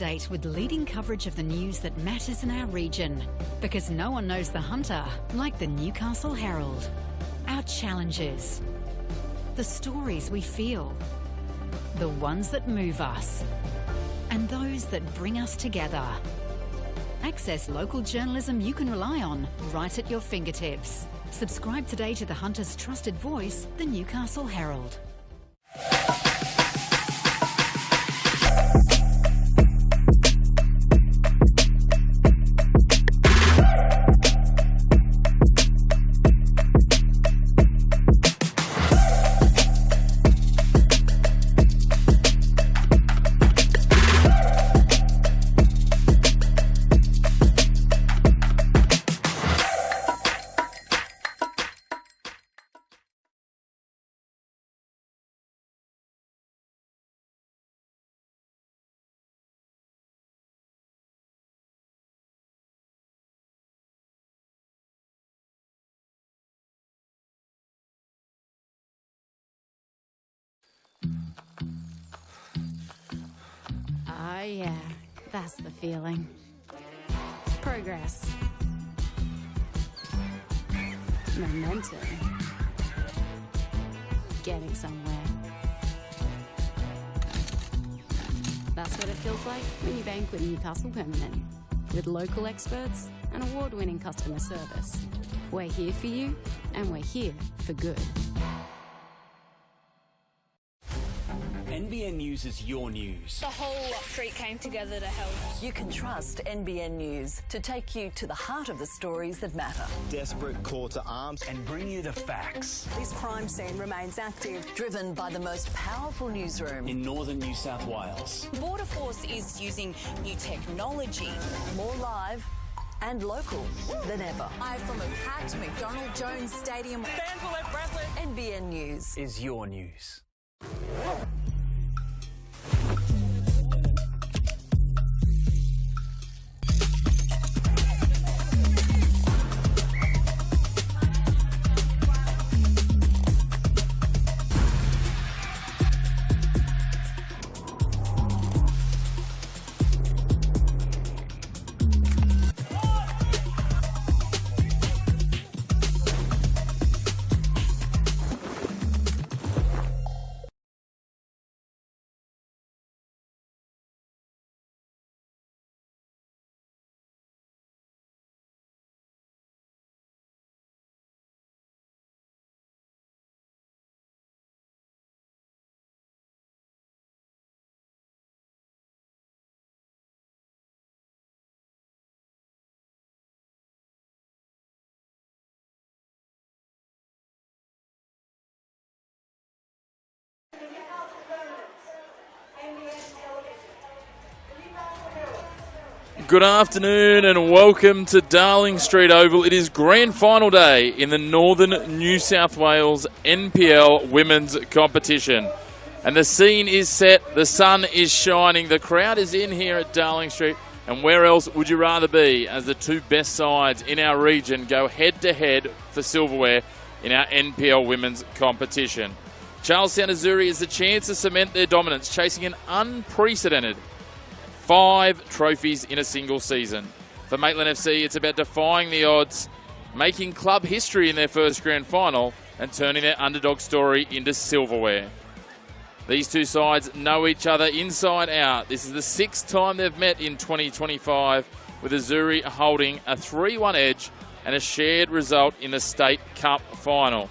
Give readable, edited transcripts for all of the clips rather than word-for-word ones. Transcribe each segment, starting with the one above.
date with leading coverage of the news that matters in our region. Because no one knows the Hunter like the Newcastle Herald. Our challenges. The stories we feel. The ones that move us. And those that bring us together. Access local journalism you can rely on right at your fingertips. Subscribe today to the Hunter's trusted voice, the Newcastle Herald. Oh yeah, that's the feeling. Progress. Momentum. Getting somewhere. That's what it feels like when you bank with Newcastle Permanent. With local experts and award-winning customer service. We're here for you, and we're here for good. NBN News is your news. The whole street came together to help. You can trust NBN News to take you to the heart of the stories that matter. Desperate call to arms and bring you the facts. This crime scene remains active, driven by the most powerful newsroom In northern New South Wales. Border Force is using new technology. more live and local than ever. Live from a packed McDonald Jones Stadium. Fans were left breathless. NBN News. Is your news. Good afternoon and welcome to Darling Street Oval. It is grand final day in the Northern New South Wales NPL women's competition. And the scene is set, the sun is shining, the crowd is in here at Darling Street. And where else would you rather be as the two best sides in our region go head to head for silverware in our NPL women's competition. Charlestown Azzurri is the chance to cement their dominance, chasing an unprecedented 5 trophies in a single season. For Maitland FC, it's about defying the odds, making club history in their first grand final and turning their underdog story into silverware. These two sides know each other inside out. This is the 6th time they've met in 2025, with Azzurri holding a 3-1 edge and a shared result in the State Cup final.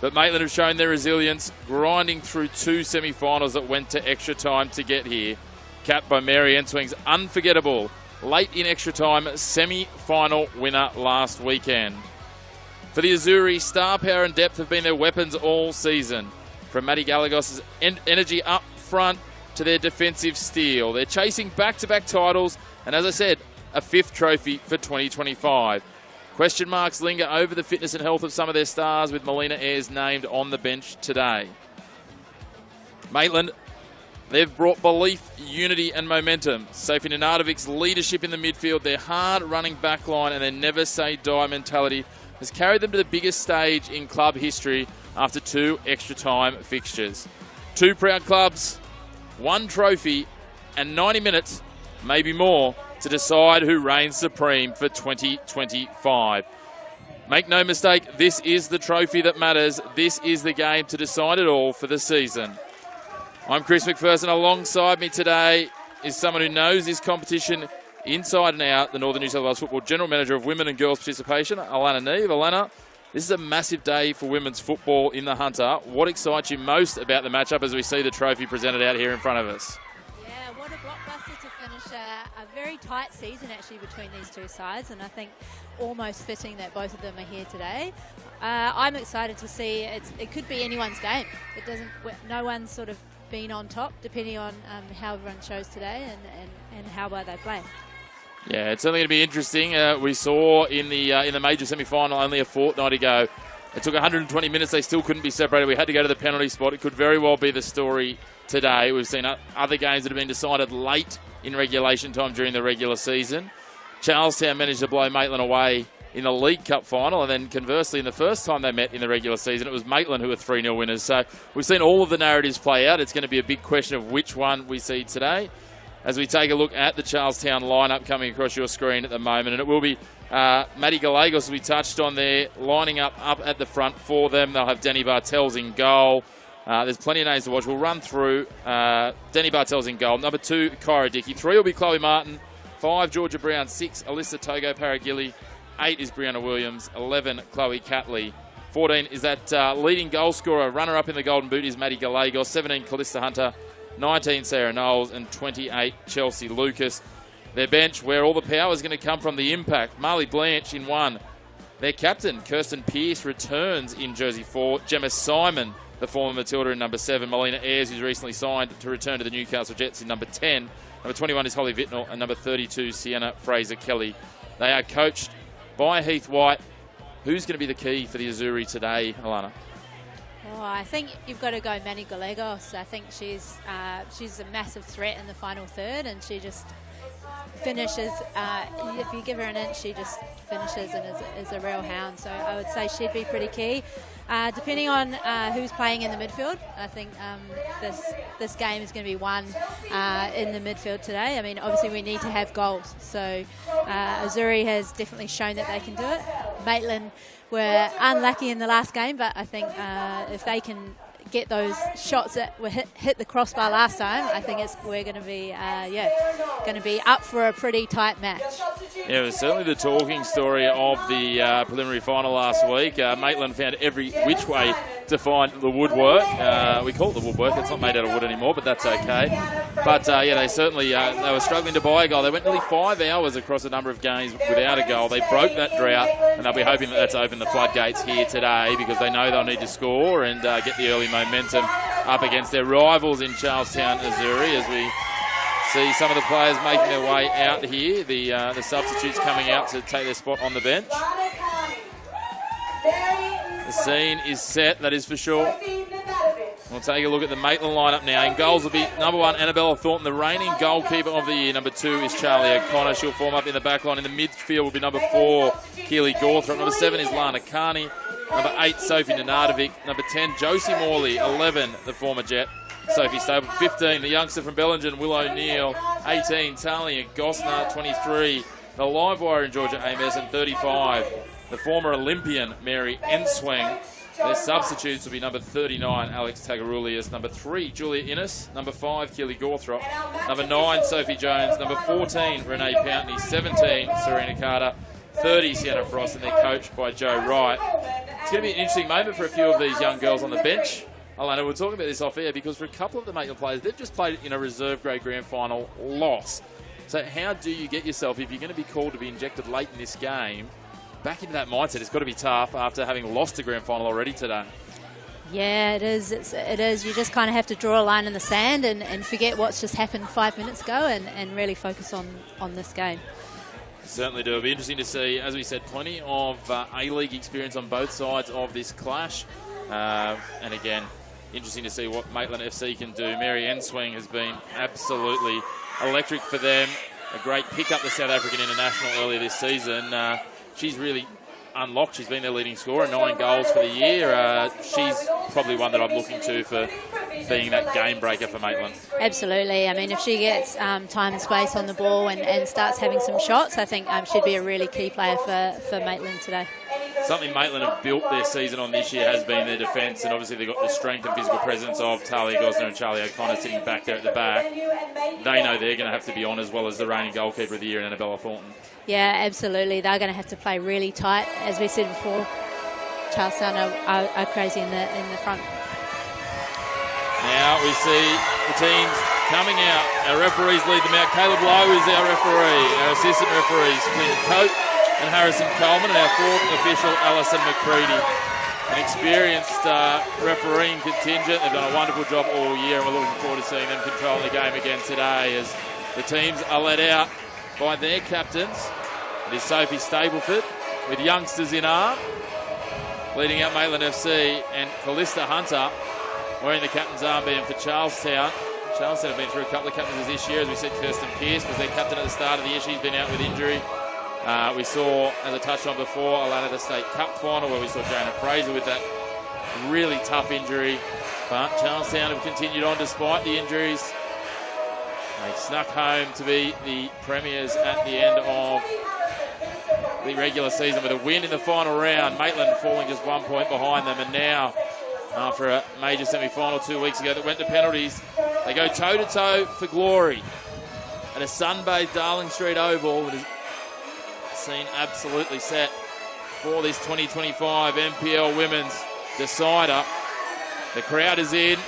But Maitland have shown their resilience, grinding through 2 semi-finals that went to extra time to get here, capped by Mary Enswing's unforgettable late in extra time semi-final winner last weekend. For the Azzurri, star power and depth have been their weapons all season. From Maddie Galagos' energy up front to their defensive steel. They're chasing back-to-back titles and, as I said, a 5th trophy for 2025. Question marks linger over the fitness and health of some of their stars, with Melina Ayres named on the bench today. Maitland, they've brought belief, unity and momentum. Sophie Nenadovic's leadership in the midfield, their hard-running backline and their never-say-die mentality has carried them to the biggest stage in club history after 2 extra-time fixtures. 2 proud clubs, 1 trophy and 90 minutes maybe more, to decide who reigns supreme for 2025. Make no mistake, this is the trophy that matters. This is the game to decide it all for the season. I'm Chris McPherson. Alongside me today is someone who knows this competition inside and out, the Northern New South Wales Football General Manager of Women and Girls Participation, Alana Neve. Alana, this is a massive day for women's football in the Hunter. What excites you most about the matchup as we see the trophy presented out here in front of us? Yeah, what a blockbuster to finish a very tight season actually between these two sides, and I think almost fitting that both of them are here today. I'm excited to see it could be anyone's game. No one's sort of been on top, depending on how everyone shows today and how well they play. Yeah, it's only going to be interesting. We saw in the major semi-final only a fortnight ago. It took 120 minutes. They still couldn't be separated. We had to go to the penalty spot. It could very well be the story today. We've seen other games that have been decided late in regulation time during the regular season. Charlestown managed to blow Maitland away in the League Cup final, and then conversely, in the first time they met in the regular season, it was Maitland who were 3-0 winners. So we've seen all of the narratives play out. It's going to be a big question of which one we see today as we take a look at the Charlestown lineup coming across your screen at the moment. And it will be Maddie Gallegos, as we touched on there, lining up at the front for them. They'll have Denny Bartels in goal. There's plenty of names to watch. We'll run through Denny Bartels in goal. Number 2, Kyra Dickey. 3 will be Chloe Martin. 5, Georgia Brown. 6, Alyssa Togo Paragilli. 8 is Brianna Williams. 11, Chloe Catley. 14 is that leading goal scorer. Runner-up in the Golden Boot is Maddie Gallegos. 17, Callista Hunter. 19, Sarah Knowles. And 28, Chelsea Lucas. Their bench, where all the power is going to come from the impact. Marley Blanche in 1. Their captain, Kirsten Pearce, returns in jersey 4. Gemma Simon, the former Matilda, in number 7. Melina Ayres, who's recently signed to return to the Newcastle Jets, in number 10. Number 21 is Holly Vittnell, and number 32, Sienna Fraser-Kelly. They are coached by Heath White. Who's going to be the key for the Azzurri today, Alana? Oh, I think you've got to go Manny Gallegos. I think she's a massive threat in the final third, and she just finishes. If you give her an inch, she just finishes and is a real hound. So I would say she'd be pretty key. Depending on who's playing in the midfield, I think this game is going to be won in the midfield today. I mean, obviously we need to have goals. So Azzurri has definitely shown that they can do it. Maitland were unlucky in the last game, but I think if they can get those shots that were hit the crossbar last time, I think we're going to be up for a pretty tight match. Yeah, it was certainly the talking story of the preliminary final last week. Maitland found every which way to find the woodwork. We call it the woodwork. It's not made out of wood anymore, but that's okay. But they certainly they were struggling to buy a goal. They went nearly 5 hours across a number of games without a goal. They broke that drought, and they'll be hoping that that's opened the floodgates here today, because they know they'll need to score and get the early momentum up against their rivals in Charlestown, Azzurri, as we see some of the players making their way out here. The substitutes coming out to take their spot on the bench. The scene is set, that is for sure. We'll take a look at the Maitland lineup now. In goals will be number 1, Annabella Thornton, the reigning goalkeeper of the year. Number 2 is Charlie O'Connor. She'll form up in the back line. In the midfield will be number 4, Keely Gawthorpe. Number 7 is Lana Carney. Number 8, Sophie Nenadavic. Number 10, Josie Morley. 11, the former Jet, Sophie Stable. 15, the youngster from Bellingen, Will O'Neill. 18, Talia Gosner. 23, the live wire in Georgia Ames. And 35, the former Olympian, Mary Ensweng. Their substitutes will be number 39, Alex Tagarulius. Number 3, Julia Innes. Number 5, Keely Gawthorpe. Number 9, Sophie Jones. Number 14, Renee Pountney. 17, Serena Carter. 30, Sienna Frost, and they're coached by Joe Wright. It's going to be an interesting moment for a few of these young girls on the bench. Alana, we're talking about this off air, because for a couple of the Maitland players, they've just played in a reserve grade grand final loss. So how do you get yourself, if you're going to be called to be injected late in this game, back into that mindset? It's got to be tough after having lost a grand final already today. Yeah, it is. It is. You just kind of have to draw a line in the sand and forget what's just happened 5 minutes ago and really focus on this game. Certainly do. It'll be interesting to see, as we said, plenty of A-League experience on both sides of this clash. And again, interesting to see what Maitland FC can do. Mary Ensweng has been absolutely electric for them. A great pick up the South African international earlier this season. She's really unlocked. She's been their leading scorer, 9 goals for the year. She's probably one that I'm looking to for being that game breaker for Maitland. Absolutely. I mean, if she gets time and space on the ball and starts having some shots, I think she'd be a really key player for Maitland today. Something Maitland have built their season on this year has been their defence, and obviously they've got the strength and physical presence of Talia Gosner and Charlie O'Connor sitting back there at the back. They know they're going to have to be on, as well as the reigning goalkeeper of the year, Annabella Thornton. Yeah, absolutely. They're going to have to play really tight. As we said before, Charlestown are crazy in the front. Now we see the teams coming out. Our referees lead them out. Caleb Lowe is our referee. Our assistant referees, Flynn Coate and Harrison Coleman, and our fourth official, Alison McCready. An experienced refereeing contingent. They've done a wonderful job all year, and we're looking forward to seeing them controlling the game again today as the teams are led out by their captains. It is Sophie Stableford with youngsters in arm, leading out Maitland FC, and Callista Hunter wearing the captain's armband for Charlestown. Charlestown have been through a couple of captains this year. As we said, Kirsten Pearce was their captain at the start of the year. She's been out with injury. We saw, as I touched on before, Atlanta State Cup final where we saw Jana Fraser with that really tough injury. But Charlestown have continued on despite the injuries. They snuck home to be the premiers at the end of the regular season with a win in the final round. Maitland falling just 1 point behind them, and now, after a major semi-final 2 weeks ago that went to penalties, they go toe-to-toe for glory at a sun-bathed Darling Street Oval that is seen absolutely set for this 2025 NPL Women's Decider. The crowd is in.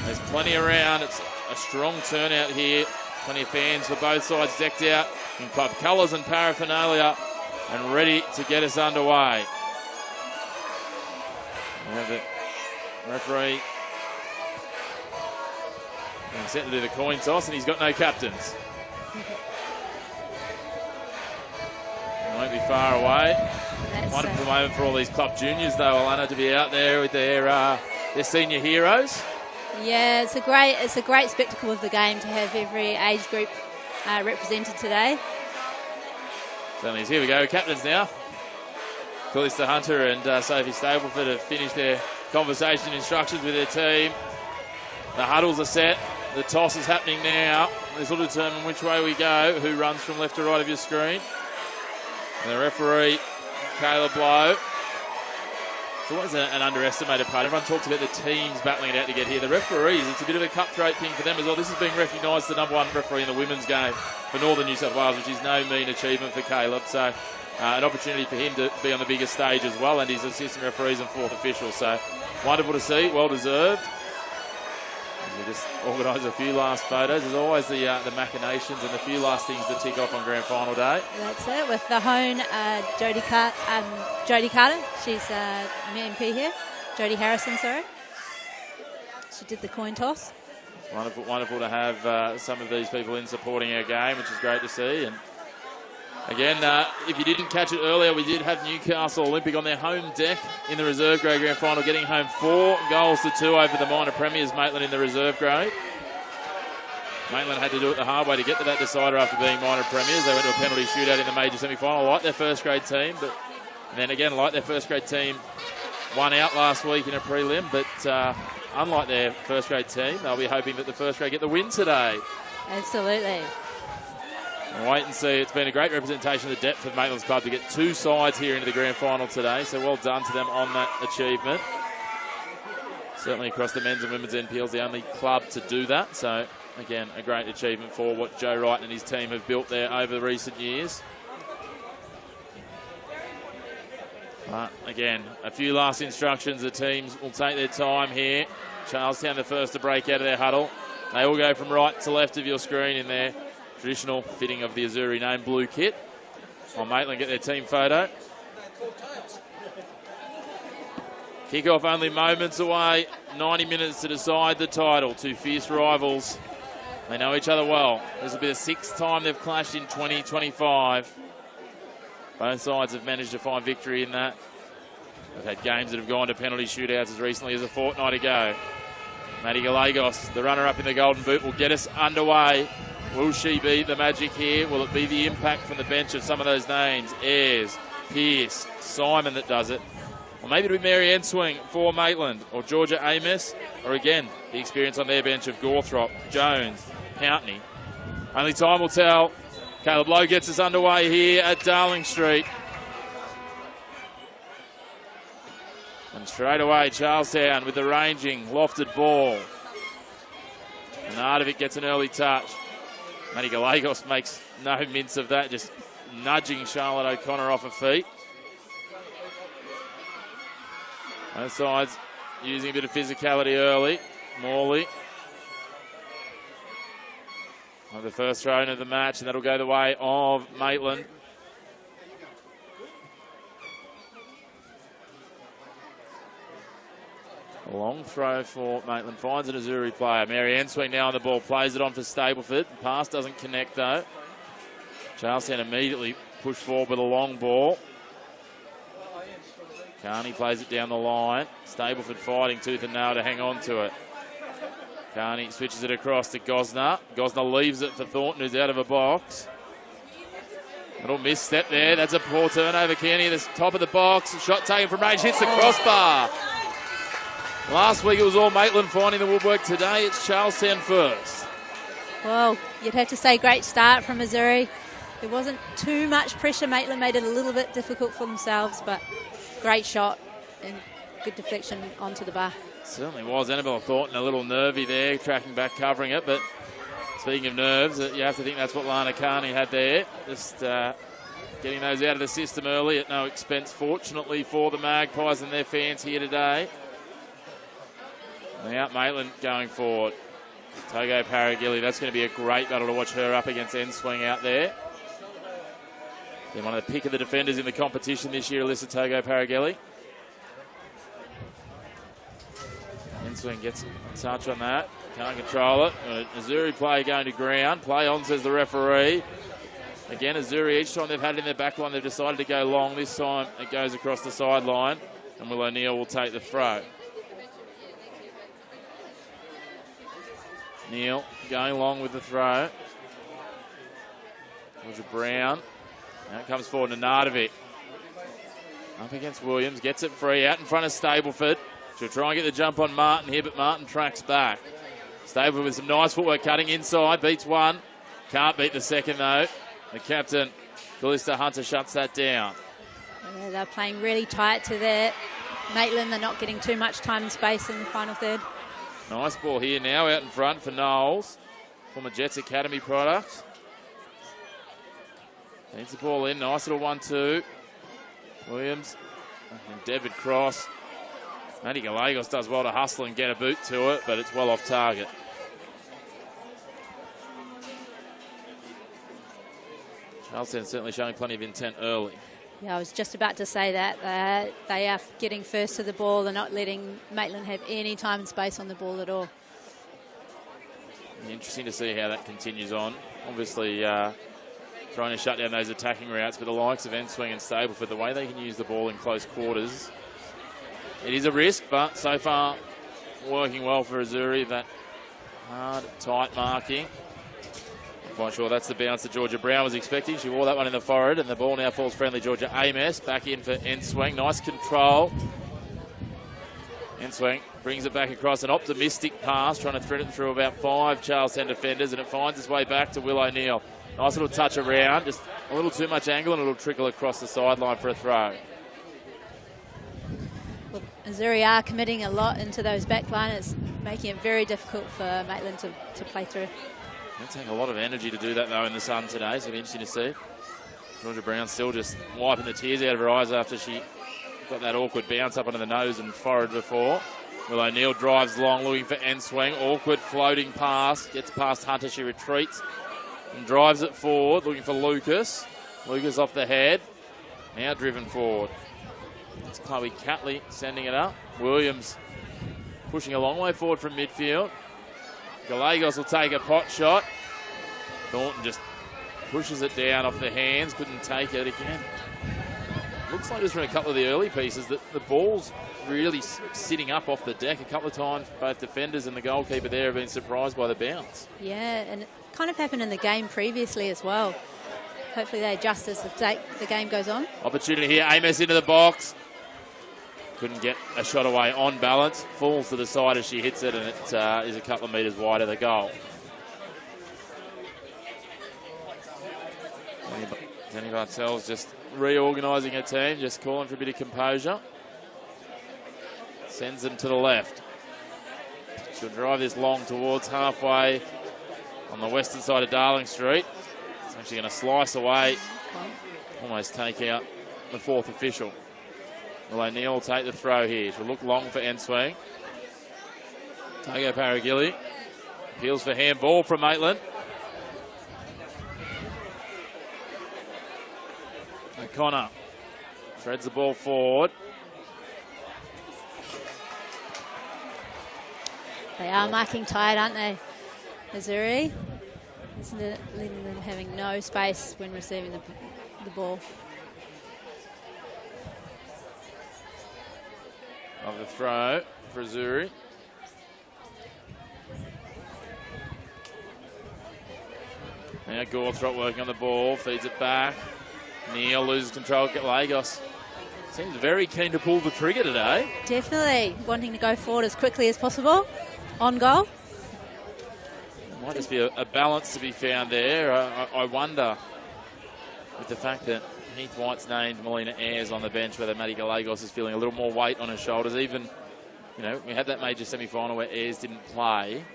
There's plenty around. It's a strong turnout here. Plenty of fans for both sides decked out in club colours and paraphernalia and ready to get us underway. We have the referee being set to do the coin toss, and he's got no captains. Won't be far away. Wonderful moment for all these club juniors, though, Alana, to be out there with their senior heroes. Yeah, it's a great spectacle of the game to have every age group represented today. Certainly is. Here we go, captains now. Callista Hunter and Sophie Stableford have finished their conversation instructions with their team. The huddles are set. The toss is happening now. This will determine which way we go, who runs from left to right of your screen. And the referee, Caleb Lowe. It's always an underestimated part. Everyone talks about the teams battling it out to get here. The referees, it's a bit of a cutthroat thing for them as well. This is being recognised the number one referee in the women's game for Northern New South Wales, which is no mean achievement for Caleb. So an opportunity for him to be on the biggest stage as well, and his assistant referees and fourth official. So wonderful to see, well deserved. We just organise a few last photos. There's always the machinations and the few last things to tick off on grand final day. That's it, with the hone, Jodie Carter. She's an MP here. Jodie Harrison, sorry. She did the coin toss. Wonderful to have some of these people in supporting our game, which is great to see. And again, if you didn't catch it earlier, we did have Newcastle Olympic on their home deck in the reserve grade grand final, getting home 4-2 over the minor premiers, Maitland, in the reserve grade. Maitland had to do it the hard way to get to that decider after being minor premiers. They went to a penalty shootout in the major semi-final, like their first grade team, but then again, like their first grade team, won out last week in a prelim, but unlike their first grade team, they'll be hoping that the first grade get the win today. Absolutely. We'll wait and see. It's been a great representation of the depth of Maitland's club to get two sides here into the grand final today, so well done to them on that achievement. Certainly across the men's and women's NPL is the only club to do that, so again, a great achievement for what Joe Wright and his team have built there over the recent years. But again, a few last instructions. The teams will take their time here. Charlestown the first to break out of their huddle. They all go from right to left of your screen in their traditional fitting of the Azzurri name blue kit. While Maitland get their team photo. Kick-off only moments away. 90 minutes to decide the title. Two fierce rivals. They know each other well. This will be the sixth time they've clashed in 2025. Both sides have managed to find victory in that. They've had games that have gone to penalty shootouts as recently as a fortnight ago. Maddie Gallegos, the runner-up in the Golden Boot, will get us underway. Will she be the magic here? Will it be the impact from the bench of some of those names? Ayres, Pearce, Simon that does it? Or maybe it'll be Mary Enswing for Maitland, or Georgia Amos, or again, the experience on their bench of Gawthrop, Jones, Pountney. Only time will tell. Caleb Lowe gets us underway here at Darling Street. And straight away, Charlestown with the ranging, lofted ball. And Ardovic gets an early touch. Matty Gallegos makes no mince of that, just nudging Charlotte O'Connor off her feet. Both sides using a bit of physicality early. Morley. The first throw into the match, and that'll go the way of Maitland. A long throw for Maitland. Finds an Azzurri player. Mary Enswing now on the ball. Plays it on for Stableford. Pass doesn't connect though. Charlestown immediately pushed forward with a long ball. Carney plays it down the line. Stableford fighting tooth and nail to hang on to it. Carney switches it across to Gosner. Gosner leaves it for Thornton, who's out of a box. Little misstep there. That's a poor turnover. Kearney at the top of the box. Shot taken from range. Hits the crossbar. Last week it was all Maitland finding the woodwork. Today it's Charlestown first. Well, you'd have to say great start from Azzurri. There wasn't too much pressure. Maitland made it a little bit difficult for themselves, but great shot and good deflection onto the bar. Certainly was. Annabelle Thornton a little nervy there, tracking back, covering it. But speaking of nerves, you have to think that's what Lana Carney had there. Just getting those out of the system early at no expense, fortunately, for the Magpies and their fans here today. Now Maitland going forward. Togo Paragilli, that's going to be a great battle to watch her up against Enswing out there. Been one of the pick of the defenders in the competition this year, Alyssa Togo Paragilli. Enswing gets a touch on that. Can't control it. Azzurri play going to ground. Play on, says the referee. Again, Azzurri, each time they've had it in their back line, they've decided to go long. This time it goes across the sideline, and Will O'Neill will take the throw. Neal going long with the throw. Georgia Brown. Now it comes forward to Nardovic. Up against Williams. Gets it free out in front of Stableford. She'll try and get the jump on Martin here, but Martin tracks back. Stableford with some nice footwork cutting inside. Beats one. Can't beat the second though. The captain, Callista Hunter, shuts that down. Yeah, they're playing really tight to their Maitland. They're not getting too much time and space in the final third. Nice ball here now out in front for Knowles. Former Jets Academy product. Needs the ball in. Nice little 1-2. Williams and David Cross. Matty Gallegos does well to hustle and get a boot to it, but it's well off target. Charlestown certainly showing plenty of intent early. Yeah, I was just about to say that. They are getting first to the ball. They're not letting Maitland have any time and space on the ball at all. Interesting to see how that continues on. Obviously, trying to shut down those attacking routes, but the likes of Enswing and Stableford, the way they can use the ball in close quarters, it is a risk, but so far working well for Azzurri. That hard, tight marking. Quite sure that's the bounce that Georgia Brown was expecting. She wore that one in the forehead, and the ball now falls friendly. Georgia Amos back in for Enswing. Nice control. Enswing brings it back across, an optimistic pass, trying to thread it through about 5 Charlestown defenders, and it finds its way back to Will O'Neill. Nice little touch around, just a little too much angle, and it'll trickle across the sideline for a throw. Well, Azzurri are committing a lot into those backline. It's making it very difficult for Maitland to play through. It'll take a lot of energy to do that, though, in the sun today, so it'll be interesting to see. Georgia Brown still just wiping the tears out of her eyes after she got that awkward bounce up under the nose and forehead before. Will O'Neill drives long, looking for Enswing. Awkward floating pass. Gets past Hunter. She retreats and drives it forward, looking for Lucas. Lucas off the head. Now driven forward. It's Chloe Catley sending it up. Williams pushing a long way forward from midfield. Gallegos will take a pot shot. Thornton just pushes it down off the hands. Couldn't take it again. Looks like just from a couple of the early pieces that the ball's really sitting up off the deck a couple of times. Both defenders and the goalkeeper there have been surprised by the bounce. Yeah, and it kind of happened in the game previously as well. Hopefully they adjust as the game goes on. Opportunity here. Amos into the box. couldn't get a shot away on balance. Falls to the side as she hits it, and it is a couple of metres wide of the goal. Danny Bartels just reorganising her team, just calling for a bit of composure. Sends them to the left. She'll drive this long towards halfway on the western side of Darling Street. It's actually going to slice away, almost take out the fourth official. Well, O'Neill will take the throw here. She'll look long for Enswing. Tago Paragilli appeals for handball from Maitland. O'Connor threads the ball forward. They are marking tight, aren't they, Azzurri? Isn't it leaving them having no space when receiving the ball? Of the throw for Azzurri. Now Gawthrop working on the ball, feeds it back. Neil loses control at Lagos. Seems very keen to pull the trigger today. Definitely wanting to go forward as quickly as possible. On goal. Might just be a balance to be found there. I wonder, with the fact that Heath White's named Melina Ayres on the bench, whether Maddie Gallegos is feeling a little more weight on her shoulders. Even, you know, we had that major semi-final where Ayres didn't play,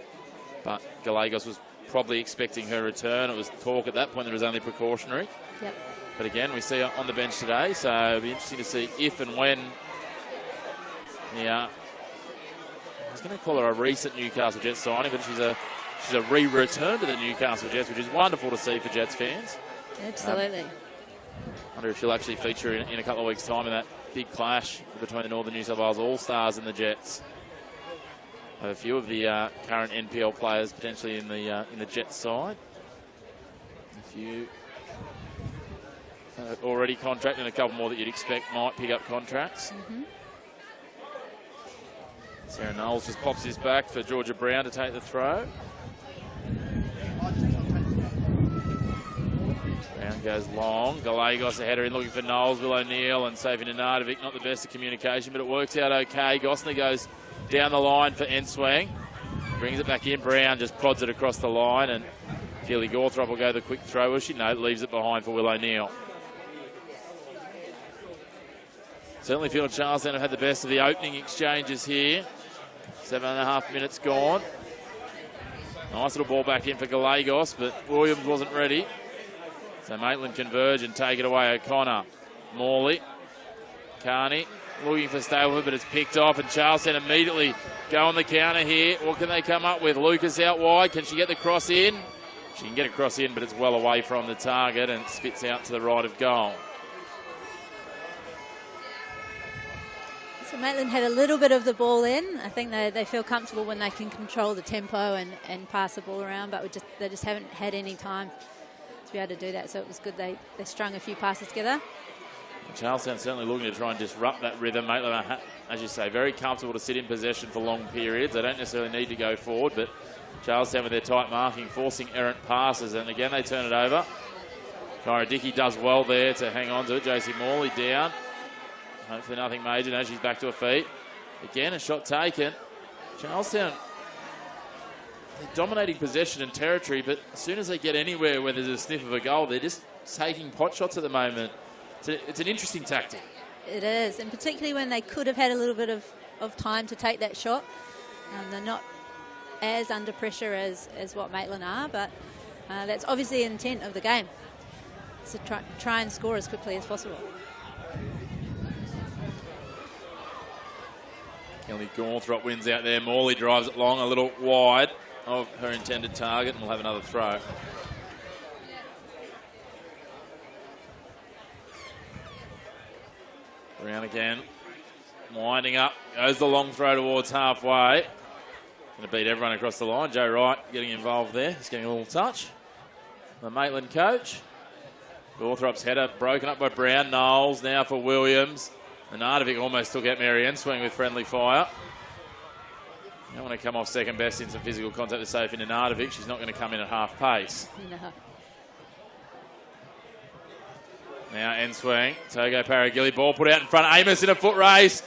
but Gallegos was probably expecting her return. It was talk at that point that it was only precautionary. Yep. But again, we see her on the bench today, so it'll be interesting to see if and when. Yeah, I was going to call her a recent Newcastle Jets signing, but she's a re-return to the Newcastle Jets, which is wonderful to see for Jets fans. Absolutely. I wonder if she'll actually feature in a couple of weeks' time in that big clash between the Northern New South Wales All-Stars and the Jets. A few of the current NPL players potentially in the Jets side. A few already contracted, and a couple more that you'd expect might pick up contracts. Mm-hmm. Sarah Knowles just pops his back for Georgia Brown to take the throw. Brown goes long. Gallegos a header in looking for Knowles. Will O'Neill and saving Nenardovic. Not the best of communication, but it works out okay. Gosney goes down the line for Enswang. Brings it back in. Brown just prods it across the line, and Keely Gawthrop will go the quick throw. Will she? No, leaves it behind for Will O'Neill. Certainly feel Charlestown have had the best of the opening exchanges here. 7.5 minutes gone. Nice little ball back in for Gallegos, but Williams wasn't ready. So Maitland converge and take it away. O'Connor, Morley, Carney looking for Stableman, but it's picked off, and Charlestown immediately go on the counter here. What can they come up with? Lucas out wide. Can she get the cross in? She can get a cross in, but it's well away from the target and spits out to the right of goal. So Maitland had a little bit of the ball in. I think they feel comfortable when they can control the tempo and pass the ball around, but they just haven't had any time to be able to do that. So it was good they strung a few passes together. Charlestown certainly looking to try and disrupt that rhythm. Maitland are, as you say, very comfortable to sit in possession for long periods. They don't necessarily need to go forward, but Charlestown with their tight marking, forcing errant passes, and again they turn it over. Kyra Dickey does well there to hang on to it. JC Morley down. Hopefully nothing major. Now she's back to her feet. Again, a shot taken. Charlestown, they're dominating possession and territory, but as soon as they get anywhere where there's a sniff of a goal, they're just taking pot shots at the moment. It's an interesting tactic. It is, and particularly when they could have had a little bit of time to take that shot. They're not as under pressure as what Maitland are, but that's obviously the intent of the game. So try and score as quickly as possible. Kelly Gawthrop wins out there. Morley drives it long, a little wide of her intended target, and we'll have another throw. Brown again, winding up, goes the long throw towards halfway. Going to beat everyone across the line. Joe Wright getting involved there. He's getting a little touch. The Maitland coach. Gawthrop's header broken up by Brown. Knowles now for Williams. Nenardovic almost took out Mary Enswing with friendly fire. Don't want to come off second best in some physical contact with Sophie Nenardovic. She's not going to come in at half pace. No. Now Enswing, Togo Paragilli, ball put out in front. Amos in a foot race.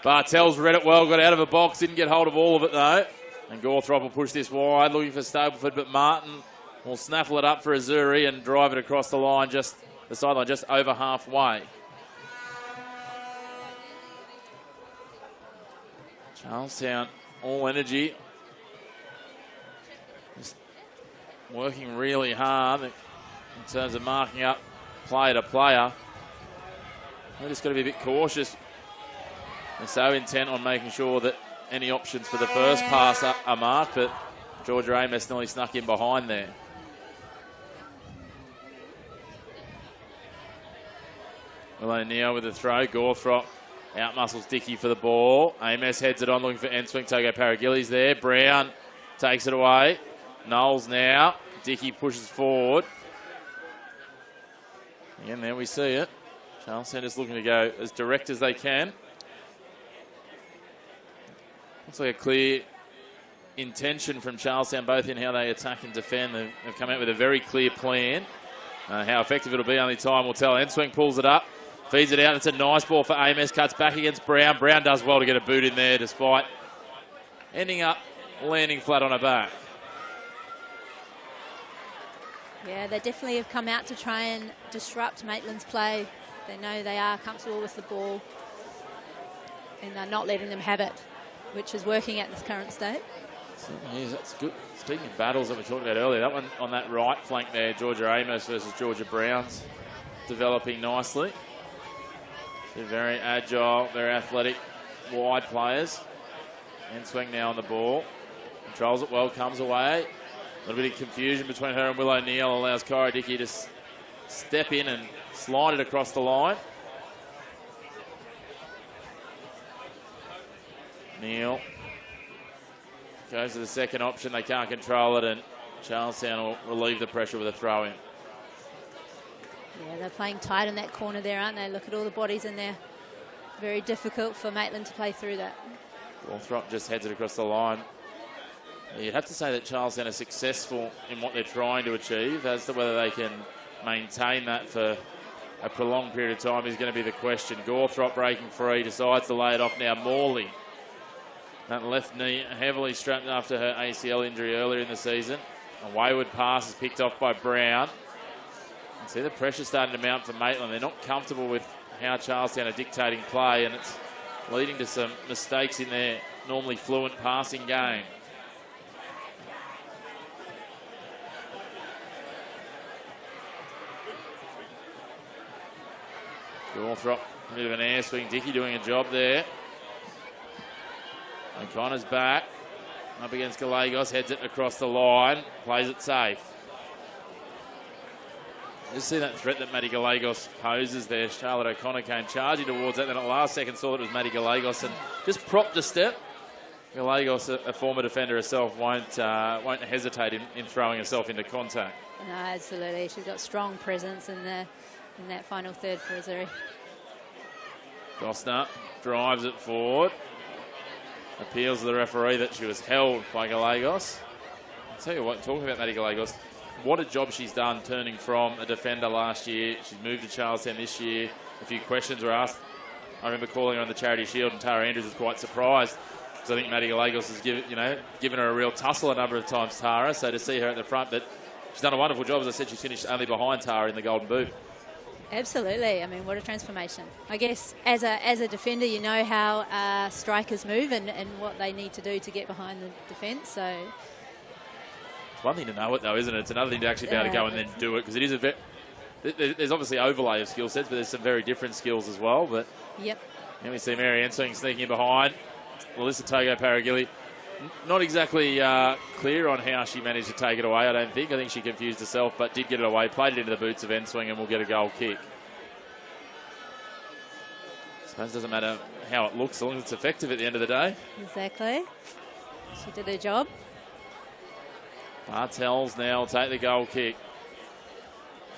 Bartels read it well, got out of a box, didn't get hold of all of it though. And Gawthrop will push this wide, looking for Stableford, but Martin will snaffle it up for Azzurri and drive it across the line, the sideline, just over halfway. Charlestown, all energy. Just working really hard in terms of marking up player to player. They've just got to be a bit cautious. They're so intent on making sure that any options for the first pass are marked, but Georgia Amos nearly snuck in behind there. Will O'Neill with the throw. Gawthrop out-muscles Dickey for the ball. Amos heads it on, looking for end swing. Togo Paragilli's there. Brown takes it away. Knowles now. Dickey pushes forward. Again, there we see it. Charlestown just looking to go as direct as they can. Looks like a clear intention from Charlestown, both in how they attack and defend. They've come out with a very clear plan. How effective it'll be, only time will tell. Enswing pulls it up, feeds it out. It's a nice ball for Amos. Cuts back against Brown. Brown does well to get a boot in there, despite ending up landing flat on her back. Yeah, they definitely have come out to try and disrupt Maitland's play. They know they are comfortable with the ball, and they're not letting them have it, which is working at this current state. Yeah, that's good. Speaking of battles that we talked about earlier, that one on that right flank there, Georgia Amos versus Georgia Brown's developing nicely. They're very agile, very athletic, wide players. And swing now on the ball. Controls it well, comes away. A little bit of confusion between her and Will O'Neill allows Kyra Dickey to step in and slide it across the line. Neal goes to the second option. They can't control it, and Charlestown will relieve the pressure with a throw in. Yeah, they're playing tight in that corner there, aren't they? Look at all the bodies in there. Very difficult for Maitland to play through that. Gawthrop just heads it across the line. You'd have to say that Charlestown are successful in what they're trying to achieve. As to whether they can maintain that for a prolonged period of time is going to be the question. Gawthrop breaking free, decides to lay it off now. Morley, that left knee heavily strapped after her ACL injury earlier in the season. A wayward pass is picked off by Brown. You can see the pressure starting to mount for Maitland. They're not comfortable with how Charlestown are dictating play, and it's leading to some mistakes in their normally fluent passing game. Gawthrop, a bit of an air swing. Dickey doing a job there. O'Connor's back. Up against Gallegos, heads it across the line. Plays it safe. Just see that threat that Maddie Gallegos poses there. Charlotte O'Connor came charging towards that. Then at last second saw that it was Maddie Gallegos and just propped a step. Gallegos, a former defender herself, won't hesitate in throwing herself into contact. No, absolutely. She's got strong presence in that final third for Azzurri. Gostner drives it forward. Appeals to the referee that she was held by Gallegos. I'll tell you what, talking about Maddie Gallegos, what a job she's done turning from a defender last year. She's moved to Charlestown this year. A few questions were asked. I remember calling her on the Charity Shield, and Tara Andrews was quite surprised because I think Maddie Gallegos has given her a real tussle a number of times, Tara. So to see her at the front, but she's done a wonderful job. As I said, she's finished only behind Tara in the Golden Boot. Absolutely. I mean, what a transformation. I guess as a defender, you know how strikers move and what they need to do to get behind the defence. So it's one thing to know it, though, isn't it? It's another thing to actually be able to go and then do it, because it is there's obviously overlay of skill sets, but there's some very different skills as well. But yep. Then we see Mary Enswing sneaking in behind. Alyssa Togo Paragilli, not exactly clear on how she managed to take it away, I don't think. I think she confused herself, but did get it away, played it into the boots of Enswing, and will get a goal kick. I suppose it doesn't matter how it looks, as long as it's effective at the end of the day. Exactly. She did her job. Bartels now will take the goal kick.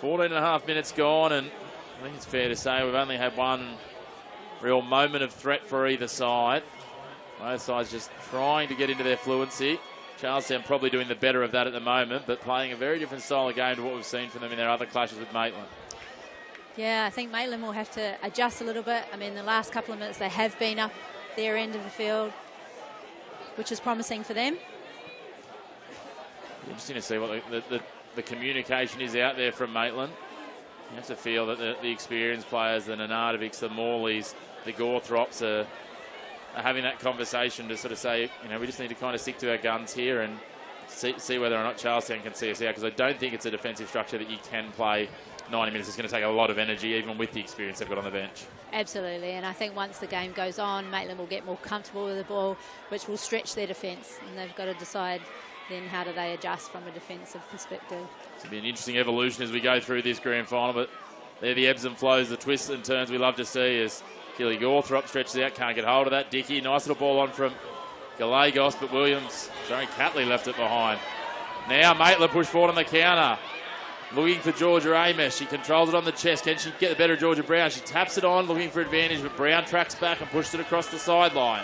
14 and a half minutes gone, and I think it's fair to say we've only had one real moment of threat for either side. Both sides just trying to get into their fluency. Charlestown probably doing the better of that at the moment, but playing a very different style of game to what we've seen from them in their other clashes with Maitland. Yeah, I think Maitland will have to adjust a little bit. I mean, the last couple of minutes they have been up their end of the field, which is promising for them. Interesting to see what the communication is out there from Maitland. You have to feel that the experienced players, the Nanardovics, the Morleys, the Gawthrops are having that conversation to sort of say, we just need to kind of stick to our guns here and see whether or not Charlestown can see us out, because I don't think it's a defensive structure that you can play 90 minutes. It's going to take a lot of energy, even with the experience they've got on the bench. Absolutely, and I think once the game goes on, Maitland will get more comfortable with the ball, which will stretch their defence, and they've got to decide then how do they adjust from a defensive perspective. It'll be an interesting evolution as we go through this grand final, but they're the ebbs and flows, the twists and turns we love to see as Gilly Gawthrop stretches out, can't get hold of that. Dickey, nice little ball on from Gallegos, but Catley left it behind. Now Maitland pushed forward on the counter. Looking for Georgia Amos. She controls it on the chest. Can she get the better of Georgia Brown? She taps it on, looking for advantage, but Brown tracks back and pushed it across the sideline.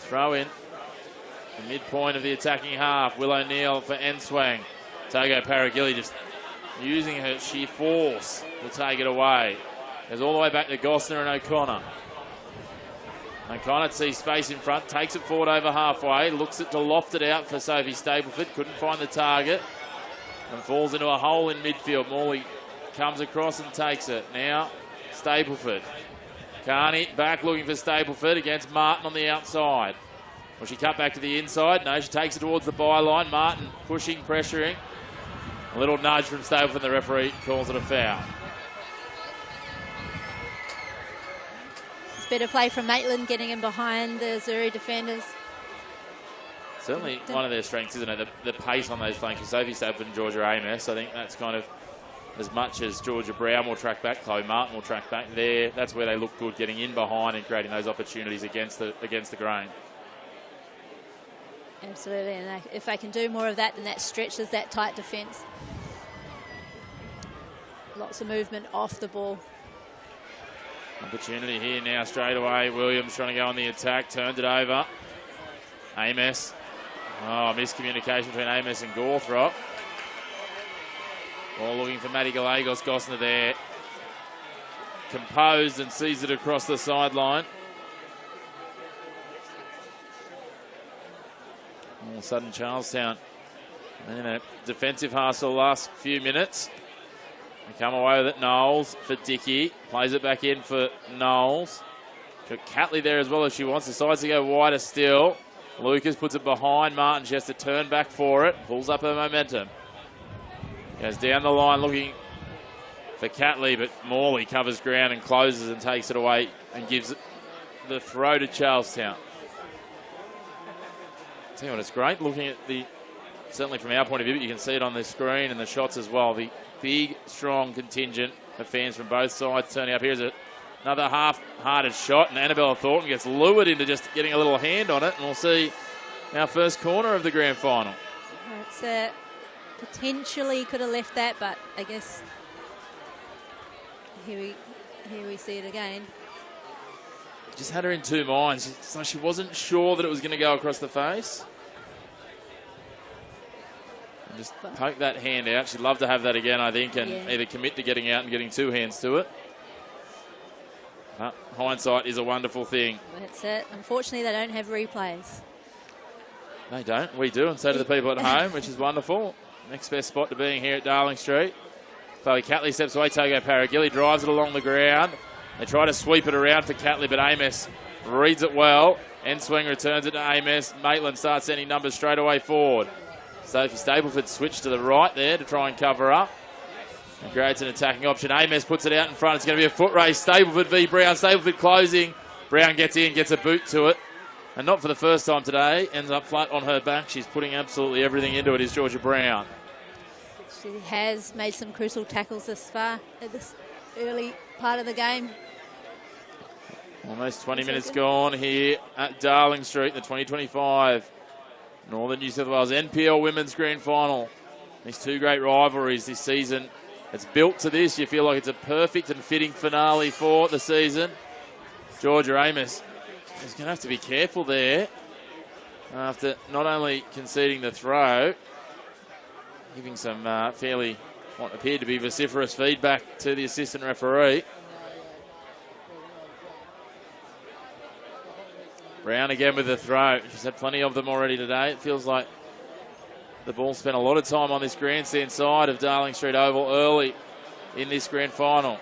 Throw in the midpoint of the attacking half. Will O'Neill for Enswang. Togo Paragilli just using her sheer force to take it away. Goes all the way back to Gosner and O'Connor. O'Connor sees space in front, takes it forward over halfway, looks to loft it out for Sophie Stapleford, couldn't find the target, and falls into a hole in midfield. Morley comes across and takes it. Now Stapleford. Carney back looking for Stapleford against Martin on the outside. Will she cut back to the inside? No, she takes it towards the byline. Martin pushing, pressuring. A little nudge from Stapleford, the referee calls it a foul. Better play from Maitland, getting in behind the Azzurri defenders. Certainly one of their strengths, isn't it? The pace on those flanks. Sophie Stapleford and Georgia Amos. I think that's kind of as much as Georgia Brown will track back, Chloe Martin will track back there. That's where they look good, getting in behind and creating those opportunities against the grain. Absolutely, and if they can do more of that, then that stretches that tight defence. Lots of movement off the ball. Opportunity here now straight away. Williams trying to go on the attack, turned it over. Amos. Oh, miscommunication between Amos and Gawthrop. Ball looking for Maddie Gallegos. Gosner there. Composed and sees it across the sideline. All of a sudden, Charlestown in a defensive hustle the last few minutes. They come away with it. Knowles for Dickey. Plays it back in for Knowles. Got Catley there as well if she wants. Decides to go wider still. Lucas puts it behind Martin. She has to turn back for it. Pulls up her momentum. Goes down the line looking for Catley, but Morley covers ground and closes and takes it away and gives the throw to Charlestown. Tell you what, it's great looking at certainly from our point of view, but you can see it on the screen and the shots as well. The big, strong contingent of fans from both sides turning up. Here's another half-hearted shot, and Annabella Thornton gets lured into just getting a little hand on it, and we'll see our first corner of the grand final. It's potentially could have left that, but I guess here we see it again. Just had her in two minds. So she wasn't sure that it was going to go across the face. And just poke that hand out. She'd love to have that again, I think, and either commit to getting out and getting two hands to it. But hindsight is a wonderful thing. That's it. Unfortunately, they don't have replays. They don't. We do, and so do the people at home, which is wonderful. Next best spot to being here at Darling Street. Chloe Catley steps away. Togo Paragilli drives it along the ground. They try to sweep it around for Catley, but Amos reads it well. Enswing returns it to Amos. Maitland starts sending numbers straight away forward. Sophie Stapleford switched to the right there to try and cover up. And creates an attacking option. Amos puts it out in front. It's going to be a foot race. Stapleford v Brown. Stapleford closing. Brown gets in, gets a boot to it. And not for the first time today. Ends up flat on her back. She's putting absolutely everything into it, is Georgia Brown. She has made some crucial tackles this far at this early part of the game. Almost 20 minutes gone here at Darling Street in the 2025 Northern New South Wales NPL Women's Grand Final. These two great rivalries this season. It's built to this. You feel like it's a perfect and fitting finale for the season. Georgia Amos is going to have to be careful there after not only conceding the throw, giving some fairly what appeared to be vociferous feedback to the assistant referee. Brown again with the throw. She's had plenty of them already today. It feels like the ball spent a lot of time on this grandstand side of Darling Street Oval early in this grand final.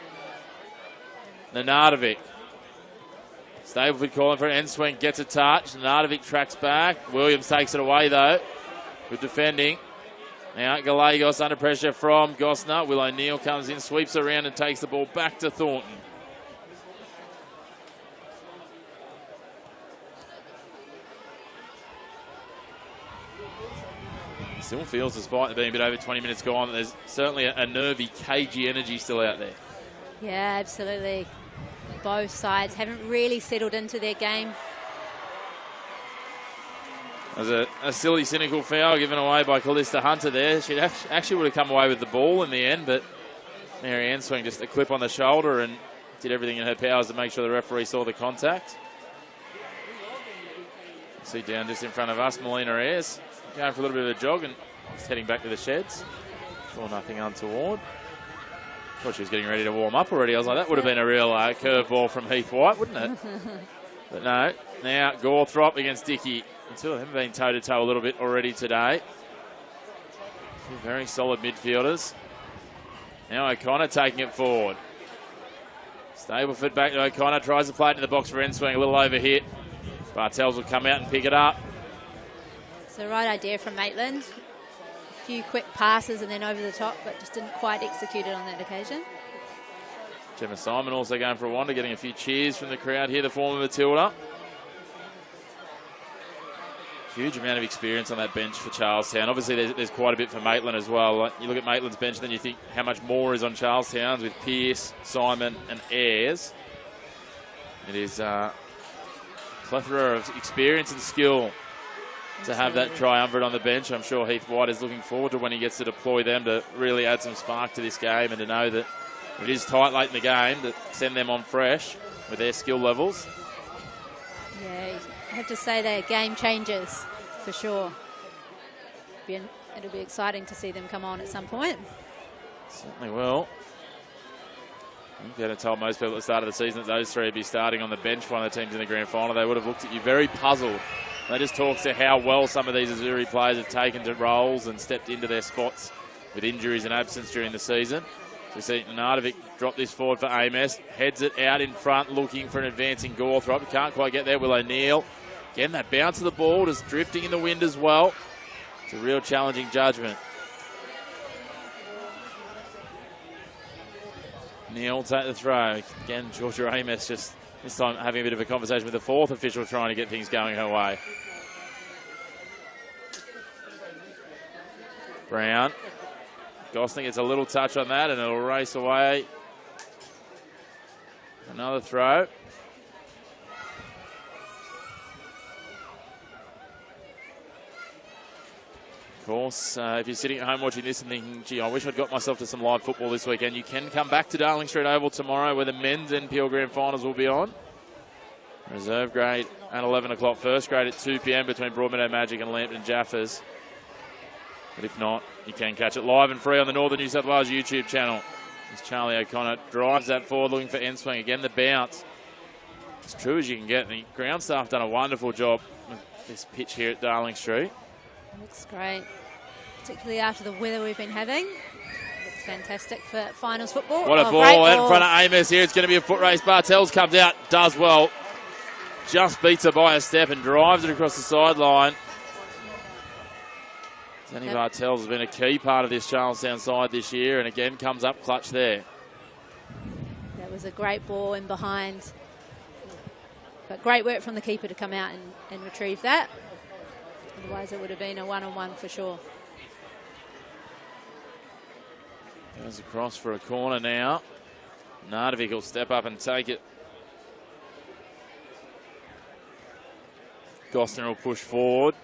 Nenadivic. Stableford calling for an end swing, gets a touch. Nenadivic tracks back. Williams takes it away though. Good defending. Now Gallegos under pressure from Gosner. Will O'Neill comes in, sweeps around and takes the ball back to Thornton. Still feels, despite there being a bit over 20 minutes gone, that there's certainly a nervy, cagey energy still out there. Yeah, absolutely. Both sides haven't really settled into their game. There's a silly, cynical foul given away by Callista Hunter there. She actually would have come away with the ball in the end, but Mary Ann Swing just a clip on the shoulder and did everything in her powers to make sure the referee saw the contact. See down just in front of us, Melina Ayres going for a little bit of a jog and just heading back to the sheds. Sure, nothing untoward. Thought she was getting ready to warm up already. I was like, that would have been a real curveball from Heath White, wouldn't it? But no. Now Gawthrop against Dickey. The two of them have been toe-to-toe a little bit already today. Two very solid midfielders. Now O'Connor taking it forward. Stableford back to O'Connor. Tries to play it in the box for Enswing. A little overhit. Bartels will come out and pick it up. It's the right idea from Maitland. A few quick passes and then over the top, but just didn't quite execute it on that occasion. Gemma Simon also going for a wander, getting a few cheers from the crowd here, the former Matilda. Huge amount of experience on that bench for Charlestown. Obviously, there's quite a bit for Maitland as well. Like, you look at Maitland's bench, and then you think how much more is on Charlestown's with Pearce, Simon and Ayres. It is a plethora of experience and skill to have that triumvirate on the bench. I'm sure Heath White is looking forward to when he gets to deploy them to really add some spark to this game and to know that if it is tight late in the game, to send them on fresh with their skill levels. Yeah, I have to say they're game changers for sure. It'll be exciting to see them come on at some point. Certainly will. If you had told most people at the start of the season that those three would be starting on the bench for one of the teams in the grand final, they would have looked at you very puzzled. That just talks to how well some of these Azzurri players have taken to roles and stepped into their spots with injuries and absence during the season. So we see Nenadivic drop this forward for Amos, heads it out in front, looking for an advancing Gawthrop. Can't quite get there. Will O'Neill. Again, that bounce of the ball just drifting in the wind as well. It's a real challenging judgment. Neil will take the throw. Again, Georgia Amos just this time having a bit of a conversation with the fourth official, trying to get things going her way. Brown. Gosling gets a little touch on that and it'll race away. Another throw. Of course, if you're sitting at home watching this and thinking, gee, I wish I'd got myself to some live football this weekend, you can come back to Darling Street Oval tomorrow where the men's NPL Grand Finals will be on. Reserve grade at 11 o'clock, first grade at 2 p.m. between Broadmeadow Magic and Lambton Jaffers. But if not, you can catch it live and free on the Northern New South Wales YouTube channel. As Charlie O'Connor drives that forward looking for end swing. Again, the bounce. As true as you can get. The ground staff done a wonderful job with this pitch here at Darling Street. Looks great, particularly after the weather we've been having. Looks fantastic for finals football. What a ball out in front of Amos here. It's going to be a foot race. Bartels comes out, does well. Just beats her by a step and drives it across the sideline. Danny Bartels has been a key part of this Charlestown side this year and again comes up clutch there. That was a great ball in behind. But great work from the keeper to come out and retrieve that. Otherwise it would have been a one-on-one for sure. Goes across for a corner now. Nenadivic will step up and take it. Gosner will push forward.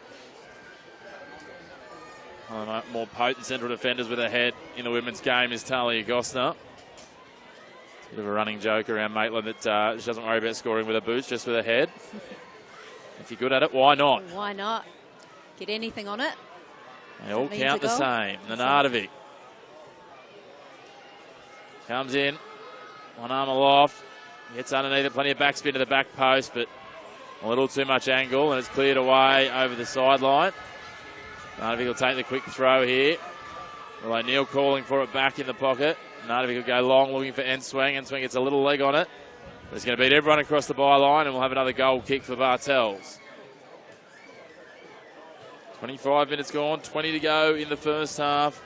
One of the more potent central defenders with a head in the women's game is Talia Gosner. Bit of a running joke around Maitland that she doesn't worry about scoring with her boots, just with her head. If you're good at it, why not? Why not? Get anything on it. They all count the same. Nenadivic comes in, one arm aloft, gets underneath it, plenty of backspin to the back post, but A little too much angle, and it's cleared away over the sideline. Nardovik will take the quick throw here. Well, O'Neill calling for it back in the pocket. Nardovik will go long, looking for Enswang. Enswang gets a little leg on it. But it's going to beat everyone across the byline, and we'll have another goal kick for Bartels. 25 minutes gone, 20 to go in the first half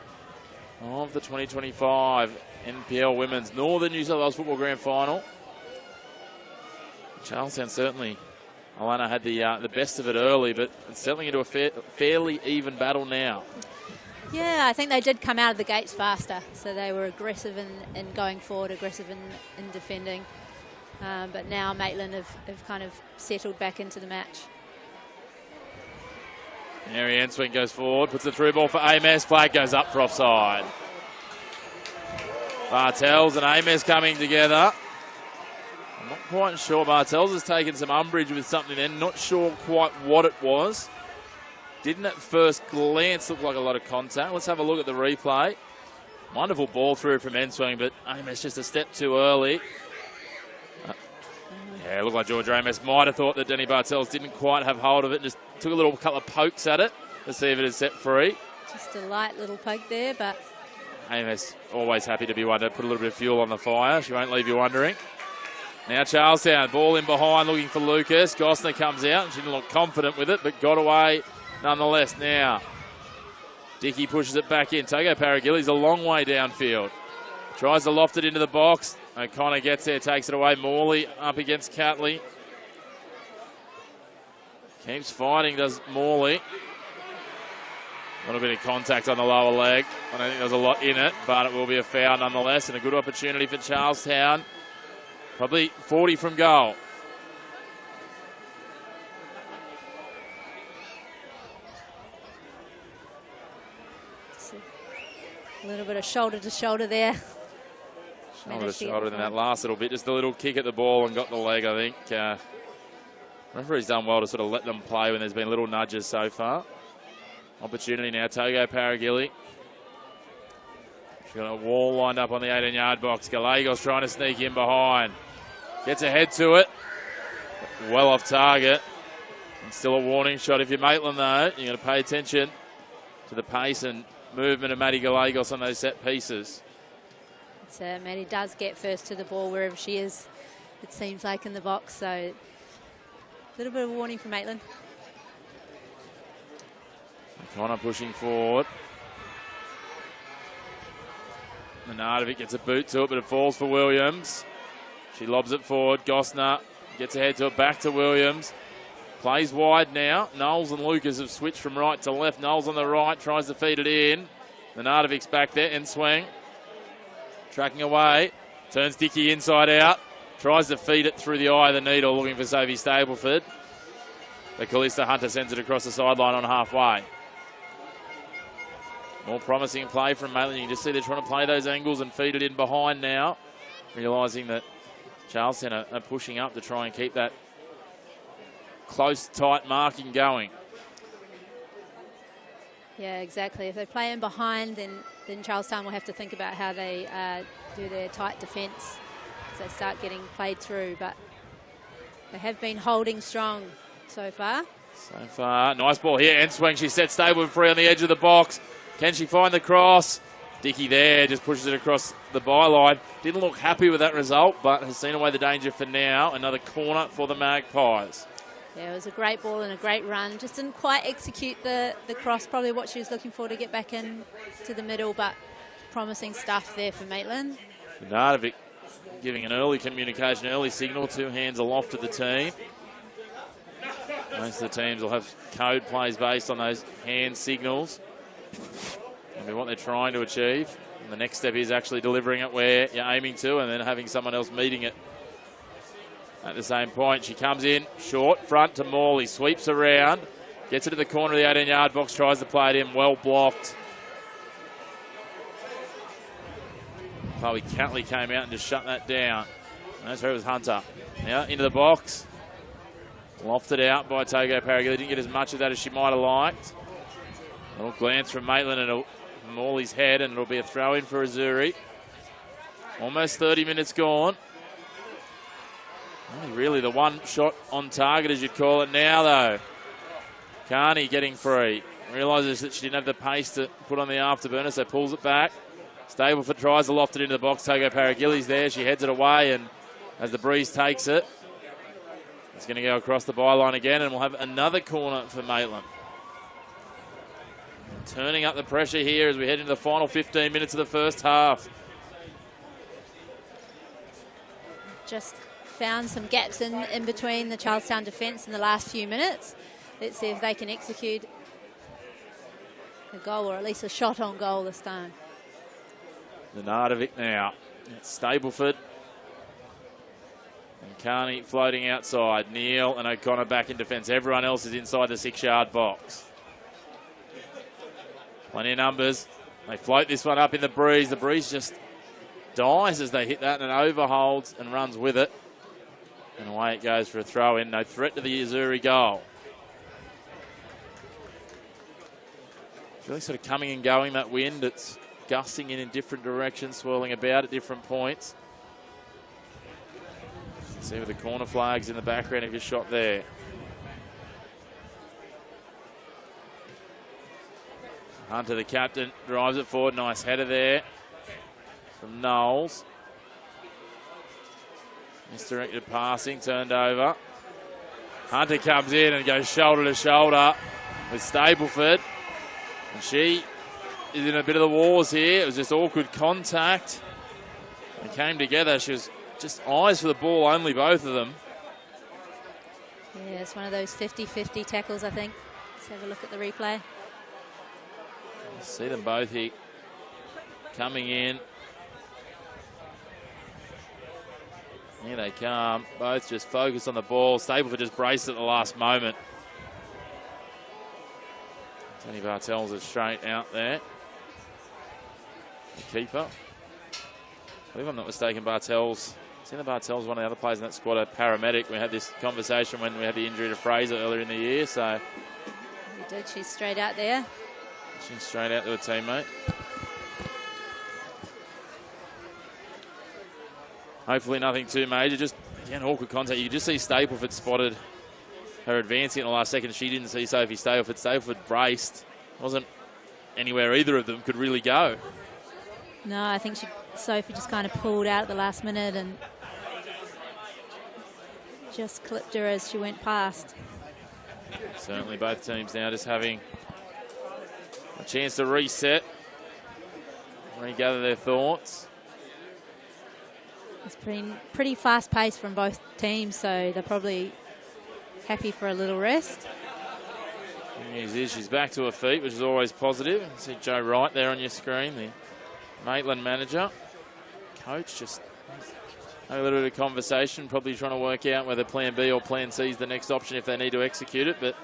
of the 2025 NPL Women's Northern New South Wales Football Grand Final. Charlestown certainly, Alana had the best of it early, but it's settling into a fairly even battle now. Yeah, I think they did come out of the gates faster, so they were aggressive in going forward, aggressive in defending. But now Maitland have kind of settled back into the match. Mary Enswing goes forward, puts the through ball for Ames. Flag goes up for offside. Bartels and Ames coming together. I'm not quite sure. Bartels has taken some umbrage with something then. Not sure quite what it was. Didn't at first glance look like a lot of contact. Let's have a look at the replay. Wonderful ball through from Enswing, but Ames just a step too early. Yeah, it looked like George Ames might have thought that Denny Bartels didn't quite have hold of it. Just took a couple of pokes at it to see if it is set free. Just a light little poke there, but... Ames always happy to be one to put a little bit of fuel on the fire. She won't leave you wondering. Now Charlestown, ball in behind, looking for Lucas. Gosner comes out, and she didn't look confident with it, but got away nonetheless. Now, Dickey pushes it back in. Togo Paragilli's a long way downfield. Tries to loft it into the box. O'Connor gets there, takes it away. Morley up against Catley. Keeps fighting, does Morley. A little bit of contact on the lower leg. I don't think there's a lot in it, but it will be a foul nonetheless, and a good opportunity for Charlestown. Probably 40 from goal. A little bit of shoulder to shoulder there. Shoulder to shoulder in that last little bit. Just a little kick at the ball and got the leg, I think. Referee's done well to sort of let them play when there's been little nudges so far. Opportunity now, Togo Paragilli. She's got a wall lined up on the 18-yard box. Gallegos trying to sneak in behind. Gets ahead to it. Well off target. And still a warning shot. If you're Maitland, though, you're going to pay attention to the pace and movement of Maddie Gallegos on those set pieces. Maddie does get first to the ball wherever she is, it seems like, in the box. So a little bit of a warning for Maitland. Connor pushing forward. Nardovik gets a boot to it, but it falls for Williams. She lobs it forward. Gosner gets ahead to it, back to Williams. Plays wide now. Knowles and Lucas have switched from right to left. Knowles on the right, tries to feed it in. Nardovik's back there, and swing. Tracking away. Turns Dickey inside out. Tries to feed it through the eye of the needle, looking for Sophie Stableford. But Callista Hunter sends it across the sideline on halfway. More promising play from Maitland. You can just see they're trying to play those angles and feed it in behind now, realising that Charlestown are pushing up to try and keep that close, tight marking going. Yeah, exactly. If they play in behind, then Charlestown will have to think about how they do their tight defence as they start getting played through. But they have been holding strong so far. Nice ball here. Enswing, she set Stable free on the edge of the box. Can she find the cross? Dickey there just pushes it across the byline. Didn't look happy with that result, but has seen away the danger for now. Another corner for the Magpies. Yeah, it was a great ball and a great run. Just didn't quite execute the cross, probably what she was looking for to get back in to the middle, but promising stuff there for Maitland. Nardovic giving an early communication, early signal, 2 hands aloft to the team. Most of the teams will have code plays based on those hand signals. And what they're trying to achieve. And the next step is actually delivering it where you're aiming to and then having someone else meeting it at the same point. She comes in, short, front to Morley, sweeps around, gets it to the corner of the 18-yard box, tries to play it in, well blocked. Chloe Catley came out and just shut that down. That's where it was Hunter. Now into the box. Lofted out by Togo Paragilli. Didn't get as much of that as she might have liked. A little glance from Maitland and Morley's head, and it'll be a throw in for Azzurri. Almost 30 minutes gone. Only really the one shot on target, as you'd call it now, though. Carney getting free. Realises that she didn't have the pace to put on the afterburner, so pulls it back. Stableford tries to loft it into the box. Togo Paragilli's there. She heads it away, and as the breeze takes it, it's going to go across the byline again, and we'll have another corner for Maitland. Turning up the pressure here as we head into the final 15 minutes of the first half. Just found some gaps in between the Charlestown defence in the last few minutes. Let's see if they can execute a goal, or at least a shot on goal this time. Nenardovic now. It's Stableford. And Carney floating outside. Neal and O'Connor back in defence. Everyone else is inside the 6-yard box. Plenty of numbers. They float this one up in the breeze. The breeze just dies as they hit that, and it overholds and runs with it. And away it goes for a throw-in. No threat to the Azzurri goal. Really sort of coming and going, that wind. It's gusting in different directions, swirling about at different points. See with the corner flags in the background of your shot there. Hunter, the captain, drives it forward. Nice header there from Knowles. Misdirected passing, turned over. Hunter comes in and goes shoulder to shoulder with Stableford. And she is in a bit of the wars here. It was just awkward contact. They came together. She was just eyes for the ball only, both of them. Yeah, it's one of those 50-50 tackles, I think. Let's have a look at the replay. See them both here coming in. Here they come. Both just focused on the ball. Stableford just braced at the last moment. Tony Bartels is straight out there. The keeper. I believe I'm not mistaken, Bartels. Tina Bartels, one of the other players in that squad, a paramedic. We had this conversation when we had the injury to Fraser earlier in the year. So We did. She's straight out there. she's straight out to a teammate. Hopefully nothing too major. Just, again, awkward contact. You can just see Stableford spotted her advancing in the last second. She didn't see Sophie Stableford. Stableford braced. Wasn't anywhere either of them could really go. No, I think Sophie just kind of pulled out at the last minute and just clipped her as she went past. Certainly both teams now just having a chance to reset, regather their thoughts. It's been pretty fast paced from both teams, so they're probably happy for a little rest. The news is she's back to her feet, which is always positive. You see Joe Wright there on your screen, the Maitland manager. Coach just had a little bit of conversation, probably trying to work out whether plan B or plan C is the next option if they need to execute it. But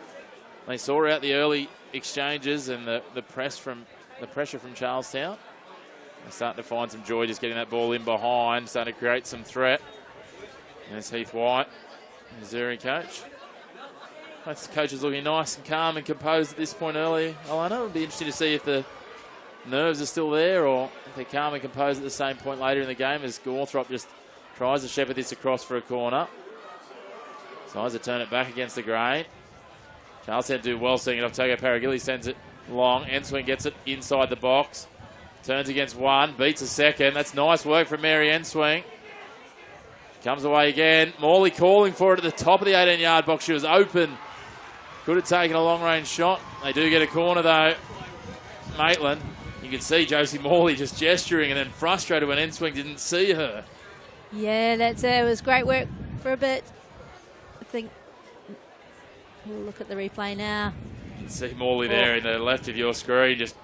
they saw out the early exchanges and the pressure from Charlestown. They're starting to find some joy just getting that ball in behind, starting to create some threat. There's Heath White, Azzurri coach. Both coaches looking nice and calm and composed at this point early. Alana, it'll be interesting to see if the nerves are still there or if they're calm and composed at the same point later in the game as Gawthrop just tries to shepherd this across for a corner. Tries to turn it back against the grain. Charlestown do well seeing it off. Togo Paragilli sends it long. Enswing gets it inside the box. Turns against one, beats a second. That's nice work from Mary Enswing. Comes away again. Morley calling for it at the top of the 18-yard box. She was open. Could have taken a long-range shot. They do get a corner, though. Maitland. You can see Josie Morley just gesturing and then frustrated when Enswing didn't see her. Yeah, that's it. It was great work for a bit. I think we'll look at the replay now. You can see Morley there in the left of your screen, just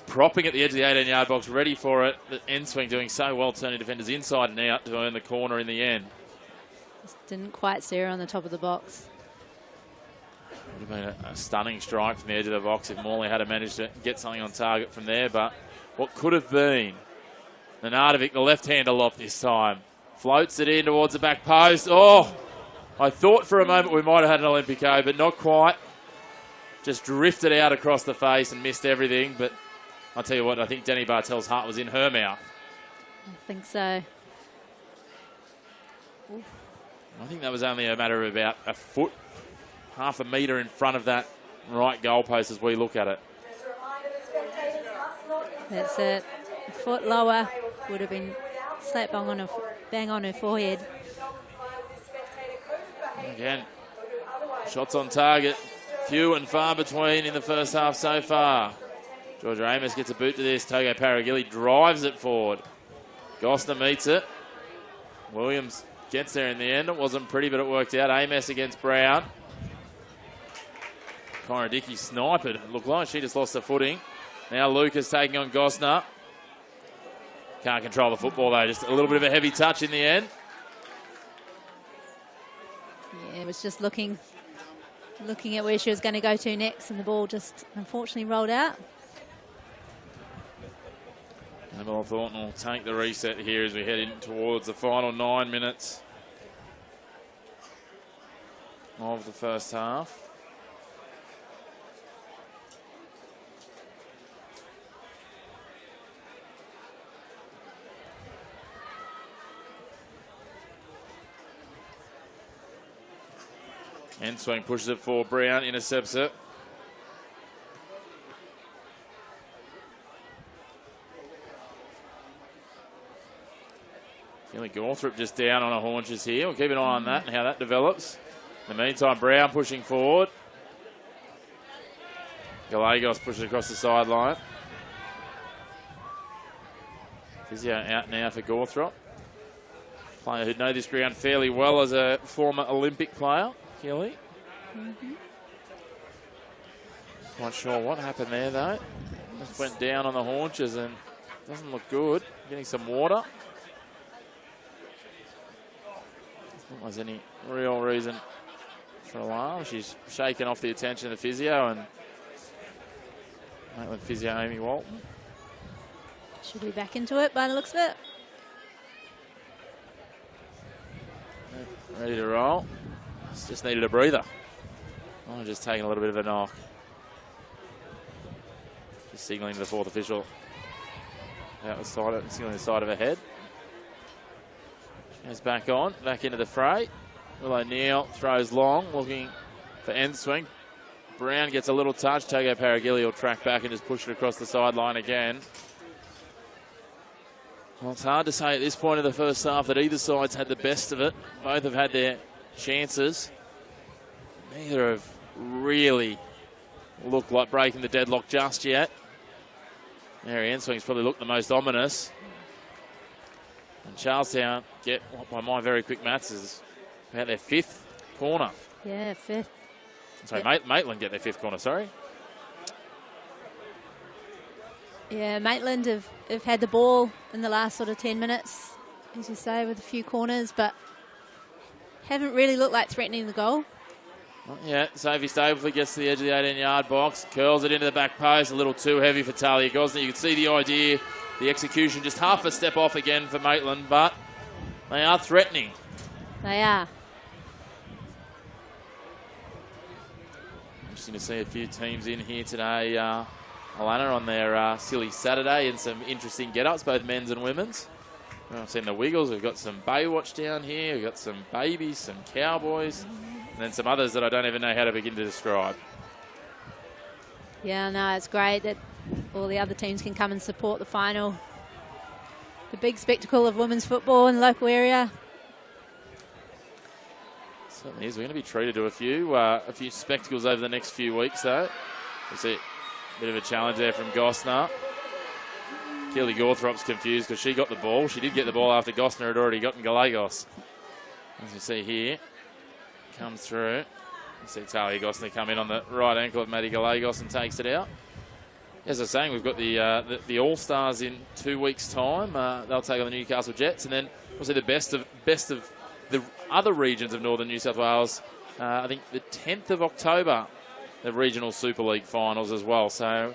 propping at the edge of the 18-yard box, ready for it. But Enswing doing so well, turning defenders inside and out to earn the corner in the end. Just didn't quite see her on the top of the box. Would have been a stunning strike from the edge of the box if Morley had managed to get something on target from there. But what could have been, Nenardovic, the left-hander loft this time, floats it in towards the back post. Oh, I thought for a moment we might have had an Olympico, but not quite. Just drifted out across the face and missed everything. But I'll tell you what, I think Danny Bartel's heart was in her mouth. I think so. Oof. I think that was only a matter of about a foot, half a metre in front of that right goalpost as we look at it. That's it. A foot lower would have been slap bang on her forehead. Again, shots on target, few and far between in the first half so far. Georgia Amos gets a boot to this. Togo Paragili drives it forward. Gosner meets it. Williams gets there in the end. It wasn't pretty, but it worked out. Amos against Brown. Kyra Dickey sniped it. It looked like she just lost her footing. Now Lucas taking on Gosner. Can't control the football though. Just a little bit of a heavy touch in the end. Yeah, it was just looking at where she was going to go to next, and the ball just unfortunately rolled out. Annabelle Thornton will take the reset here as we head in towards the final 9 minutes of the first half. End swing pushes it for Brown, intercepts it. Kelly Gawthorpe just down on her haunches here. We'll keep an eye on that and how that develops. In the meantime, Brown pushing forward. Gallegos pushes across the sideline. Physio out now for Gawthorpe. Player who knows this ground fairly well as a former Olympic player, Kelly. Not sure what happened there though. Just went down on the haunches and doesn't look good. Getting some water. Doesn't think there's any real reason for alarm. She's shaken off the attention of the physio and Maitland physio Amy Walton. Should be back into it by the looks of it. Ready to roll. Just needed a breather. Oh, just taking a little bit of a knock. Just signalling to the fourth official. Out the side, signaling the side of her head. Goes back on, back into the fray. Will O'Neill throws long, looking for end swing. Brown gets a little touch. Togo Paragili will track back and just push it across the sideline again. Well, it's hard to say at this point of the first half that either side's had the best of it. Both have had their chances. Neither have really looked like breaking the deadlock just yet. Mary Enswing's probably looked the most ominous. And Charlestown get, by my very quick maths, is about their fifth corner. Yeah, fifth. Sorry, Maitland get their fifth corner, sorry. Yeah, Maitland have had the ball in the last sort of 10 minutes, as you say, with a few corners, but haven't really looked like threatening the goal. Not yet. Sophie Stableford gets to the edge of the 18-yard box, curls it into the back post, a little too heavy for Talia Gosner. You can see the idea, the execution, just half a step off again for Maitland, but they are threatening. They are. Interesting to see a few teams in here today, Alana, on their silly Saturday, and some interesting get-ups, both men's and women's. I've seen the Wiggles. We've got some Baywatch down here. We've got some babies, some cowboys, and then some others that I don't even know how to begin to describe. Yeah, no, it's great that all the other teams can come and support the final. The big spectacle of women's football in the local area. Certainly is. We're going to be treated to a few spectacles over the next few weeks, though. We'll see a bit of a challenge there from Gosner. Keely Gawthrop's confused because she got the ball. She did get the ball after Gosner had already gotten Gallegos. As you see here, comes through. You see Talia Gosner come in on the right ankle of Maddie Gallegos and takes it out. As I was saying, we've got the All-Stars in 2 weeks' time. They'll take on the Newcastle Jets, and then we'll see the best of the other regions of northern New South Wales. I think the 10th of October, the Regional Super League finals as well. So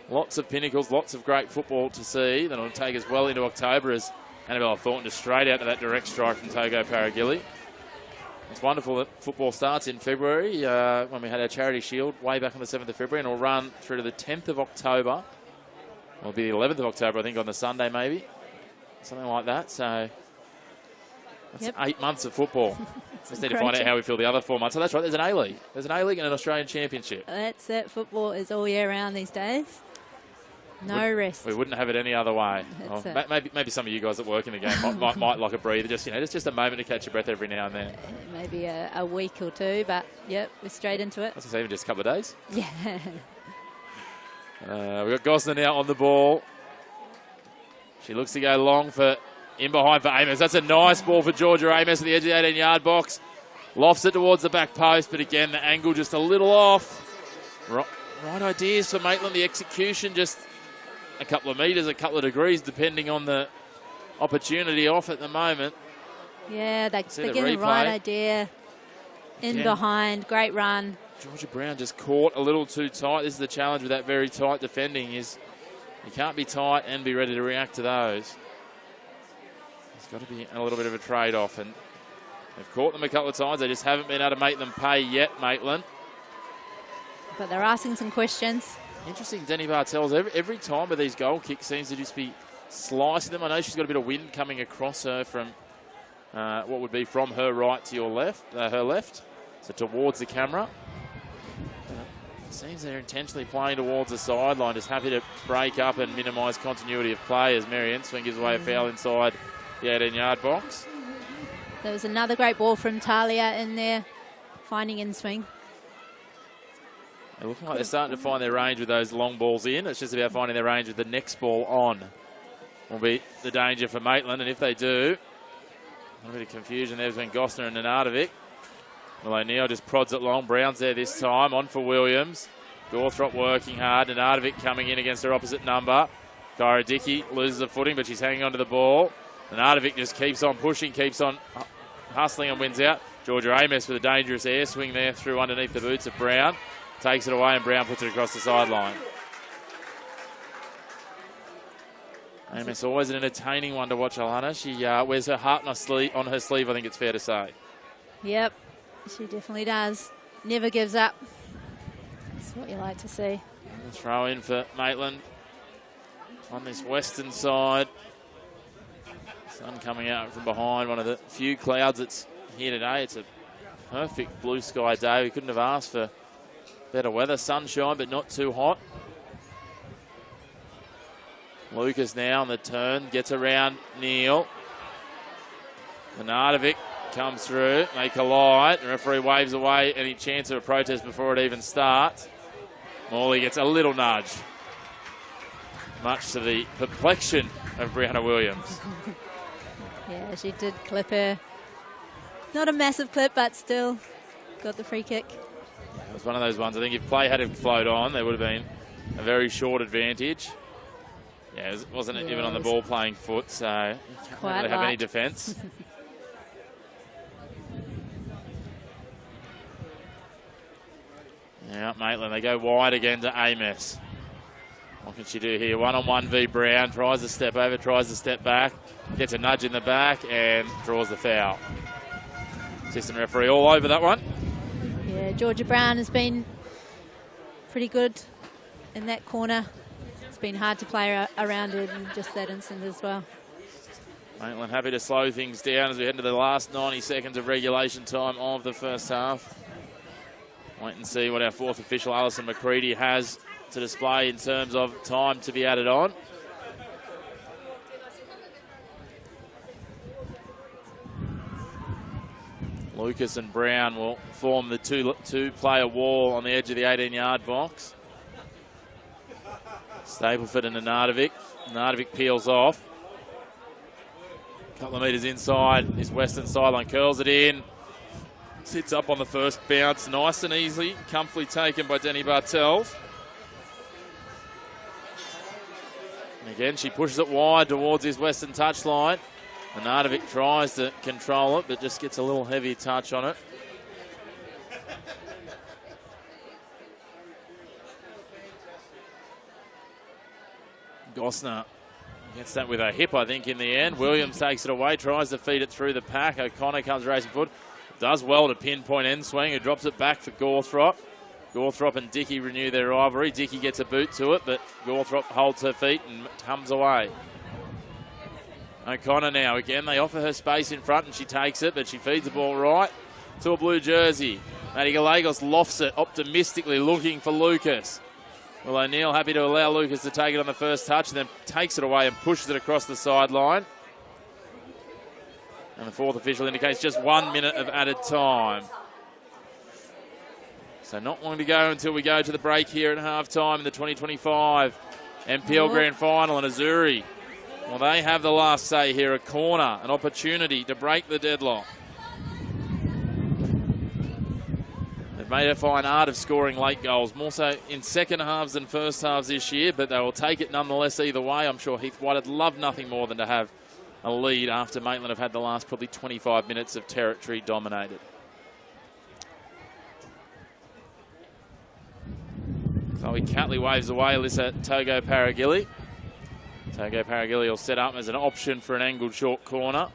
lots of pinnacles, lots of great football to see. Then it'll take us well into October as Annabelle Thornton just straight out to that direct strike from Togo Paragili. It's wonderful that football starts in February when we had our Charity Shield way back on the 7th of February, and will run through to the 10th of October. It'll be the 11th of October, I think, on the Sunday maybe. Something like that. So that's 8 months of football. Just need to find out how we feel the other 4 months. So that's right, there's an A-League. There's an A-League and an Australian Championship. That's it. Football is all year round these days. No rest. We wouldn't have it any other way. Maybe some of you guys that work in the game might like a breather. Just, it's just a moment to catch your breath every now and then. Maybe a week or two, but yep, we're straight into it. That's even just a couple of days. Yeah. We've got Gosner now on the ball. She looks to go long in behind for Amos. That's a nice ball for Georgia Amos at the edge of the 18-yard box. Lofts it towards the back post, but again, the angle just a little off. Right ideas for Maitland. The execution just a couple of metres, a couple of degrees, depending on the opportunity off at the moment. Yeah, they're getting the right idea. Behind, great run. Georgia Brown just caught a little too tight. This is the challenge with that very tight defending, is you can't be tight and be ready to react to those. There's got to be a little bit of a trade-off, and they've caught them a couple of times. They just haven't been able to make them pay yet, Maitland. But they're asking some questions. Interesting, Denny Bartels, every time with these goal kicks seems to just be slicing them. I know she's got a bit of wind coming across her from what would be from her right to your left, her left, so towards the camera. It seems they're intentionally playing towards the sideline, just happy to break up and minimise continuity of play as Mary Enswing gives away a foul inside the 18-yard box. There was another great ball from Talia in there, finding Enswing. They look like they're starting to find their range with those long balls in. It's just about finding their range with the next ball on. Will be the danger for Maitland, and if they do, a little bit of confusion there between Gosner and Nenardovic. Well, O'Neill just prods it long. Brown's there this time, on for Williams. Gawthrop working hard. Nenardovic coming in against her opposite number. Kyra Dickey loses the footing, but she's hanging on to the ball. Nenardovic just keeps on pushing, keeps on hustling and wins out. Georgia Amos with a dangerous air swing there through underneath the boots of Brown. Takes it away and Brown puts it across the sideline. Amos always an entertaining one to watch, Alana. She wears her heart on her sleeve, I think it's fair to say. Yep, she definitely does. Never gives up. That's what you like to see. Throw in for Maitland on this western side. Sun coming out from behind, one of the few clouds that's here today. It's a perfect blue sky day. We couldn't have asked for better weather. Sunshine, but not too hot. Lucas now on the turn, gets around Neal. Nenardovic comes through, they collide. The referee waves away any chance of a protest before it even starts. Morley gets a little nudge, much to the perplexion of Brianna Williams. Yeah, she did clip her. Not a massive clip, but still got the free kick. It was one of those ones, I think if play had flowed on, there would have been a very short advantage. Yeah, it wasn't even on the ball playing foot, so you can't really have any defence. Yeah, Maitland, they go wide again to Amos. What can she do here? One-on-one v Brown, tries to step over, tries to step back, gets a nudge in the back and draws the foul. Assistant referee all over that one. Yeah, Georgia Brown has been pretty good in that corner. It's been hard to play around it in just that instant as well. Maitland happy to slow things down as we head into the last 90 seconds of regulation time of the first half. Wait and see what our fourth official, Alison McCready, has to display in terms of time to be added on. Lucas and Brown will form the two-player wall on the edge of the 18-yard box. Stapleford and Nenardovic. Nenardovic peels off. A couple of metres inside his western sideline, curls it in. Sits up on the first bounce, nice and easily, comfortably taken by Denny Bartels. And again, she pushes it wide towards his western touchline. Nenardovic tries to control it, but just gets a little heavy touch on it. Gosner gets that with her hip, I think, in the end. Williams takes it away, tries to feed it through the pack. O'Connor comes racing forward. Does well to pinpoint Enswing, who drops it back for Gawthrop. Gawthrop and Dickey renew their rivalry. Dickey gets a boot to it, but Gawthrop holds her feet and comes away. O'Connor now, again, they offer her space in front and she takes it, but she feeds the ball right. to a blue jersey. Maddie Gallegos lofts it optimistically, looking for Lucas. Well, O'Neill happy to allow Lucas to take it on the first touch and then takes it away and pushes it across the sideline. And the fourth official indicates just 1 minute of added time. So not long to go until we go to the break here at halftime in the 2025 NPL Grand Final. And Azzurri, well, they have the last say here, a corner, an opportunity to break the deadlock. They've made a fine art of scoring late goals, more so in second halves than first halves this year, but they will take it nonetheless either way. I'm sure Heath White would love nothing more than to have a lead after Maitland have had the last probably 25 minutes of territory dominated. Chloe Catley waves away Alyssa Togo Paragilli. Togo Paragilli will set up as an option for an angled short corner.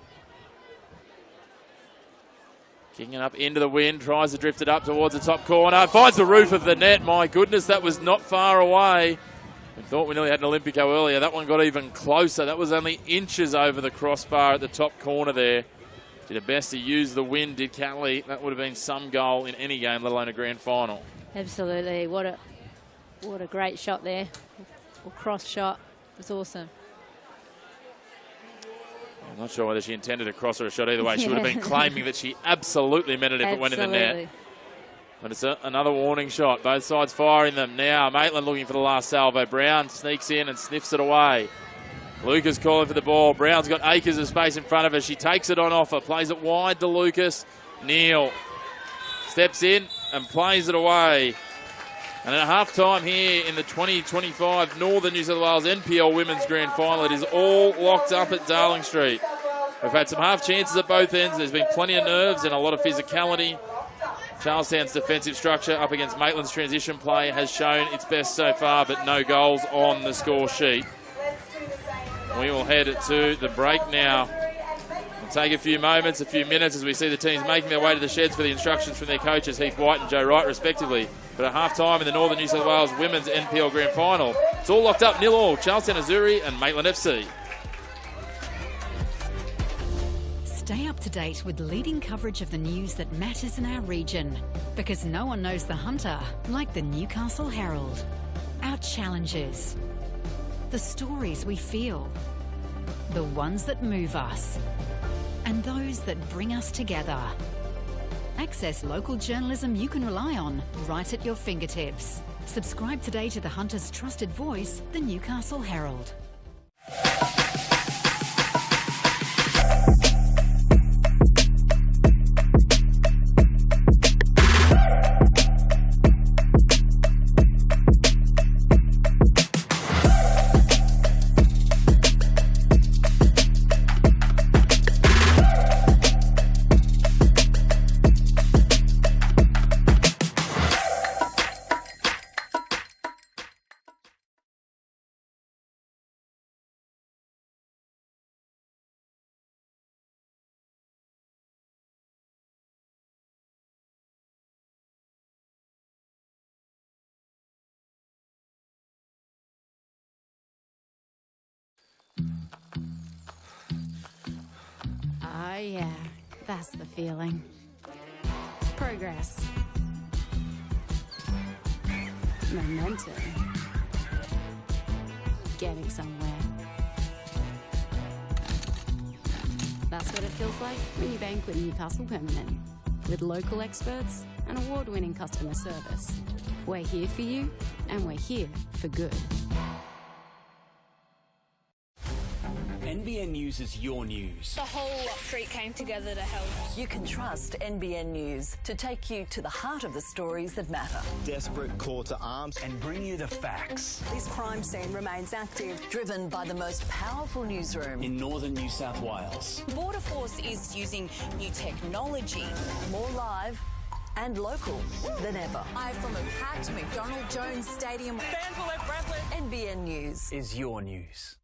Kicking it up into the wind, tries to drift it up towards the top corner, finds the roof of the net. My goodness, that was not far away. We thought we nearly had an Olympico earlier. That one got even closer. That was only inches over the crossbar at the top corner there. Did her best to use the wind, did Catley. That would have been some goal in any game, let alone a grand final. Absolutely. What a great shot there. Or cross shot. It was awesome. I'm not sure whether she intended a cross or a shot either way. She would have been claiming that she absolutely meant it if it went in the net. But it's another warning shot. Both sides firing them now. Maitland looking for the last salvo. Brown sneaks in and sniffs it away. Lucas calling for the ball. Brown's got acres of space in front of her. She takes it on offer, plays it wide to Lucas. Neal steps in and plays it away. And at half-time here in the 2025 Northern New South Wales NPL Women's Grand Final, it is all locked up at Darling Street. We've had some half chances at both ends. There's been plenty of nerves and a lot of physicality. Charlestown's defensive structure up against Maitland's transition play has shown its best so far, but no goals on the score sheet. We will head to the break now. We'll take a few moments, a few minutes as we see the teams making their way to the sheds for the instructions from their coaches, Heath White and Joe Wright, respectively. But at half-time in the Northern New South Wales Women's NPL Grand Final, it's all locked up 0-0, Charlestown Azzurri and Maitland FC. Stay up to date with leading coverage of the news that matters in our region, because no one knows the Hunter like the Newcastle Herald. Our challenges, the stories we feel, the ones that move us, and those that bring us together. Access local journalism you can rely on right at your fingertips. Subscribe today to the Hunter's trusted voice, the Newcastle Herald. Oh yeah, that's the feeling. Progress. Momentum. Getting somewhere. That's what it feels like when you bank with Newcastle Permanent. With local experts and award-winning customer service. We're here for you, and we're here for good. NBN News is your news. The whole street came together to help. You can trust NBN News to take you to the heart of the stories that matter. Desperate call to arms and bring you the facts. This crime scene remains active. Driven by the most powerful newsroom In Northern New South Wales. Border Force is using new technology. more live and local than ever. Live from a packed McDonald Jones Stadium. Fans were left breathless. NBN News. Is your news.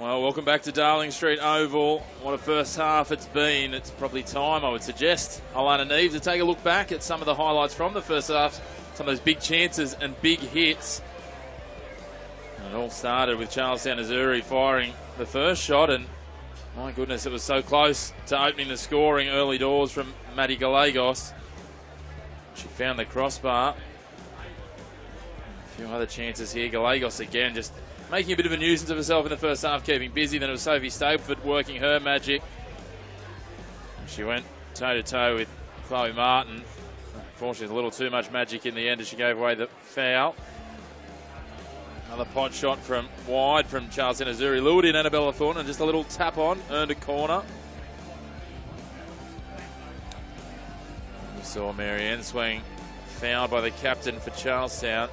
Well, welcome back to Darling Street Oval. What a first half it's been. It's probably time, I would suggest, Alana Neve, to take a look back at some of the highlights from the first half, some of those big chances and big hits. And it all started with Charlestown Azzurri firing the first shot, and my goodness, it was so close to opening the scoring early doors from Maddie Gallegos. She found the crossbar. A few other chances here. Gallegos again just making a bit of a nuisance of herself in the first half, keeping busy. Then it was Sophie Stapleford working her magic. And she went toe-to-toe with Chloe Martin. Unfortunately, a little too much magic in the end as she gave away the foul. Another pot shot from wide from Charlestown Azzurri. Lured in Annabella Thornton and just a little tap on, earned a corner. We saw Mary Enswing fouled by the captain for Charlestown.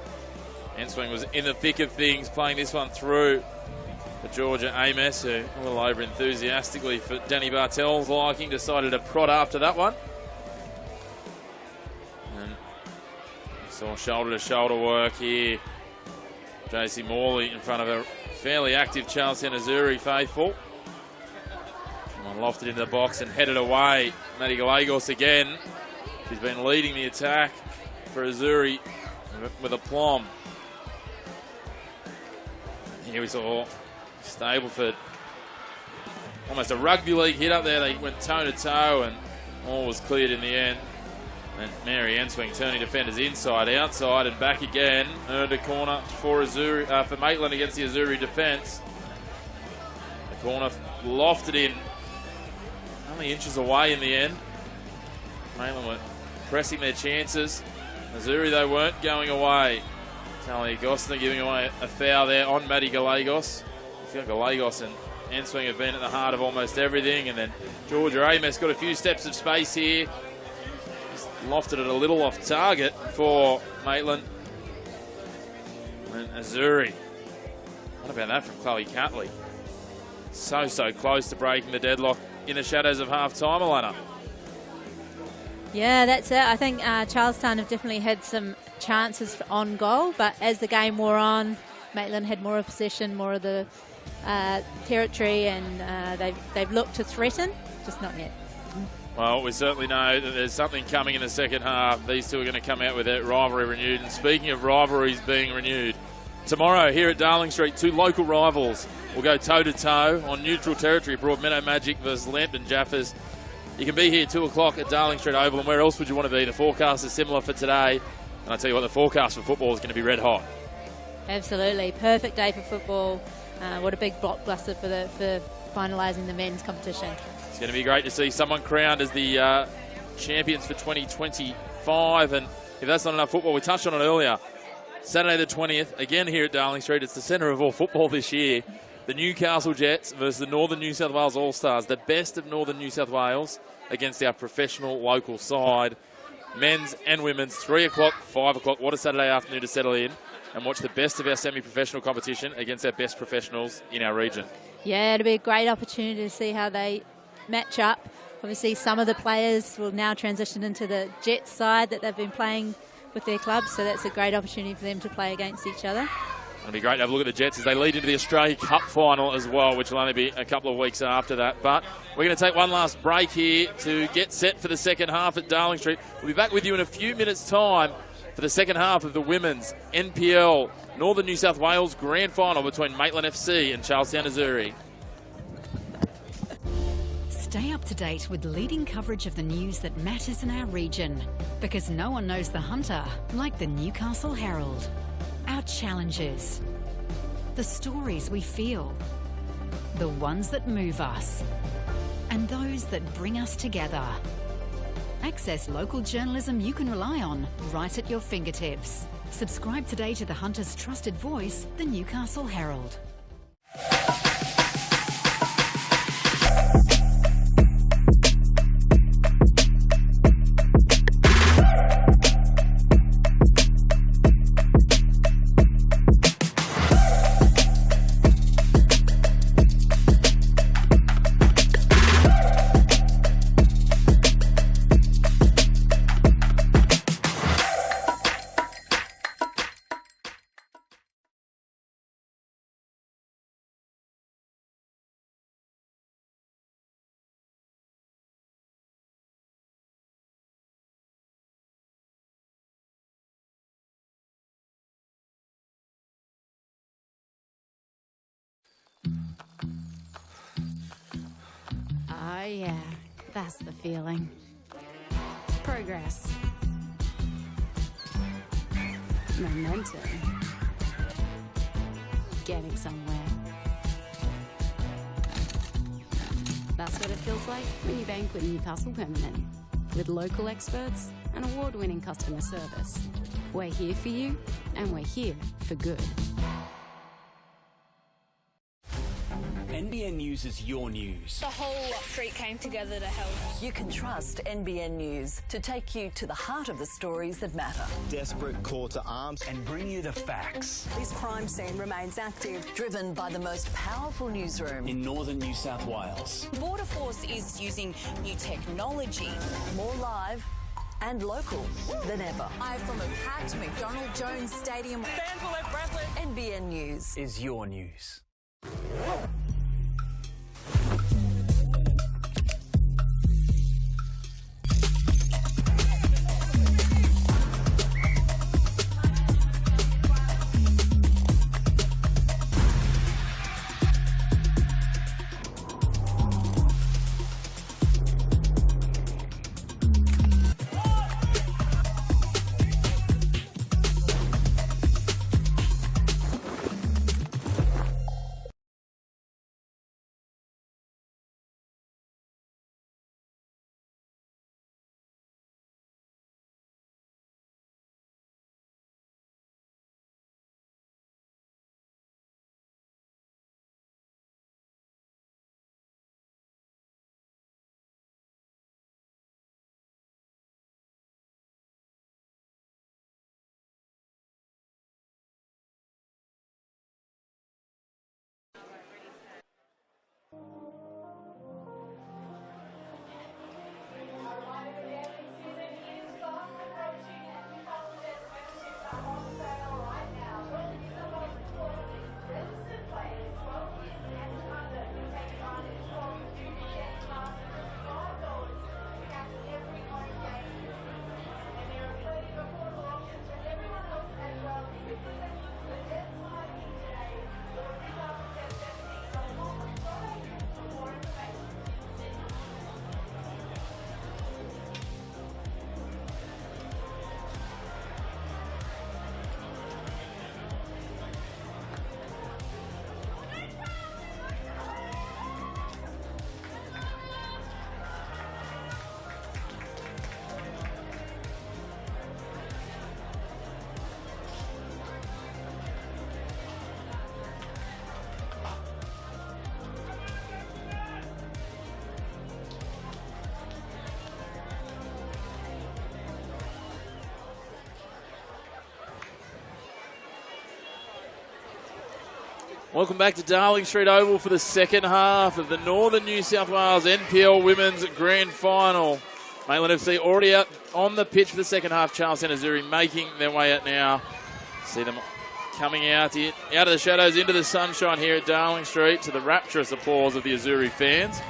Enswing was in the thick of things, playing this one through for Georgia Amos, who a little over enthusiastically for Danny Bartell's liking decided to prod after that one. And saw shoulder-to-shoulder work here. JC Morley in front of a fairly active Charlestown Azzurri faithful. Someone lofted into the box and headed away. Maddie Gallegos again. She's been leading the attack for Azzurri with aplomb. Here we saw Stapleford, almost a rugby league hit up there. They went toe-to-toe and all was cleared in the end. And Mary Enswing turning defenders inside, outside and back again. Earned a corner for Azzurri, for Maitland against the Azzurri defence. The corner lofted in, only inches away in the end. Maitland were pressing their chances. Azzurri, though, weren't going away. Talia Gostner giving away a foul there on Maddie Gallegos. I feel Gallegos and Enswing have been at the heart of almost everything. And then Georgia Amos got a few steps of space here. Just lofted it a little off target for Maitland. And Azzurri. What about that from Chloe Catley? So close to breaking the deadlock in the shadows of half-time, Alana. Yeah, that's it. I think Charlestown have definitely had some chances on goal, but as the game wore on, Maitland had more of possession, more of the territory, and they've looked to threaten, just not yet. Well, we certainly know that there's something coming in the second half. These two are going to come out with their rivalry renewed. And speaking of rivalries being renewed, tomorrow here at Darling Street, two local rivals will go toe-to-toe on neutral territory. Broadmeadow Magic versus Lambton Jaffers. You can be here 2 o'clock at Darling Street Oval, and where else would you want to be? The forecast is similar for today, and I tell you what, the forecast for football is going to be red hot. Absolutely, perfect day for football. What a big blockbuster for finalising the men's competition. It's going to be great to see someone crowned as the champions for 2025, and if that's not enough football, we touched on it earlier. Saturday the 20th, again here at Darling Street. It's the centre of all football this year. The Newcastle Jets versus the Northern New South Wales All-Stars, the best of Northern New South Wales against our professional local side. Men's and women's, 3 o'clock, 5 o'clock. What a Saturday afternoon to settle in and watch the best of our semi-professional competition against our best professionals in our region. Yeah, it'll be a great opportunity to see how they match up. Obviously, some of the players will now transition into the Jets side that they've been playing with their clubs, so that's a great opportunity for them to play against each other. It'll be great to have a look at the Jets as they lead into the Australia Cup final as well, which will only be a couple of weeks after that. But we're going to take one last break here to get set for the second half at Darling Street. We'll be back with you in a few minutes' time for the second half of the women's NPL Northern New South Wales Grand Final between Maitland FC and Charlestown Azzurri. Stay up to date with leading coverage of the news that matters in our region, because no one knows the Hunter like the Newcastle Herald. Our challenges, the stories we feel, the ones that move us, and those that bring us together. Access local journalism you can rely on right at your fingertips. Subscribe today to the Hunter's trusted voice, the Newcastle Herald. Oh yeah, that's the feeling. Progress. Momentum. Getting somewhere. That's what it feels like when you bank with Newcastle Permanent. With local experts and award-winning customer service. We're here for you, and we're here for good. NBN News is your news. The whole street came together to help. You can trust NBN News to take you to the heart of the stories that matter. Desperate call to arms and bring you the facts. This crime scene remains active. Driven by the most powerful newsroom. In northern New South Wales. Border Force is using new technology. More live and local than ever. Live from a packed McDonald Jones Stadium. Fans were left breathless. NBN News Is your news. Welcome back to Darling Street Oval for the second half of the Northern New South Wales NPL Women's Grand Final. Maitland FC already out on the pitch for the second half. Charlestown Azzurri making their way out now. See them coming out of the shadows into the sunshine here at Darling Street to the rapturous applause of the Azzurri fans.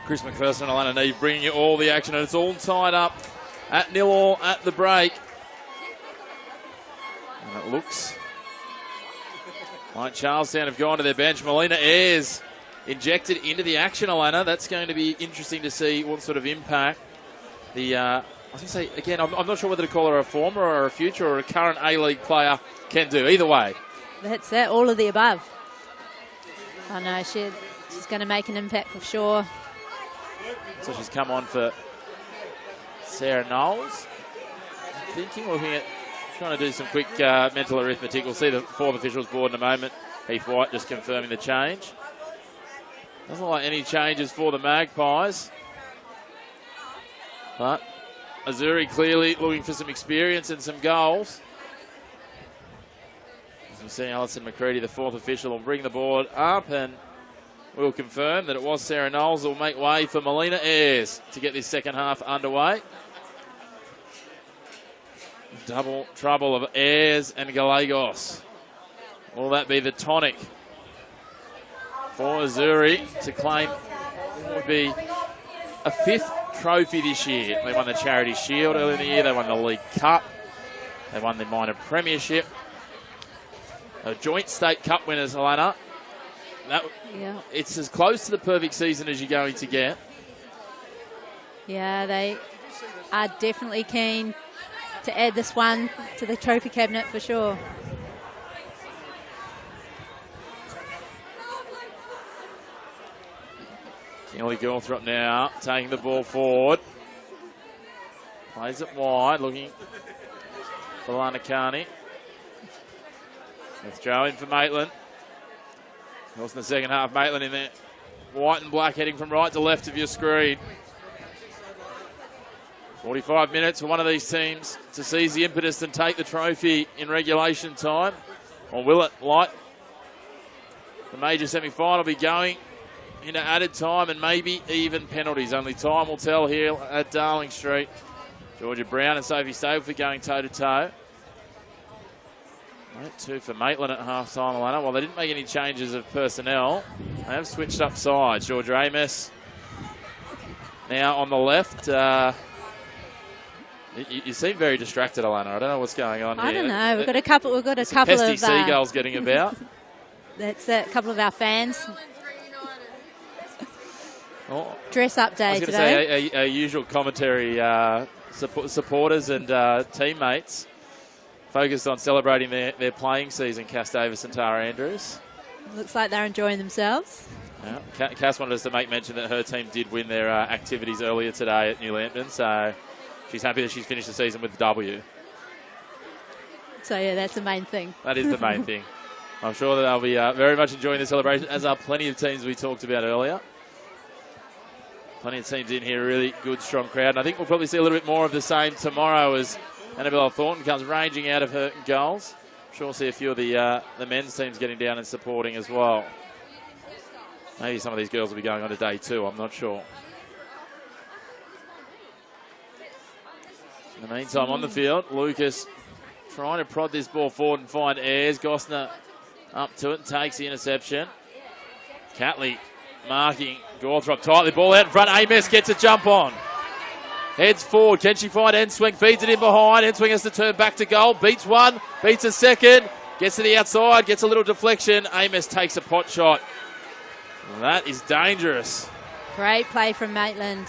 Chris McPherson and Alana Neve bringing you all the action, and it's all tied up at 0-0 at the break. And it looks like Charlestown have gone to their bench. Melina Ayres injected into the action, Alana. That's going to be interesting to see what sort of impact the, I was going to say, again, I'm not sure whether to call her a former or a future or a current A-League player can do. Either way. That's it, all of the above. I know, she's going to make an impact for sure. So she's come on for Sarah Knowles. Looking at trying to do some quick mental arithmetic. We'll see the fourth officials board in a moment. Heath White just confirming the change. Doesn't look like any changes for the Magpies. But Azzurri clearly looking for some experience and some goals. As we see, Alison McCready, the fourth official, will bring the board up, and we'll confirm that it was Sarah Knowles who will make way for Melina Ayres to get this second half underway. Double trouble of Ayres and Gallegos. Will that be the tonic for Azzurri to claim what would be a fifth trophy this year? They won the Charity Shield earlier in the year. They won the League Cup. They won the Minor Premiership. Joint State Cup winners, Alana. It's as close to the perfect season as you're going to get. Yeah, they are definitely keen to add this one to the trophy cabinet for sure. Kelly Gilthrop now taking the ball forward. Plays it wide, looking for Lanakani. Let's throw in for Maitland. Also in the second half, Maitland in there. White and black heading from right to left of your screen. 45 minutes for one of these teams to seize the impetus and take the trophy in regulation time. Or will it, like the major semi-final, be going into added time and maybe even penalties? Only time will tell here at Darling Street. Georgia Brown and Sophie Stableford going toe-to-toe. 2 for Maitland at half-time, Alana. While they didn't make any changes of personnel, they have switched up sides. Georgia Amos now on the left. You seem very distracted, Alana. I don't know what's going on here. I don't know. We've got a couple pesty of seagulls getting about. That's a couple of our fans. Oh, Dress up day I was going to say a usual commentary supporters and teammates focused on celebrating their playing season, Cass Davis and Tara Andrews. Looks like they're enjoying themselves. Yeah. Cass wanted us to make mention that her team did win their activities earlier today at New Lambton, so she's happy that she's finished the season with a W. So, yeah, that's the main thing. That is the main thing. I'm sure that they'll be very much enjoying the celebration, as are plenty of teams we talked about earlier. Plenty of teams in here, really good, strong crowd. And I think we'll probably see a little bit more of the same tomorrow as Annabelle Thornton comes ranging out of her goals. I'm sure we'll see a few of the men's teams getting down and supporting as well. Maybe some of these girls will be going on to day 2, I'm not sure. In the meantime, on the field, Lucas trying to prod this ball forward and find Ayres. Gosner up to it and takes the interception. Catley marking Gawthrop tightly. Ball out in front. Amos gets a jump on. Heads forward. Can she find Enswing? Feeds it in behind. Enswing has to turn back to goal. Beats one. Beats a second. Gets to the outside. Gets a little deflection. Amos takes a pot shot. That is dangerous. Great play from Maitland.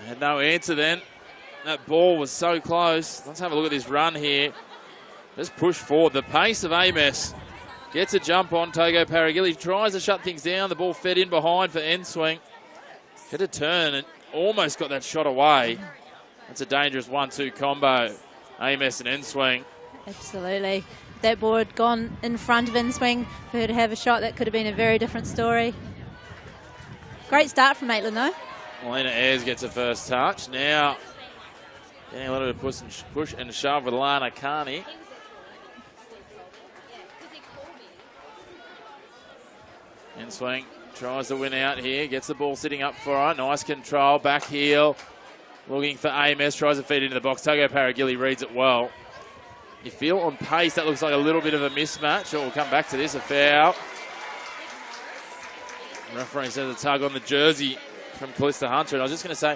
Had no answer then. That ball was so close. Let's have a look at this run here. Let's push forward. The pace of Amos gets a jump on Togo Paragilli. Tries to shut things down. The ball fed in behind for Enswing. Hit a turn and almost got that shot away. That's a dangerous 1-2 combo. Amos and Enswing. Absolutely. That ball had gone in front of Enswing for her to have a shot. That could have been a very different story. Great start from Maitland, though. Melina Ayres gets a first touch. Now, getting a little bit of push and shove with Lana Carney. Enswing tries to win out here. Gets the ball sitting up for her. Nice control. Back heel. Looking for Amos. Tries to feed into the box. Togo Paragilli reads it well. You feel on pace that looks like a little bit of a mismatch. We'll come back to this. A foul. The referee says a tug on the jersey from Callista Hunter. And I was just going to say,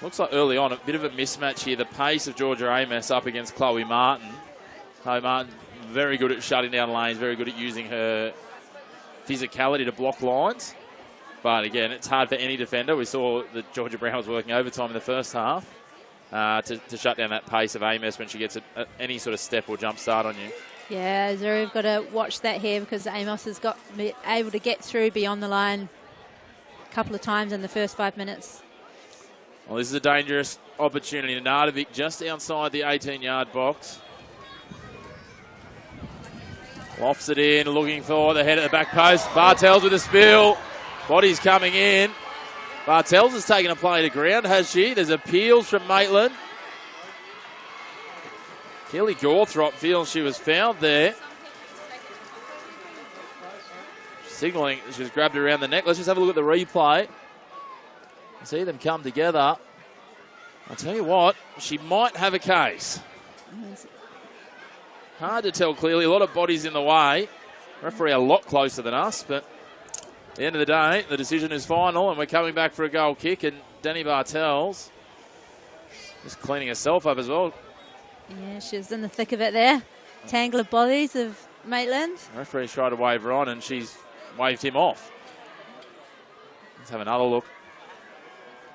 looks like early on a bit of a mismatch here. The pace of Georgia Amos up against Chloe Martin. Chloe Martin very good at shutting down lanes. Very good at using her physicality to block lines. But again, it's hard for any defender. We saw that Georgia Brown was working overtime in the first half to shut down that pace of Amos when she gets any sort of step or jump start on you. Yeah, Azzurri, we've got to watch that here because Amos has got able to get through beyond the line a couple of times in the first 5 minutes. Well, this is a dangerous opportunity. Nadavic just outside the 18-yard box. Lofts it in, looking for the head at the back post. Bartels with a spill. Body's coming in. Bartels has taken a play to ground, has she? There's appeals from Maitland. Kelly Gawthrop feels she was fouled there. Signalling she's grabbed her around the neck. Let's just have a look at the replay. See them come together. I'll tell you what, she might have a case. Hard to tell clearly. A lot of bodies in the way. Referee a lot closer than us, but at the end of the day, the decision is final, and we're coming back for a goal kick, and Danny Bartels just cleaning herself up as well. Yeah, she was in the thick of it there. Tangle of bodies of Maitland. The referee's tried to wave her on and she's waved him off. Let's have another look.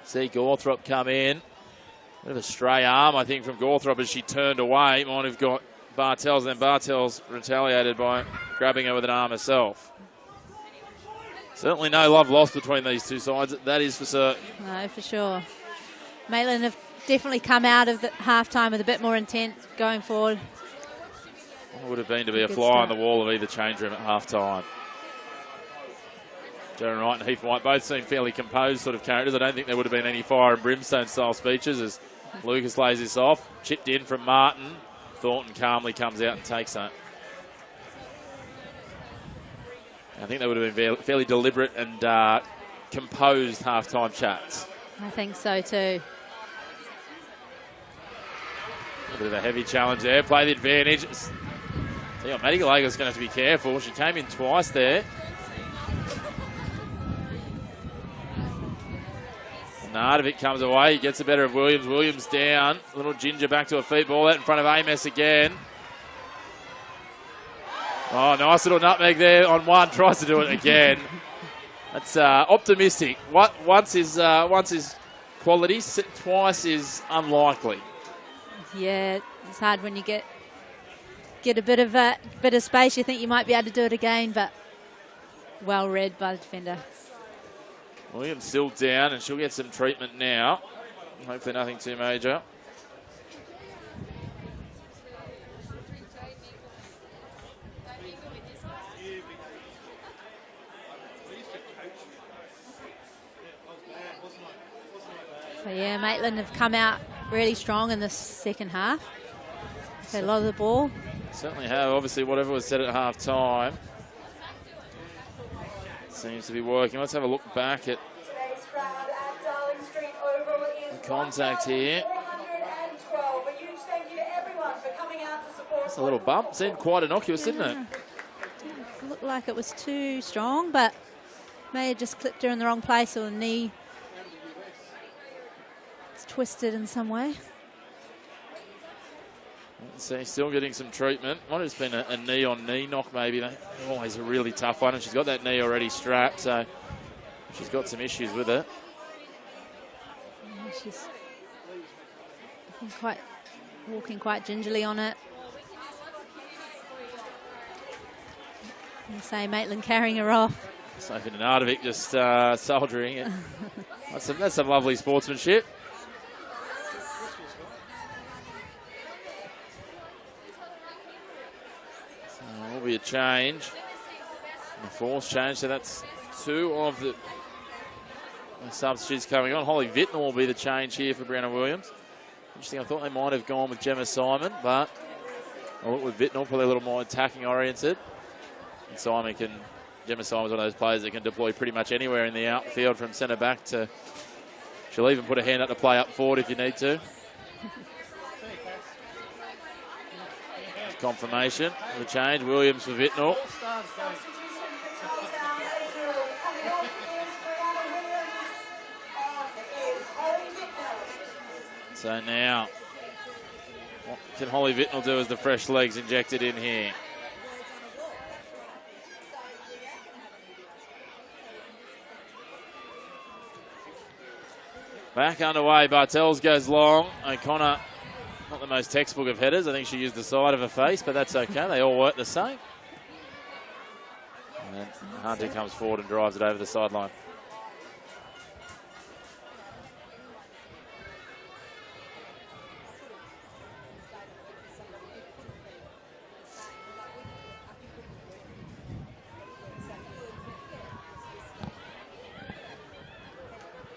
See Gawthrop come in. Bit of a stray arm, I think, from Gawthrop as she turned away. Might have got Bartels, and then Bartels retaliated by grabbing her with an arm herself. Certainly no love lost between these two sides, that is for certain. No, for sure. Maitland have definitely come out of the half-time with a bit more intent going forward. It would have been to be a fly on the wall of either change room at half-time. Jaron Wright and Heath White both seem fairly composed sort of characters. I don't think there would have been any fire and brimstone style speeches as Lucas lays this off. Chipped in from Martin. Thornton calmly comes out and takes that. I think they would have been fairly deliberate and composed half-time chats. I think so too. A bit of a heavy challenge there. Play the advantage. Maddie Gallagher's going to have to be careful. She came in twice there. Nardovic comes away. He gets the better of Williams. Williams down. Little Ginger back to her feet. Ball out in front of Amos again. Oh, nice little nutmeg there on one. Tries to do it again. That's optimistic. Once is quality. Twice is unlikely. Yeah, it's hard when you get a bit of space. You think you might be able to do it again, but well read by the defender. Williams still down, and she'll get some treatment now. Hopefully nothing too major. So yeah, Maitland have come out really strong in the second half. So a lot of the ball. Certainly have. Obviously, whatever was said at half time seems to be working. Let's have a look back at the contact here. It's a little bump. Seemed quite innocuous, didn't it? Didn't look like it was too strong, but may have just clipped her in the wrong place, or the knee it's twisted in some way. So still getting some treatment. Might have just been a knee-on-knee knock maybe. Always a really tough one, and she's got that knee already strapped, so she's got some issues with it. Yeah, she's walking quite gingerly on it. You say Maitland carrying her off. Sophie Nardovic just soldiering it. That's some lovely sportsmanship. Will be a change, a forced change, so that's two of the substitutes coming on. Holly Vittnell will be the change here for Brianna Williams. Interesting, I thought they might have gone with Gemma Simon, but I look with Vittnell, probably a little more attacking oriented. And Gemma Simon's one of those players that can deploy pretty much anywhere in the outfield from centre back to, she'll even put a hand up to play up forward if you need to. Confirmation of the change. Williams for Vittnell. So now, what can Holly Vittnell do as the fresh legs injected in here? Back underway. Bartels goes long. O'Connor, not the most textbook of headers. I think she used the side of her face, but that's okay. They all work the same. And then Hunter comes forward and drives it over the sideline.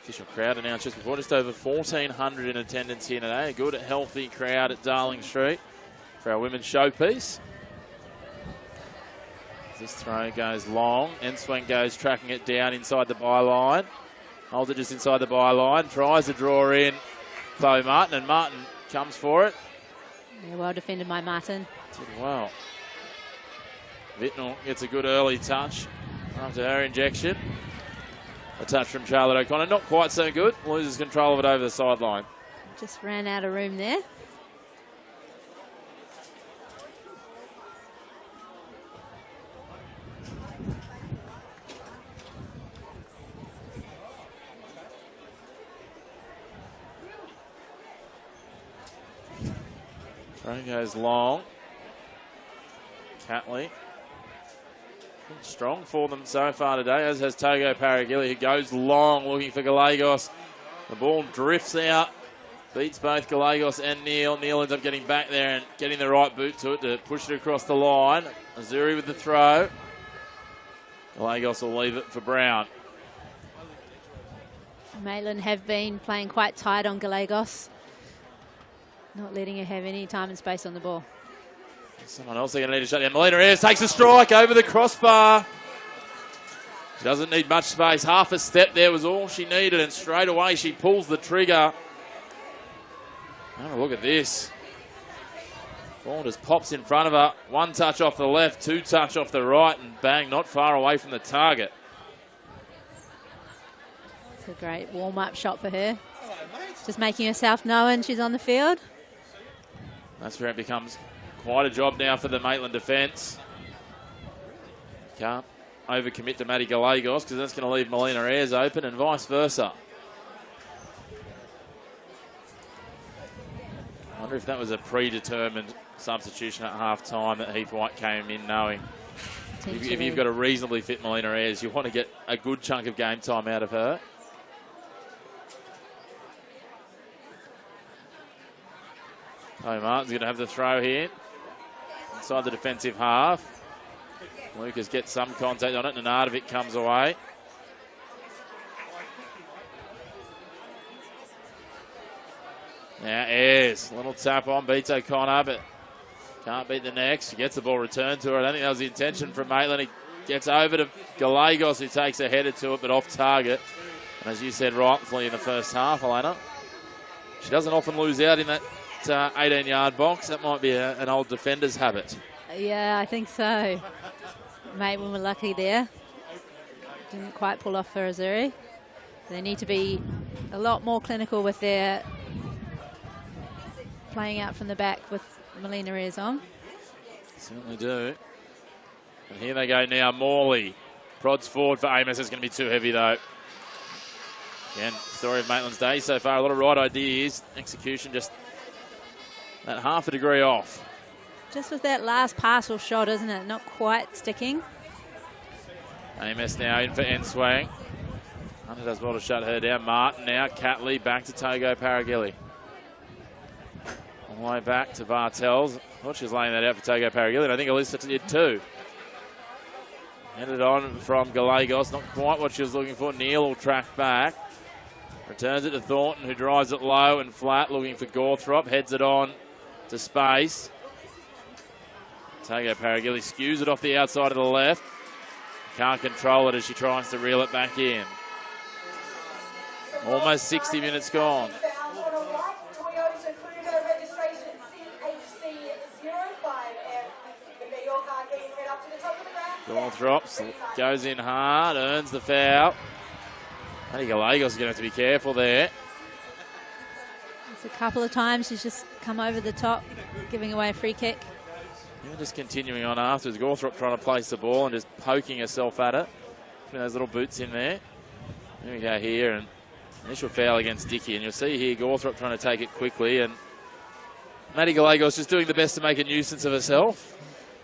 Official crowd announced just before, just over 1,400 in attendance here today. A good, healthy crowd at Darling Street for our women's showpiece. This throw goes long. Enswing goes tracking it down inside the byline. Holds it just inside the byline. Tries to draw in Chloe Martin, and Martin comes for it. Yeah, well defended by Martin. Did well. Vittnell gets a good early touch after her injection. A touch from Charlotte O'Connor. Not quite so good. Loses control of it over the sideline. Just ran out of room there. Throw goes long. Catley. Strong for them so far today, as has Togo Paragili, who goes long looking for Gallegos. The ball drifts out, beats both Gallegos and Neal. Neal ends up getting back there and getting the right boot to it to push it across the line. Azzurri with the throw. Gallegos will leave it for Brown. Maitland have been playing quite tight on Gallegos, not letting her have any time and space on the ball. Someone else they're going to need to shut down. Melina Ayres takes a strike over the crossbar. She doesn't need much space. Half a step there was all she needed, and straight away she pulls the trigger. Have a look at this. Ball just pops in front of her. One touch off the left, two touch off the right, and bang, not far away from the target. It's a great warm-up shot for her. Just making herself known she's on the field. That's where it becomes quite a job now for the Maitland defence. Can't overcommit to Maddie Gallegos because that's going to leave Melina Ayres open, and vice versa. I wonder if that was a predetermined substitution at half-time that Heath White came in knowing. If you've got a reasonably fit Melina Ayres, you want to get a good chunk of game time out of her. Chloe Martin's going to have the throw here. Inside the defensive half. Lucas gets some contact on it, and Ardovic comes away. Now Ayres, little tap on, beats O'Connor, but can't beat the next. She gets the ball returned to her. I don't think that was the intention from Maitland. He gets over to Gallegos, who takes a header to it, but off target. And as you said rightfully in the first half, Elena, she doesn't often lose out in that 18-yard box. That might be an old defender's habit. Yeah, I think so. Maitland were lucky there. Didn't quite pull off for Azzurri. They need to be a lot more clinical with their playing out from the back with Melina Ayres on. Certainly do. And here they go now. Morley prods forward for Amos. It's going to be too heavy though. Again, story of Maitland's day so far. A lot of right ideas. Execution just that half a degree off. Just with that last pass or shot, isn't it? Not quite sticking. Amos now in for Enswang. Hunter does well to shut her down. Martin now. Catley back to Togo Paragili. All the way back to Bartels. Thought she was laying that out for Togo Paragili, and I think Alyssa did too. Headed on from Gallegos. Not quite what she was looking for. Neal will track back. Returns it to Thornton, who drives it low and flat, looking for Gawthrop. Heads it on to space. Togo Paragili skews it off the outside of the left. Can't control it as she tries to reel it back in. Almost 60 minutes gone. Gawthrops goes in hard, earns the foul. I think Gallegos is going to have to be careful there. It's a couple of times she's just come over the top, giving away a free kick. Yeah, just continuing on afterwards. Gawthrop trying to place the ball and just poking herself at it. Putting those little boots in there. Here we go here, and initial foul against Dickey. And you'll see here Gawthrop trying to take it quickly, and Maddie Gallegos just doing the best to make a nuisance of herself.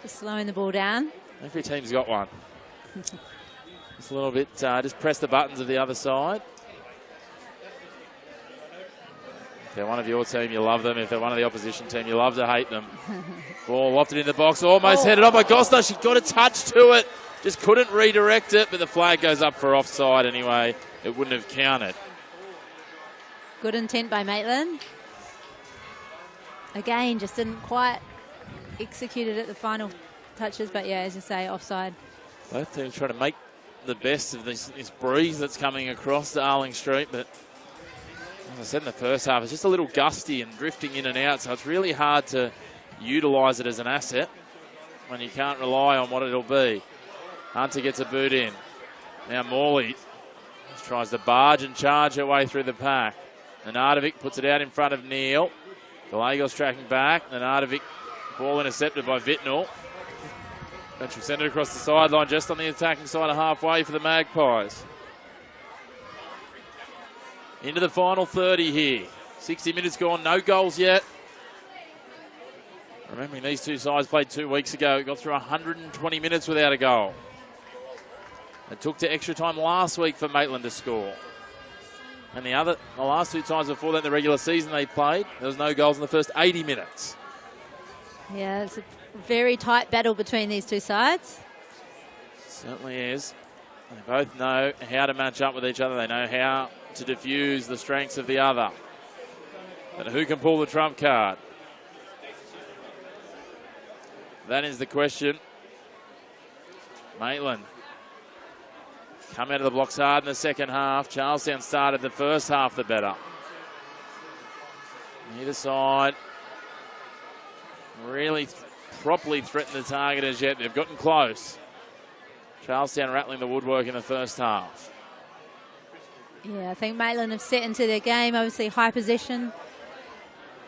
Just slowing the ball down. Every team's got one. Just a little bit, just press the buttons of the other side. If they're one of your team, you love them. If they're one of the opposition team, you love to hate them. Ball lofted in the box, almost headed up by Costa. She got a touch to it, just couldn't redirect it, but the flag goes up for offside anyway. It wouldn't have counted. Good intent by Maitland. Again, just didn't quite execute it at the final touches, but yeah, as you say, offside. Both teams trying to make the best of this breeze that's coming across Darling Street, but as I said in the first half, it's just a little gusty and drifting in and out, so it's really hard to utilise it as an asset when you can't rely on what it'll be. Hunter gets a boot in. Now Morley just tries to barge and charge her way through the pack. Nenardovic puts it out in front of Neal. Gallegos tracking back. Nenardovic, ball intercepted by Vitnall. And she'll send it across the sideline just on the attacking side of halfway for the Magpies. Into the final 30 here. 60 minutes gone, no goals yet. Remembering these two sides played 2 weeks ago, got through 120 minutes without a goal. It took to extra time last week for Maitland to score. And the last 2 times before that in the regular season they played, there was no goals in the first 80 minutes. Yeah, it's a very tight battle between these two sides. Certainly is. They both know how to match up with each other. They know how to diffuse the strengths of the other. But who can pull the trump card? That is the question. Maitland come out of the blocks hard in the second half. Charlestown started the first half the better. Either side really properly threatened the target as yet. They've gotten close. Charlestown rattling the woodwork in the first half. Yeah, I think Maitland have set into their game, obviously high possession.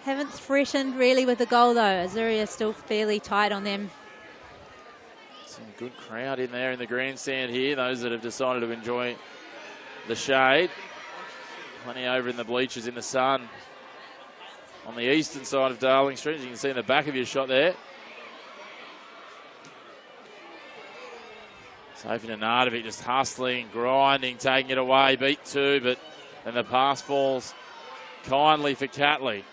Haven't threatened really with the goal though. Azzurri are still fairly tight on them. Some good crowd in there in the grandstand here. Those that have decided to enjoy the shade. Plenty over in the bleachers in the sun. On the eastern side of Darling Street, as you can see in the back of your shot there. Sophie Nenardovic just hustling, grinding, taking it away, beat 2, but then the pass falls kindly for Catley.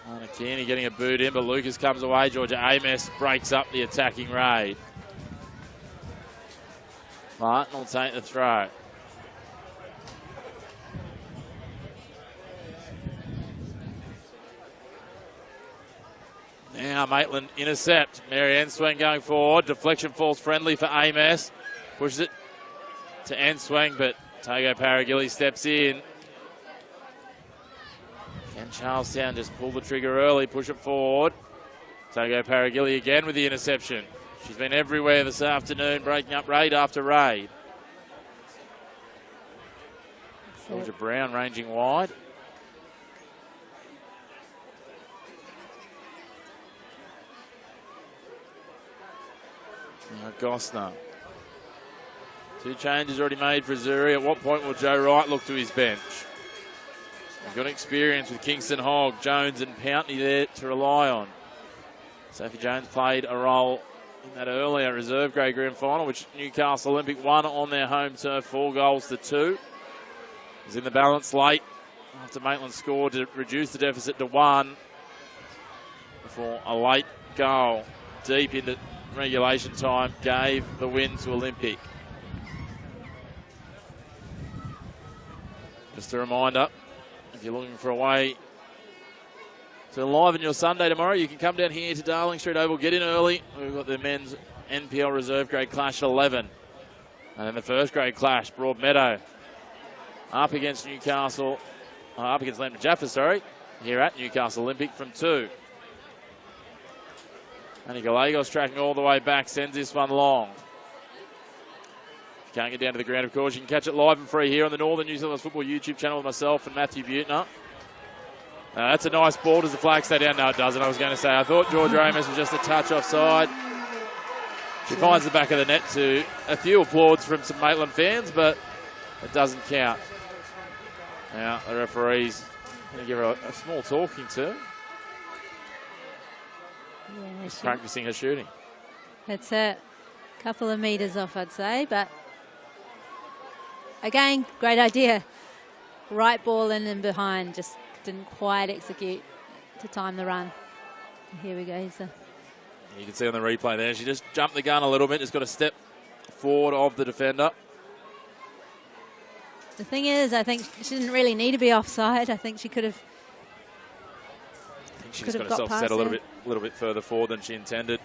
Anna Kearney getting a boot in, but Lucas comes away. Georgia Amos breaks up the attacking raid. Martin will take the throw. Now Maitland intercept. Mary Enswang going forward. Deflection falls friendly for Amos. Pushes it to Enswang, but Togo Paragilli steps in. Can Charlestown just pull the trigger early, push it forward? Togo Paragilli again with the interception. She's been everywhere this afternoon, breaking up raid after raid. Georgia Brown ranging wide. Now Gosner. 2 changes already made for Azzurri. At what point will Joe Wright look to his bench? They've got experience with Kingston Hogg, Jones and Pountney there to rely on. Sophie Jones played a role in that earlier reserve grade grand final, which Newcastle Olympic won on their home turf 4 goals to 2. Was in the balance late after Maitland scored to reduce the deficit to 1 before a late goal deep into regulation time gave the win to Olympic. Just a reminder, if you're looking for a way to enliven your Sunday tomorrow, you can come down here to Darling Street Oval, get in early. We've got the men's NPL reserve grade clash at 11. And then the first grade clash, Broadmeadow up against Newcastle, up against Lambton Jaffa, sorry, here at Newcastle Olympic from 2. And Gallegos tracking all the way back, sends this one long. If you can't get down to the ground, of course, you can catch it live and free here on the Northern New South Wales Football YouTube channel with myself and Matthew Butner. That's a nice ball. Does the flag stay down? No, it doesn't. I was going to say, I thought Georgia Amos was just a touch offside. She finds the back of the net to a few applauds from some Maitland fans, but it doesn't count. Now, the referee's going to give her a small talking to. Yeah, Just practicing her shooting. It's a couple of metres off, I'd say, but again, great idea. Right ball in and behind, just didn't quite execute to time the run. Here we go. You can see on the replay there, she just jumped the gun a little bit, just got a step forward of the defender. The thing is, I think she didn't really need to be offside. I think she could have. I think she just got herself set a little bit further forward than she intended.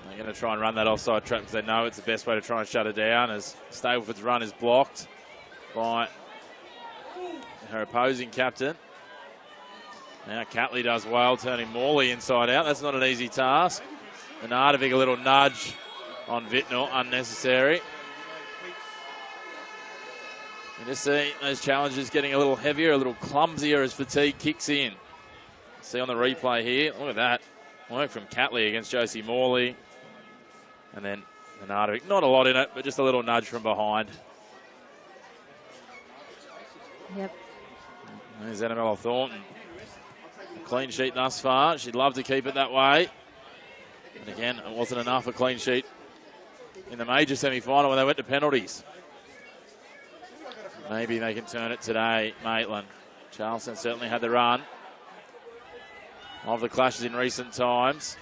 They're going to try and run that offside trap because they know it's the best way to try and shut her down, as Stableford's run is blocked by her opposing captain. Now Catley does well, turning Morley inside out. That's not an easy task. Nenardovic a little nudge on Vitnell, unnecessary. You just see those challenges getting a little heavier, a little clumsier as fatigue kicks in. See on the replay here, look at that. Work from Catley against Josie Morley. And then Nenadovich, not a lot in it, but just a little nudge from behind. Yep. There's Annabella Thornton. A clean sheet thus far. She'd love to keep it that way. And again, it wasn't enough a clean sheet in the major semi-final when they went to penalties. Maybe they can turn it today, Maitland. Charlestown certainly had the run of the clashes in recent times.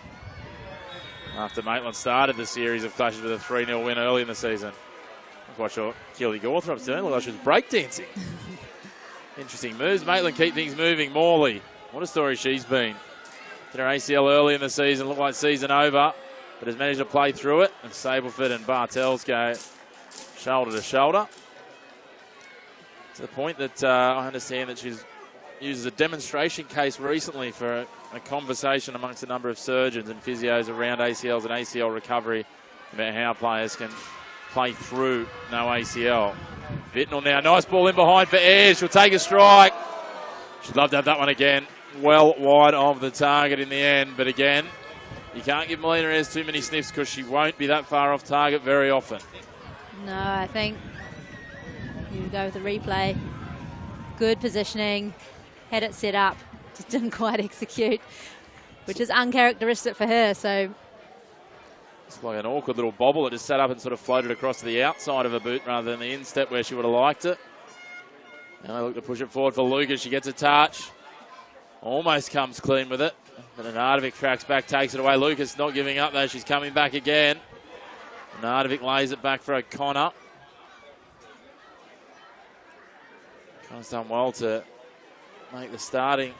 After Maitland started the series of clashes with a 3-0 win early in the season. I'm quite sure Keely Gawthrop's doing. Looked like she was breakdancing. Interesting moves. Maitland keep things moving. Morley, what a story she's been. Did her ACL early in the season, looked like season over, but has managed to play through it. And Stableford and Bartels go shoulder to shoulder. To the point that I understand that she's used as a demonstration case recently for a conversation amongst a number of surgeons and physios around ACLs and ACL recovery about how players can play through no ACL. Vitnell now, nice ball in behind for Ayres. She'll take a strike. She'd love to have that one again. Well wide of the target in the end, but again, you can't give Melina Ayres too many sniffs because she won't be that far off target very often. No, I think you go with the replay. Good positioning, had it set up, just didn't quite execute, which is uncharacteristic for her. So it's like an awkward little bobble that just sat up and sort of floated across to the outside of her boot rather than the instep where she would have liked it. Now they look to push it forward for Lucas. She gets a touch. Almost comes clean with it. But Nenadovich tracks back, takes it away. Lucas not giving up though. She's coming back again. Nenadovich lays it back for O'Connor. Connor's done well to make the starting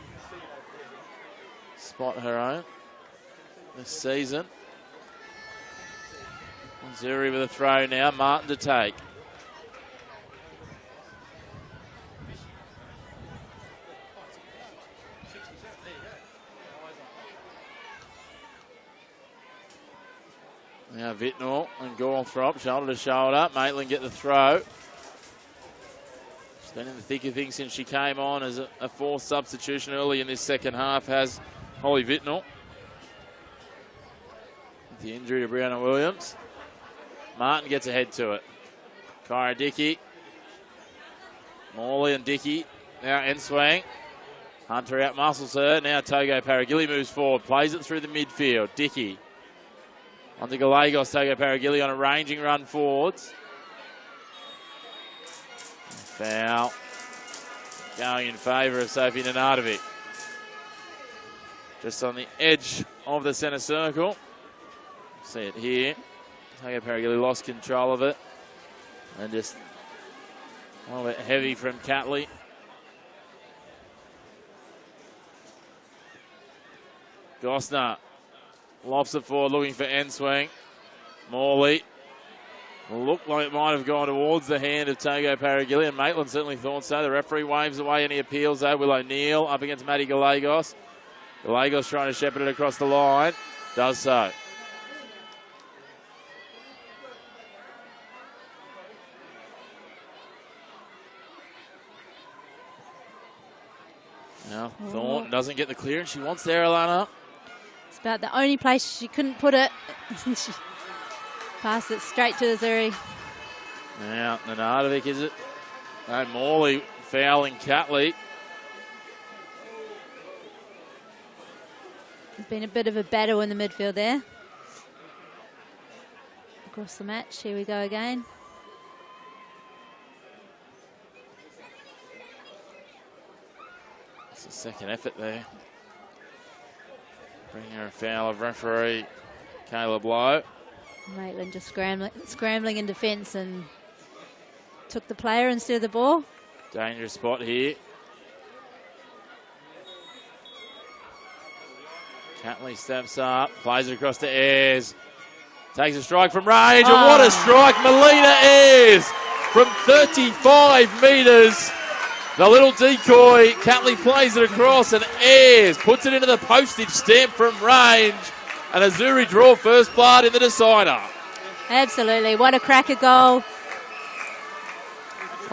spot her own this season. Azzurri with a throw now. Martin to take. Now Vitnell and Gawthrop shoulder to shoulder. Maitland get the throw. She's been in the thick of things since she came on as a fourth substitution early in this second half, has Holly Vitnell. With the injury to Brianna Williams. Martin gets ahead to it. Kyra Dickey. Morley and Dickey. Now Enswang. Hunter out muscles her. Now Togo Paragilli moves forward. Plays it through the midfield. Dickey. Onto Gallegos. Togo Paragilli on a ranging run forwards. Foul. Going in favour of Sophie Nenadovich. Just on the edge of the centre circle. See it here. Togo Paragilli lost control of it. And just a little bit heavy from Catley. Gosner lofts it forward looking for Enswang. Morley. Looked like it might have gone towards the hand of Togo Paragilli, and Maitland certainly thought so. The referee waves away any appeals though. Will O'Neill up against Maddie Gallegos. Gallegos trying to shepherd it across the line. Does so. Now Thornton doesn't get the clearance she wants there, Alana. it's about the only place she couldn't put it. She passed it straight to Azzurri. Now Nenadovich is it? No, Morley fouling Catley. There's been a bit of a battle in the midfield there. Across the match, here we go again. It's the second effort there. Bringing her a foul of referee Caleb Lowe. Maitland just scrambling in defence and took the player instead of the ball. Dangerous spot here. Catley steps up, plays it across to Ayres. Takes a strike from range, and what a strike, Melina Ayres from 35 metres. The little decoy, Catley plays it across, and Ayres puts it into the postage stamp from range. And Azzurri draw first blood in the decider. Absolutely, what a cracker goal.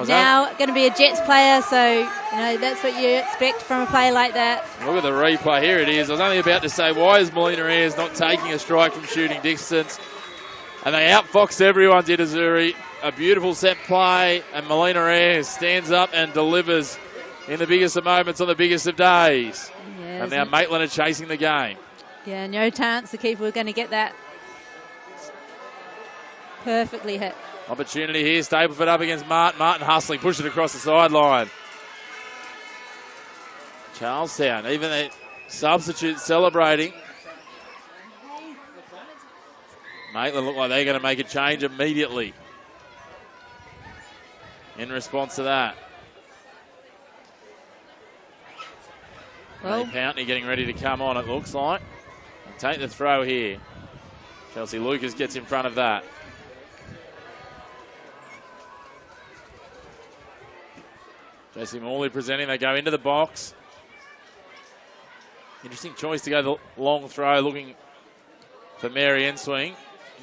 now going to be a Jets player, so you know that's what you expect from a player like that. Look at the replay. Here it is. I was only about to say, why is Melina Ayres not taking a strike from shooting distance? And they outfoxed everyone, did Azzurri. A beautiful set play, and Melina Ayres stands up and delivers in the biggest of moments on the biggest of days. Yeah, and now Maitland are chasing the game. Yeah, no chance the keeper was going to get that. Perfectly hit. Opportunity here, Stapleford up against Martin. Martin hustling, pushed it across the sideline. Charlestown, even the substitutes celebrating. Maitland look like they're going to make a change immediately in response to that. Well, Pountney getting ready to come on, it looks like. And take the throw here. Chelsea Lucas gets in front of that. Jesse Morley presenting, they go into the box. Interesting choice to go the long throw, looking for Mary Enswing,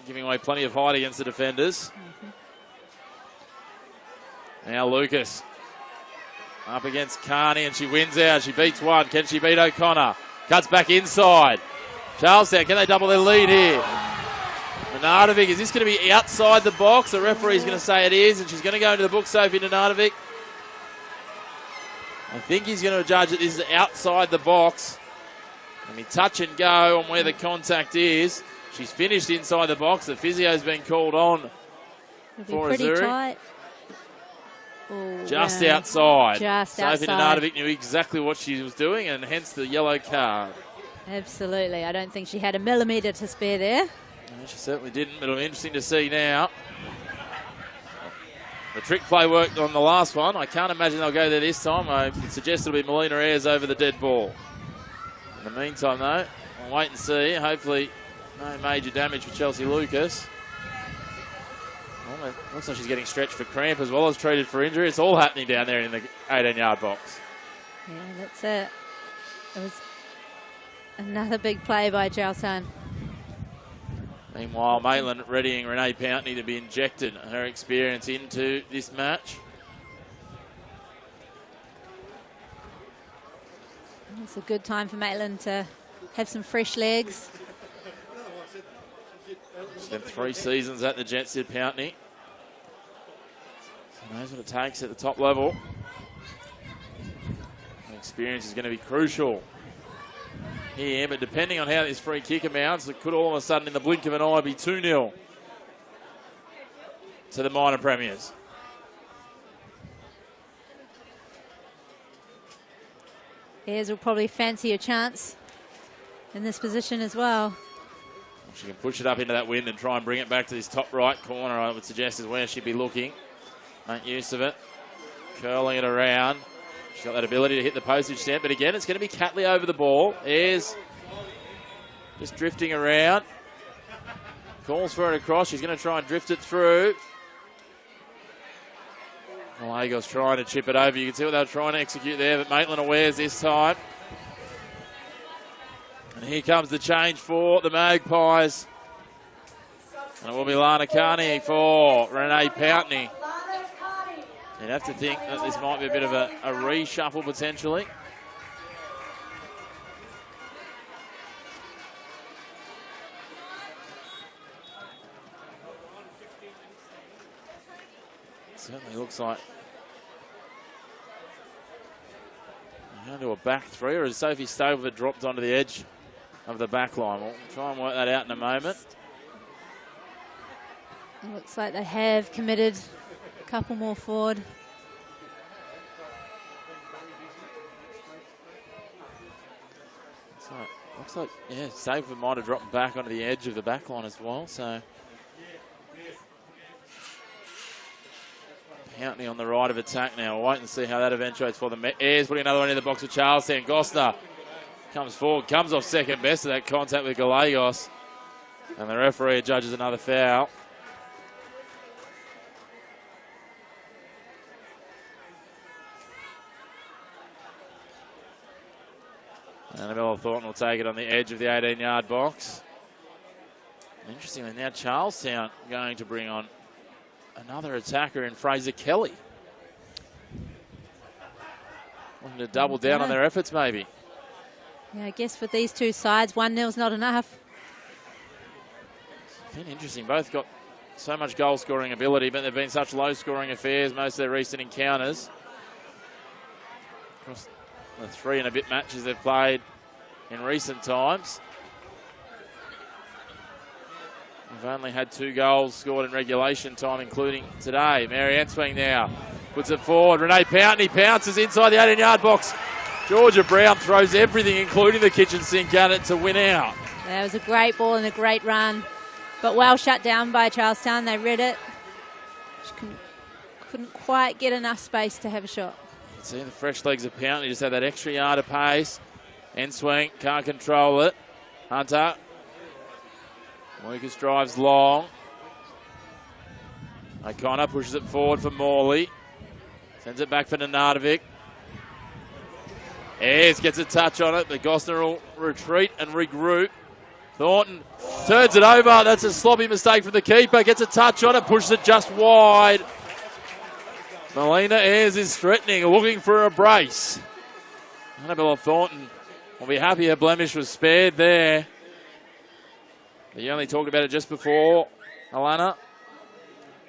giving away plenty of height against the defenders. Now Lucas up against Carney, and she wins out. She beats one. Can she beat O'Connor? Cuts back inside. Charlestown, can they double their lead here? Nenadovich, is this going to be outside the box? The referee's going to say it is, and she's going to go into the book, Sophie Nenadovich. I think he's going to judge that this is outside the box. Let me touch and go on where the contact is. She's finished inside the box. The physio's been called on for Azzurri. Tight. Ooh, just yeah. outside. Just Sophie outside. Nenadovich knew exactly what she was doing, and hence the yellow card. Absolutely. I don't think she had a millimetre to spare there. No, she certainly didn't, but it'll be interesting to see now. The trick play worked on the last one. I can't imagine they'll go there this time. I would suggest it'll be Melina Ayres over the dead ball. In the meantime, though, we'll wait and see. Hopefully, no major damage for Chelsea Lucas. Well, looks like she's getting stretched for cramp as well as treated for injury. It's all happening down there in the 18-yard box. Yeah, that's it. It was another big play by Charlestown. Meanwhile, Maitland readying Renee Pountney to be injected her experience into this match. It's a good time for Maitland to have some fresh legs. Spent 3 seasons at the Jets, did Pountney. So knows what it takes at the top level. And experience is going to be crucial here, but depending on how this free kick amounts, it could all of a sudden, in the blink of an eye, be 2-0 to the minor premiers. Ayres will probably fancy a chance in this position as well. She can push it up into that wind and try and bring it back to this top right corner, I would suggest, is where she'd be looking. Make use of it. Curling it around. She's got that ability to hit the postage stamp, but again, it's going to be Catley over the ball. Ayres just drifting around. Calls for it across. She's going to try and drift it through. Gallegos trying to chip it over. You can see what they were trying to execute there, but Maitland awares this time. And here comes the change for the Magpies. And it will be Lana Carney for Renee Pountney. You'd have to think that this might be a bit of a reshuffle potentially. Certainly looks like we're going to a back three, or has Sophie Stapleford dropped onto the edge of the back line? We'll try and work that out in a moment. It looks like they have committed a couple more forward. So looks like, yeah, Stapleford might have dropped back onto the edge of the back line as well. So Pountney on the right of attack now. We'll wait and see how that eventuates for them. Ayres putting another one in the box with Charlestown. Gosner comes forward, comes off second best of that contact with Gallegos. And the referee judges another foul. Annabella Thornton will take it on the edge of the 18-yard box. Interestingly, now Charlestown going to bring on another attacker in Fraser Kelly. Looking to double down on their efforts, maybe. Yeah, I guess with these two sides, 1-0's not enough. It's been interesting. Both got so much goal-scoring ability, but they've been such low-scoring affairs, most of their recent encounters. Across the 3 and a bit matches they've played in recent times. They've only had 2 goals scored in regulation time, including today. Mary Enswing now puts it forward. Renee Pountney pounces inside the 18-yard box. Georgia Brown throws everything, including the kitchen sink, at it to win out. Yeah, it was a great ball and a great run, but well shut down by Charlestown. They read it. Just couldn't quite get enough space to have a shot. See the fresh legs of Pountney just had that extra yard of pace. Enswing can't control it. Hunter. Lucas drives long. O'Connor pushes it forward for Morley. Sends it back for Nenadovich. Ayres gets a touch on it, but Gosner will retreat and regroup. Thornton turns it over. That's a sloppy mistake from the keeper. Gets a touch on it, pushes it just wide. Melina Ayres is threatening, looking for a brace. Annabella Thornton will be happy her blemish was spared there. You only talked about it just before, Alana.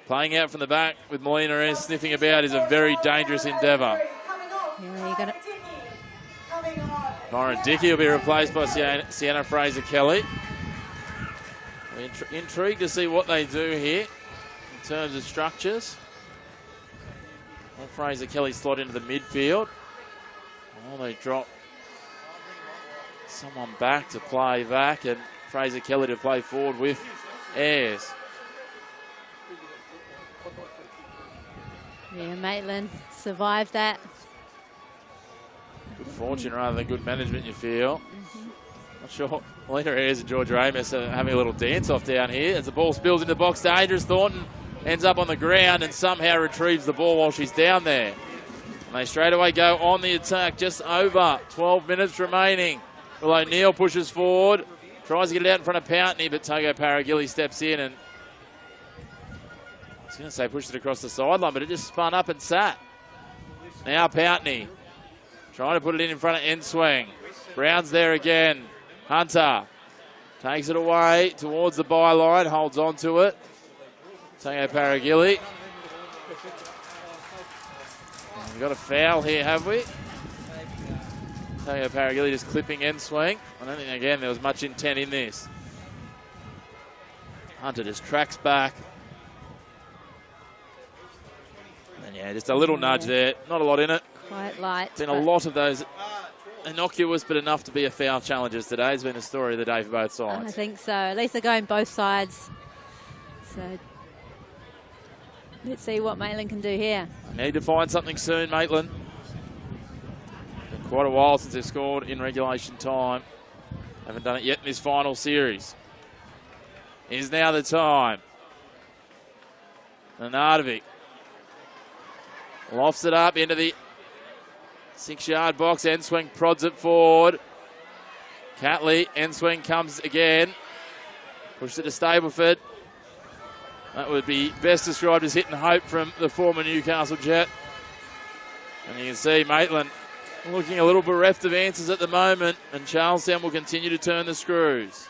Playing out from the back with Melina Ayres sniffing about is a very dangerous endeavour. Yeah, you're gonna... Lauren Dickey will be replaced by Sienna Fraser-Kelly. We're intrigued to see what they do here in terms of structures. Will Fraser-Kelly slot into the midfield? Oh, they drop someone back to play back, and Fraser-Kelly to play forward with Ayres. Yeah, Maitland survived that. Good fortune rather than good management, you feel. Not sure. Melina Ayres and Georgia Amos are having a little dance-off down here. As the ball spills into the box, dangerous. Thornton ends up on the ground and somehow retrieves the ball while she's down there. And they straight away go on the attack. Just over 12 minutes remaining. Will O'Neill pushes forward. Tries to get it out in front of Pountney, but Togo Paragilli steps in and I was going to say pushed it across the sideline, but it just spun up and sat. Now Pountney trying to put it in front of Enswing. Brown's there again. Hunter takes it away towards the byline, holds on to it. Togo Paragilli. We've got a foul here, have we? Togo Paragilli just clipping Enswing. I don't think, again, there was much intent in this. Hunter just tracks back. And yeah, just a little nudge there. Not a lot in it. Quite light. Been a lot of those innocuous but enough to be a foul challenges today. It's been a story of the day for both sides. I think so. At least they're going both sides. So let's see what Maitland can do here. They need to find something soon, Maitland. Been quite a while since they've scored in regulation time. Haven't done it yet in this final series. Is now the time. Nenadovich lofts it up into the 6-yard box. Enswing prods it forward. Catley, Enswing comes again. Pushes it to Stableford. That would be best described as hitting hope from the former Newcastle Jet. And you can see Maitland looking a little bereft of answers at the moment, and Charlestown will continue to turn the screws.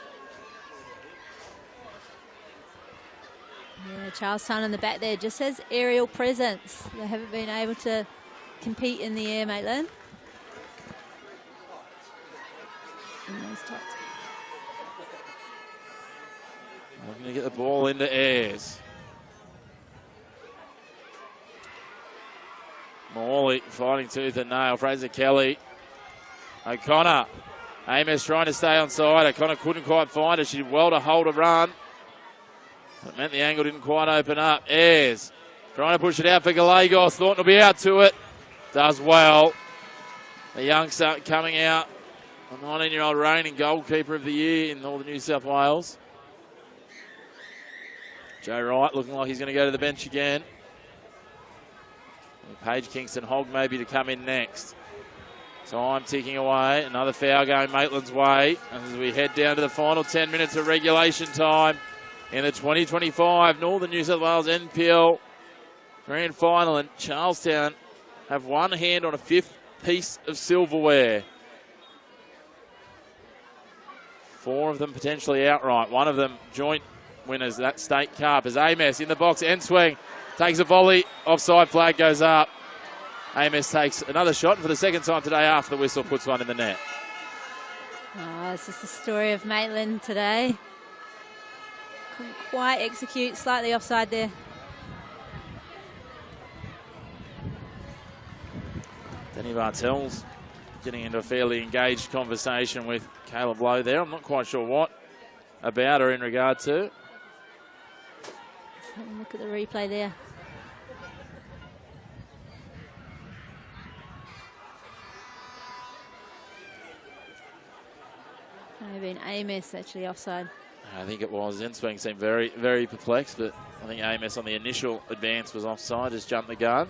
Yeah, Charlestown in the back there just has aerial presence. They haven't been able to compete in the air, Maitland. Looking to get the ball into Ayres. Morley fighting tooth and nail. Fraser-Kelly. O'Connor. Amos trying to stay on side. O'Connor couldn't quite find her. She did well to hold a run. It meant the angle didn't quite open up. Ayres trying to push it out for Gallegos. Thornton will be out to it. Does well. The youngster coming out. A 19-year-old reigning goalkeeper of the year in Northern New South Wales. Joe Wright looking like he's going to go to the bench again. And Paige Kingston-Hogg maybe to come in next. Time ticking away. Another foul going Maitland's way. As we head down to the final 10 minutes of regulation time in the 2025 Northern New South Wales NPL Grand Final. And Charlestown have one hand on a 5th piece of silverware. 4 of them potentially outright. 1 of them joint winners, that State Cup. As Amos in the box, end swing, takes a volley, offside flag goes up. Amos takes another shot, and for the second time today after the whistle puts one in the net. Oh, it's just the story of Maitland today. Couldn't quite execute, slightly offside there. Danny Bartels getting into a fairly engaged conversation with Caleb Lowe there. I'm not quite sure what about her in regard to. Let's have a look at the replay there. Maybe an Amos actually offside. I think it was. Enswing seemed very, very perplexed, but I think Amos on the initial advance was offside, just jumped the gun.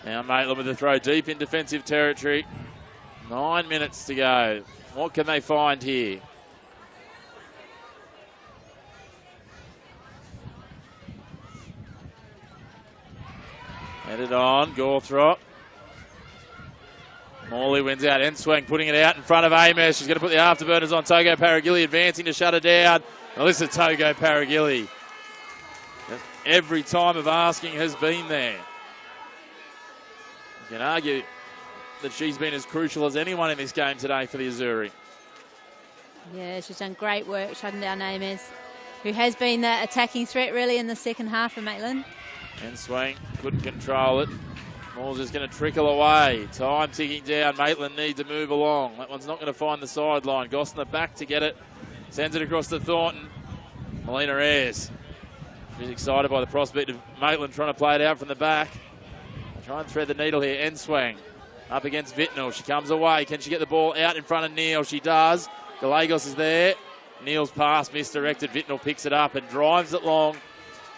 Now Maitland with the throw deep in defensive territory. 9 minutes to go. What can they find here? Headed on, Gawthrop. Morley wins out, Enswing putting it out in front of Amos. She's going to put the afterburners on. Togo Paragilli advancing to shut her down. Alyssa Togo Paragilli. Every time of asking has been there. You can argue that she's been as crucial as anyone in this game today for the Azzurri. Yeah, she's done great work shutting down Amos, who has been the attacking threat really in the second half for Maitland. Enswing couldn't control it. Moore's just going to trickle away. Time ticking down. Maitland needs to move along. That one's not going to find the sideline. Gosner back to get it. Sends it across to Thornton. Melina Ayres. She's excited by the prospect of Maitland trying to play it out from the back. Try and thread the needle here. Enswing up against Vitnell. She comes away. Can she get the ball out in front of Neal? She does. Gallegos is there. Neal's pass misdirected. Vitnell picks it up and drives it long.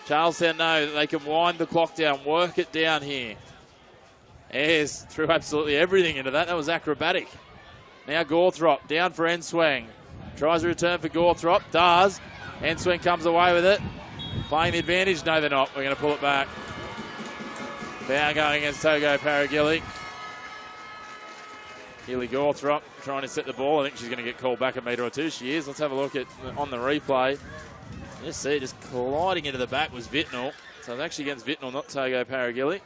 Charlestown know that they can wind the clock down, work it down here. Ayres threw absolutely everything into that. That was acrobatic. Now Gawthrop down for Enswing. Tries a return for Gawthrop. Does. Enswing comes away with it. Playing the advantage. No, they're not. We're going to pull it back. Foul going against Togo Paragilli. Keely Gawthrop trying to set the ball. I think she's going to get called back a metre or two. She is. Let's have a look at on the replay. Just see it just colliding into the back was Vitnell. So it's actually against Vitnell, not Togo Paragilli.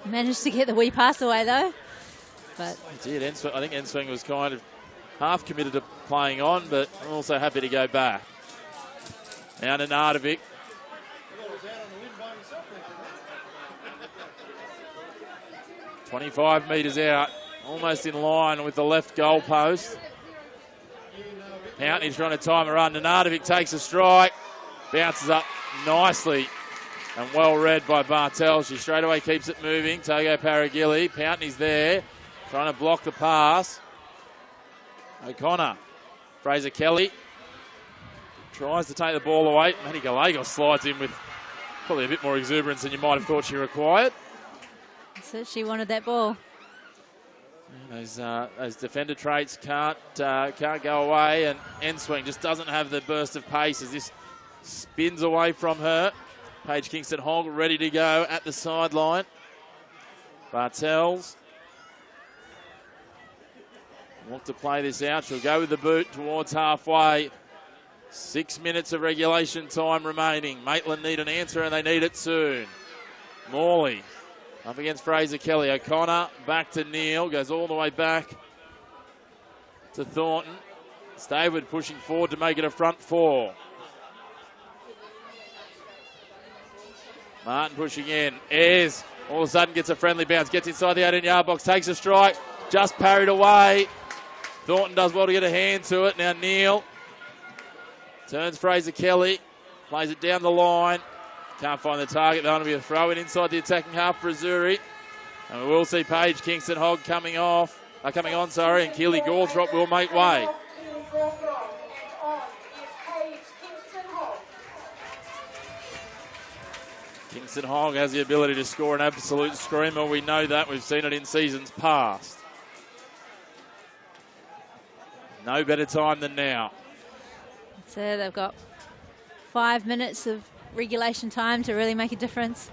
Managed to get the wee pass away though. But he did. I think Enswing was kind of half committed to playing on, but also happy to go back. Now to Nardovic. "25 metres out, almost in line with the left goal post. Pountney's trying to time a run. Nardovic takes a strike, bounces up nicely and well read by Bartel. She straight away keeps it moving. Togo Paragilli, Pountney's there, trying to block the pass. O'Connor, Fraser Kelly tries to take the ball away. Maddie Gallegos slides in with probably a bit more exuberance than you might have thought she required. so she wanted that ball. Those defender traits can't go away, and Enswing just doesn't have the burst of pace as this spins away from her. Paige Kingston-Hogg ready to go at the sideline. Bartels want to play this out. She'll go with the boot towards halfway. 6 minutes of regulation time remaining. Maitland need an answer, and they need it soon. Morley up against Fraser Kelly. O'Connor back to Neal. Goes all the way back to Thornton. Stayward pushing forward to make it a front four. Martin pushing in. Ayres all of a sudden gets a friendly bounce. Gets inside the 18-yard box. Takes a strike. Just parried away. Thornton does well to get a hand to it. Now Neal turns Fraser Kelly. Plays it down the line. Can't find the target. That'll be a throw in inside the attacking half for Azzurri. And we will see Paige Kingston-Hogg coming on, and Keely Gawthrop will make way. Kingston-Hogg has the ability to score an absolute screamer. We know that. We've seen it in seasons past. No better time than now. So they've got 5 minutes of regulation time to really make a difference.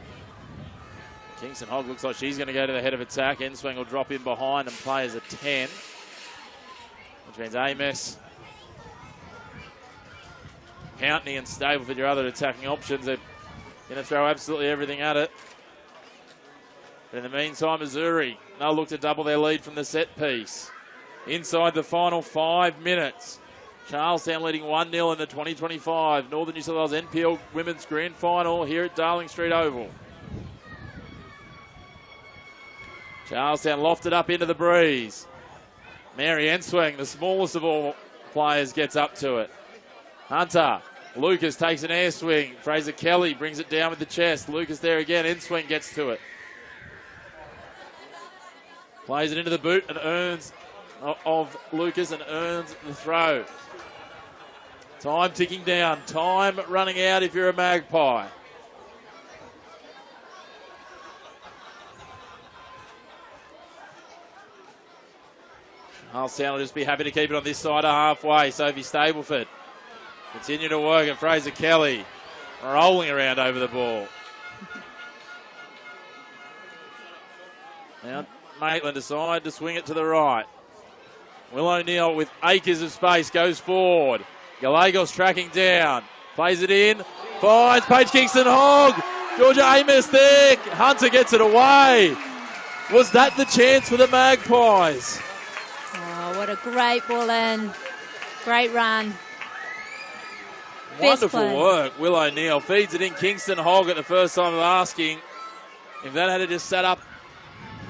Kingston Hogg looks like she's going to go to the head of attack. Enswing will drop in behind and play as a 10. Which means Amos, Pountney and Stableford, your other attacking options. They're going to throw absolutely everything at it. But in the meantime, Azzurri, they'll look to double their lead from the set piece. Inside the final 5 minutes. Charlestown leading 1-0 in the 2025 Northern New South Wales NPL Women's Grand Final here at Darling Street Oval. Charlestown lofted up into the breeze. Mary Enswing, the smallest of all players, gets up to it. Hunter, Lucas takes an air swing. Fraser Kelly brings it down with the chest. Lucas there again. Enswing gets to it. Plays it into the boot and earns of Lucas and earns the throw. Time ticking down. Time running out if you're a Magpie. Charlestown will just be happy to keep it on this side of halfway. Sophie Stableford continue to work, and Fraser Kelly rolling around over the ball. Now Maitland decide to swing it to the right. Will O'Neill with acres of space goes forward. Gallegos tracking down. Plays it in. Finds Paige Kingston Hogg. Georgia Amos there. Hunter gets it away. Was that the chance for the Magpies? Oh, what a great ball in. Great run. Wonderful work. Will O'Neill feeds it in. Kingston Hogg at the first time of asking. If that had just sat up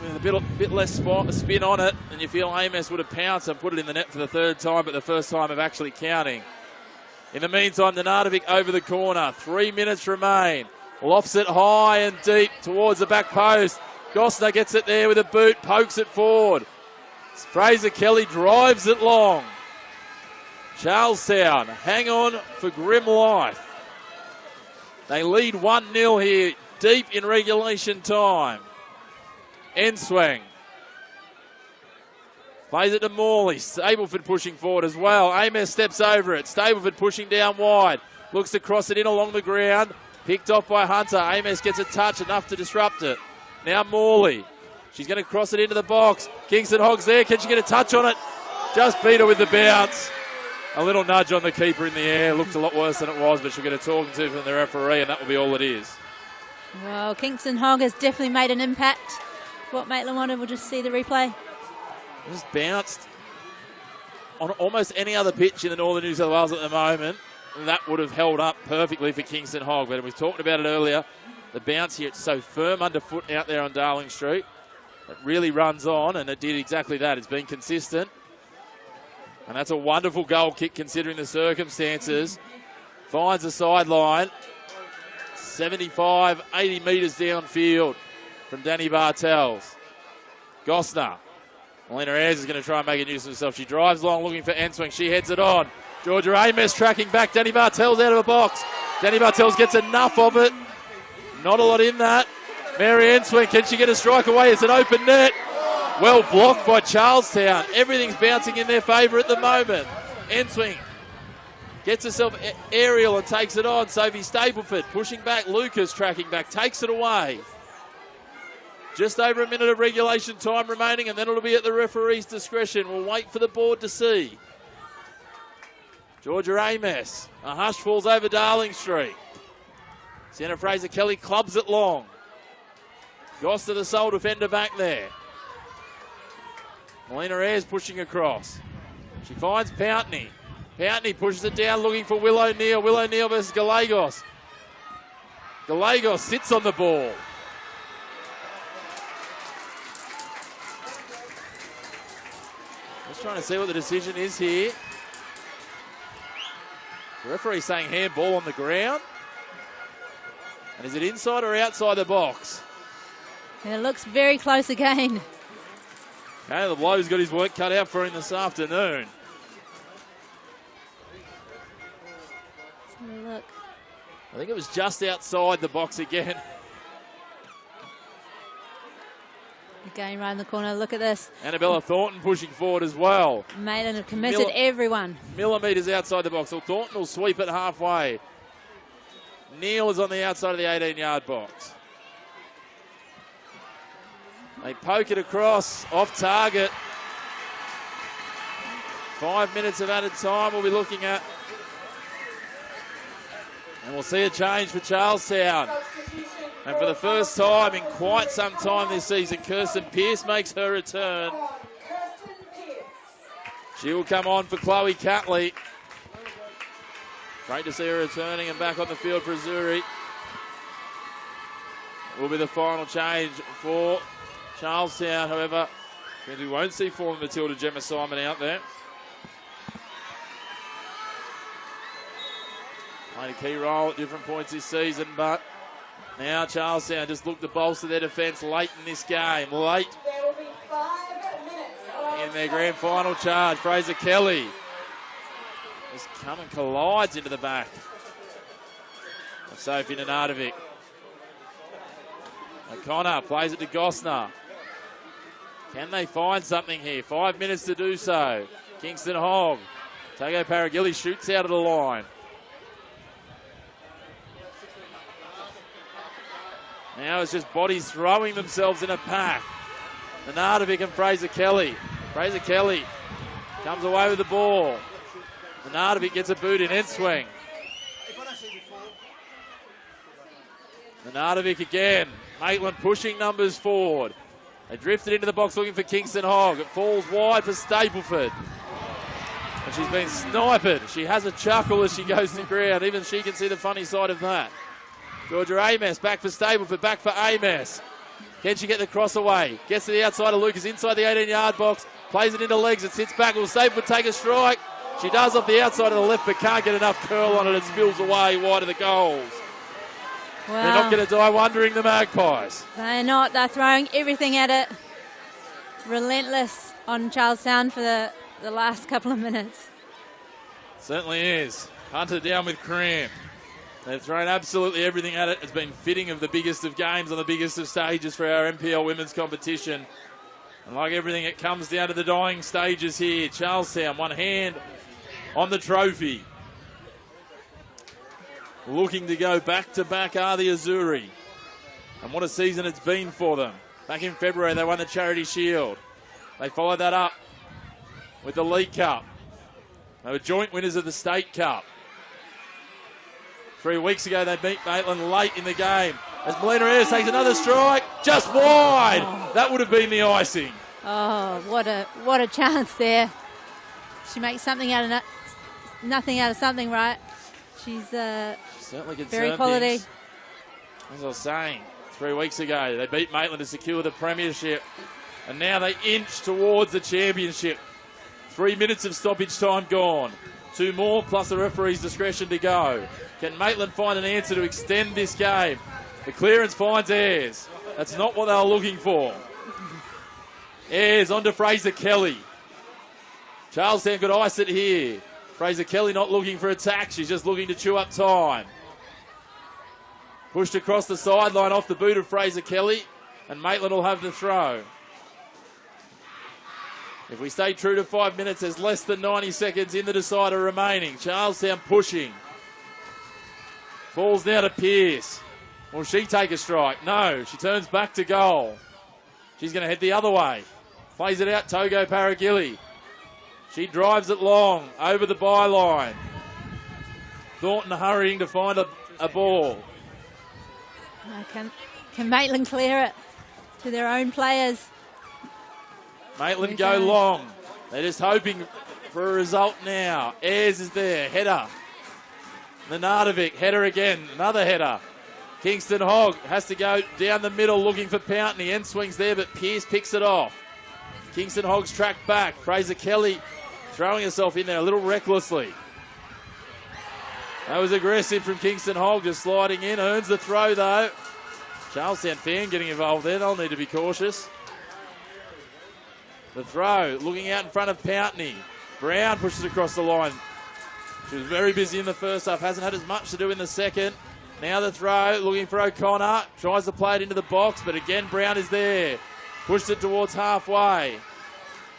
with a bit less spin on it, and you feel Amos would have pounced and put it in the net for the third time, but the first time of actually counting. In the meantime, Nenadovich over the corner. 3 minutes remain. Lofts it high and deep towards the back post. Gosner gets it there with a boot, pokes it forward. Fraser Kelly drives it long. Charlestown hang on for grim life. They lead 1-0 here, deep in regulation time. Enswing plays it to Morley. Stableford pushing forward as well. Amos steps over it. Stableford pushing down wide. Looks to cross it in along the ground. Picked off by Hunter. Amos gets a touch, enough to disrupt it. Now Morley. She's going to cross it into the box. Kingston Hogg's there. Can she get a touch on it? Just beat her with the bounce. A little nudge on the keeper in the air. Looked a lot worse than it was, but she'll get a talking to from the referee, and that will be all it is. Well, Kingston Hogg has definitely made an impact. What Maitland wanted, we'll just see the replay. Just bounced on almost any other pitch in the Northern New South Wales at the moment. That would have held up perfectly for Kingston Hogg, but we talked about it earlier. The bounce here, it's so firm underfoot out there on Darling Street. It really runs on, and it did exactly that. It's been consistent. And that's a wonderful goal kick considering the circumstances. Finds the sideline. 75, 80 metres downfield from Danny Bartels. Gosner. Melina Ayres is going to try and make a use of herself. She drives long looking for Enswing. She heads it on. Georgia Amos tracking back. Danny Bartels out of a box. Danny Bartels gets enough of it. Not a lot in that. Mary Enswing, can she get a strike away? It's an open net. Well blocked by Charlestown. Everything's bouncing in their favour at the moment. Enswing gets herself aerial and takes it on. Sophie Stableford pushing back. Lucas tracking back. Takes it away. Just over a minute of regulation time remaining, and then it'll be at the referee's discretion. We'll wait for the board to see. Georgia Amos. A hush falls over Darling Street. Sienna Fraser Kelly clubs it long. Goss to the sole defender back there. Melina Ayres pushing across. She finds Pountney. Pountney pushes it down looking for Will O'Neill. Will O'Neill versus Gallegos. Gallegos sits on the ball. Just trying to see what the decision is here. The referee saying handball on the ground. And is it inside or outside the box? It looks very close again. Okay, the blow's got his work cut out for him this afternoon. Let's have a look. I think it was just outside the box again. Again, round the corner. Look at this. Annabella Thornton pushing forward as well. Maitland have committed everyone. Millimetres outside the box. So Thornton will sweep it halfway. Neal is on the outside of the 18-yard box. They poke it across, off target. 5 minutes of added time we'll be looking at. And we'll see a change for Charlestown. And for the first time in quite some time this season, Kirsten Pearce makes her return. She will come on for Chloe Catley. Great to see her returning and back on the field for Azzurri. Will be the final change for Charlestown. However, we won't see former Matilda Gemma Simon out there. Played a key role at different points this season, but now Charlestown just look to bolster their defence late in this game. Late in their grand final charge. Fraser Kelly just come and collides into the back of Sophie Nenadovich. O'Connor plays it to Gosner. Can they find something here? 5 minutes to do so. Kingston Hogg. Tago Paragilli shoots out of the line. Now it's just bodies throwing themselves in a pack. Nenadovich and Fraser Kelly. Fraser Kelly comes away with the ball. Nenadovich gets a boot in end swing. Nenadovich again. Maitland pushing numbers forward. They drifted into the box looking for Kingston Hogg. It falls wide for Stapleford. And she's been sniped. She has a chuckle as she goes to the ground. Even she can see the funny side of that. Georgia Amos back for Stapleford, back for Amos. Can she get the cross away? Gets to the outside of Lucas, inside the 18-yard box. Plays it into legs, it sits back. Will Stapleford take a strike? She does off the outside of the left, but can't get enough curl on it. It spills away wide of the goals. Wow. They're not going to die wondering, the Magpies. They're not. They're throwing everything at it. Relentless on Charlestown for the last couple of minutes. Certainly is. Hunter down with cramp. They've thrown absolutely everything at it. It's been fitting of the biggest of games on the biggest of stages for our NPL women's competition. And like everything, it comes down to the dying stages here. Charlestown, one hand on the trophy. Looking to go back-to-back are the Azzurri. And what a season it's been for them. Back in February, they won the Charity Shield. They followed that up with the League Cup. They were joint winners of the State Cup. 3 weeks ago, they beat Maitland late in the game. As Melina Ayres takes another strike, just wide. Oh. That would have been the icing. Oh, what a chance there. She makes something out of nothing out of something, right? She's certainly very quality. Things. As I was saying, 3 weeks ago, they beat Maitland to secure the premiership. And now they inch towards the championship. 3 minutes of stoppage time gone. 2 more plus the referee's discretion to go. Can Maitland find an answer to extend this game? The clearance finds Ayres. That's not what they were looking for. Ayres onto Fraser Kelly. Charlestown could ice it here. Fraser Kelly not looking for attack. She's just looking to chew up time. Pushed across the sideline off the boot of Fraser Kelly. And Maitland will have the throw. If we stay true to 5 minutes, there's less than 90 seconds in the decider remaining. Charlestown pushing. Falls now to Pearce. Will she take a strike? No, she turns back to goal. She's going to head the other way. Plays it out, Togo Paragilli. She drives it long, over the byline. Thornton hurrying to find a ball. Can Maitland clear it to their own players? Maitland go long. They're just hoping for a result now. Ayres is there, header. Nenadovich, header again, another header. Kingston Hogg has to go down the middle looking for Pountney. End swings there, but Pearce picks it off. Kingston Hogg's tracked back. Fraser Kelly throwing herself in there a little recklessly. That was aggressive from Kingston Hogg, just sliding in. Earns the throw, though. Charlestown fan getting involved there. They'll need to be cautious. The throw, looking out in front of Pountney. Brown pushes across the line. She was very busy in the first half. Hasn't had as much to do in the second. Now the throw, looking for O'Connor. Tries to play it into the box, but again, Brown is there. Pushed it towards halfway.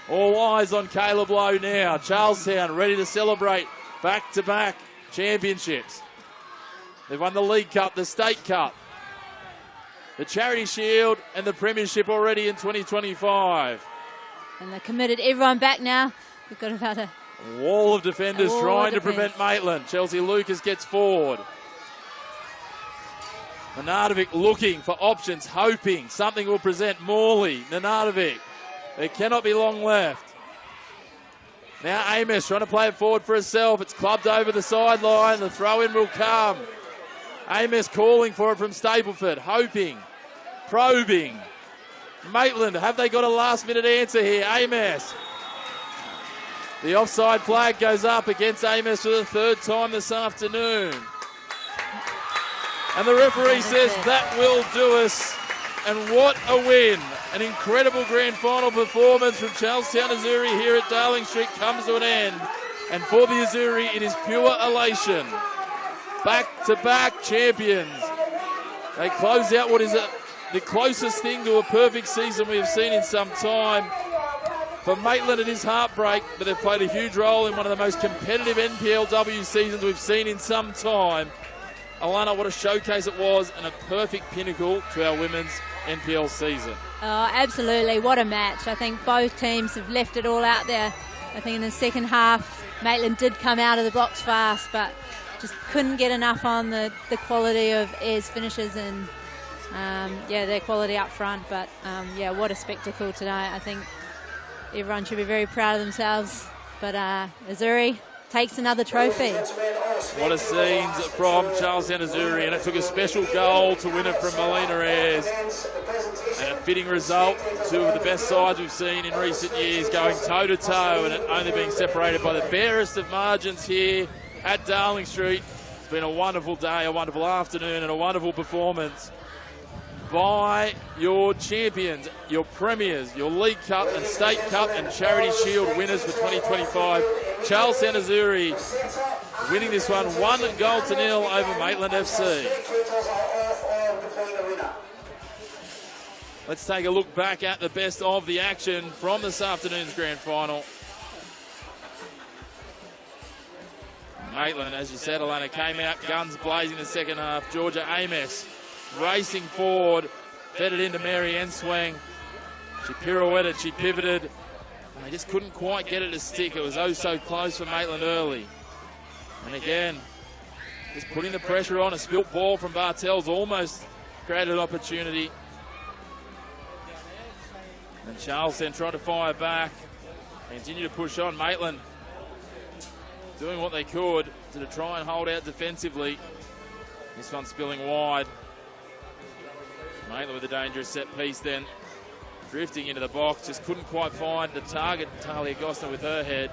All eyes on Caleb Lowe now. Charlestown ready to celebrate back-to-back championships. They've won the League Cup, the State Cup, the Charity Shield and the Premiership already in 2025. And they're committed everyone back now. We've got about a wall of defenders trying to prevent Maitland. Chelsea Lucas gets forward. Nenadovich looking for options, hoping something will present. Morley, Nenadovich. There cannot be long left. Now Amos trying to play it forward for herself. It's clubbed over the sideline. The throw-in will come. Amos calling for it from Stapleford, hoping, probing. Maitland, have they got a last-minute answer here? Amos. The offside flag goes up against Amos for the third time this afternoon. And the referee says that will do us. And what a win. An incredible grand final performance from Charlestown Azzurri here at Darling Street comes to an end. And for the Azzurri, it is pure elation. Back-to-back champions. They close out what is the closest thing to a perfect season we have seen in some time. For Maitland, it is heartbreak, but they've played a huge role in one of the most competitive NPLW seasons we've seen in some time. Alana, what a showcase it was and a perfect pinnacle to our women's NPL season. Oh, absolutely. What a match. I think both teams have left it all out there. I think in the second half, Maitland did come out of the blocks fast, but just couldn't get enough on the quality of Ayers finishes and, their quality up front. But, what a spectacle tonight. I think everyone should be very proud of themselves. But Azzurri takes another trophy. What a scenes from Charlestown Azzurri, and it took a special goal to win it from Melina Ayers. And a fitting result, two of the best sides we've seen in recent years going toe-to-toe, and it only being separated by the barest of margins here at Darling Street. It's been a wonderful day, a wonderful afternoon, and a wonderful performance by your champions, your premiers, your League Cup and State Cup and Charity Shield winners for 2025. Charlestown Azzurri winning this one 1-0 over Maitland FC. Let's take a look back at the best of the action from this afternoon's grand final. Maitland, as you said, Alana, came out guns blazing the second half. Georgia Amos racing forward, fed it into Mary Enswang. She pirouetted, she pivoted, and they just couldn't quite get it to stick. It was oh so close for Maitland early. And again, just putting the pressure on. A spilt ball from Bartels almost created an opportunity. And Charlestown trying to fire back. Continue to push on. Maitland doing what they could to try and hold out defensively. This one spilling wide. Maitland with a dangerous set piece then. Drifting into the box, just couldn't quite find the target. Talia Gosner with her head.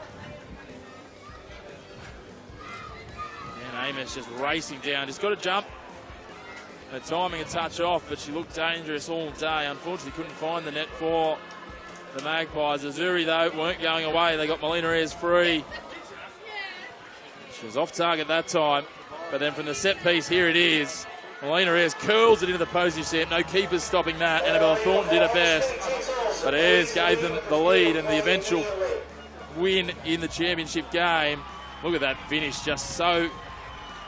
And Amos just racing down, just got to jump. Her timing a touch off, but she looked dangerous all day. Unfortunately couldn't find the net for the Magpies. Azzurri though weren't going away. They got Melina Ayers free. She was off target that time, but then from the set piece, here it is. Melina Ayers curls it into the postage set. No keepers stopping that. Annabella Thornton did her best. But Ayers gave them the lead and the eventual win in the championship game. Look at that finish. Just so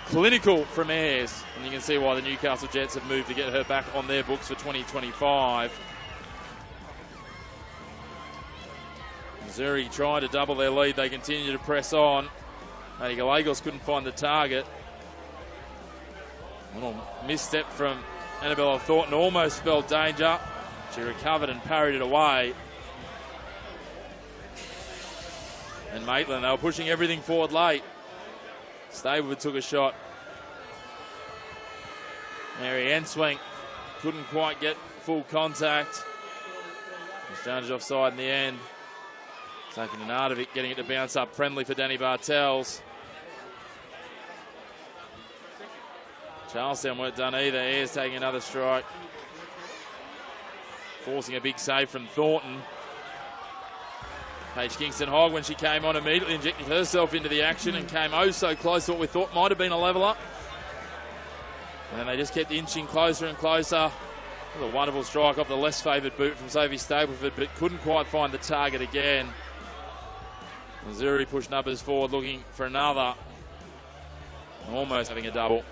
clinical from Ayers. And you can see why the Newcastle Jets have moved to get her back on their books for 2025. Azzurri trying to double their lead. They continue to press on. Maddie Gallegos couldn't find the target. A little misstep from Annabella Thornton almost spelled danger. She recovered and parried it away. And Maitland, they were pushing everything forward late. Stableford took a shot. Mary Enswang couldn't quite get full contact. Exchange offside in the end. Taking Nenadovich, getting it to bounce up friendly for Danny Bartels. Charlestown weren't done either. Ayers taking another strike. Forcing a big save from Thornton. Paige Kingston-Hogg, when she came on, immediately injected herself into the action and came oh so close to what we thought might have been a leveller. And they just kept inching closer and closer. It was a wonderful strike off the less favoured boot from Sophie Stapleford, but couldn't quite find the target again. Azzurri pushed numbers forward looking for another. Almost having a double.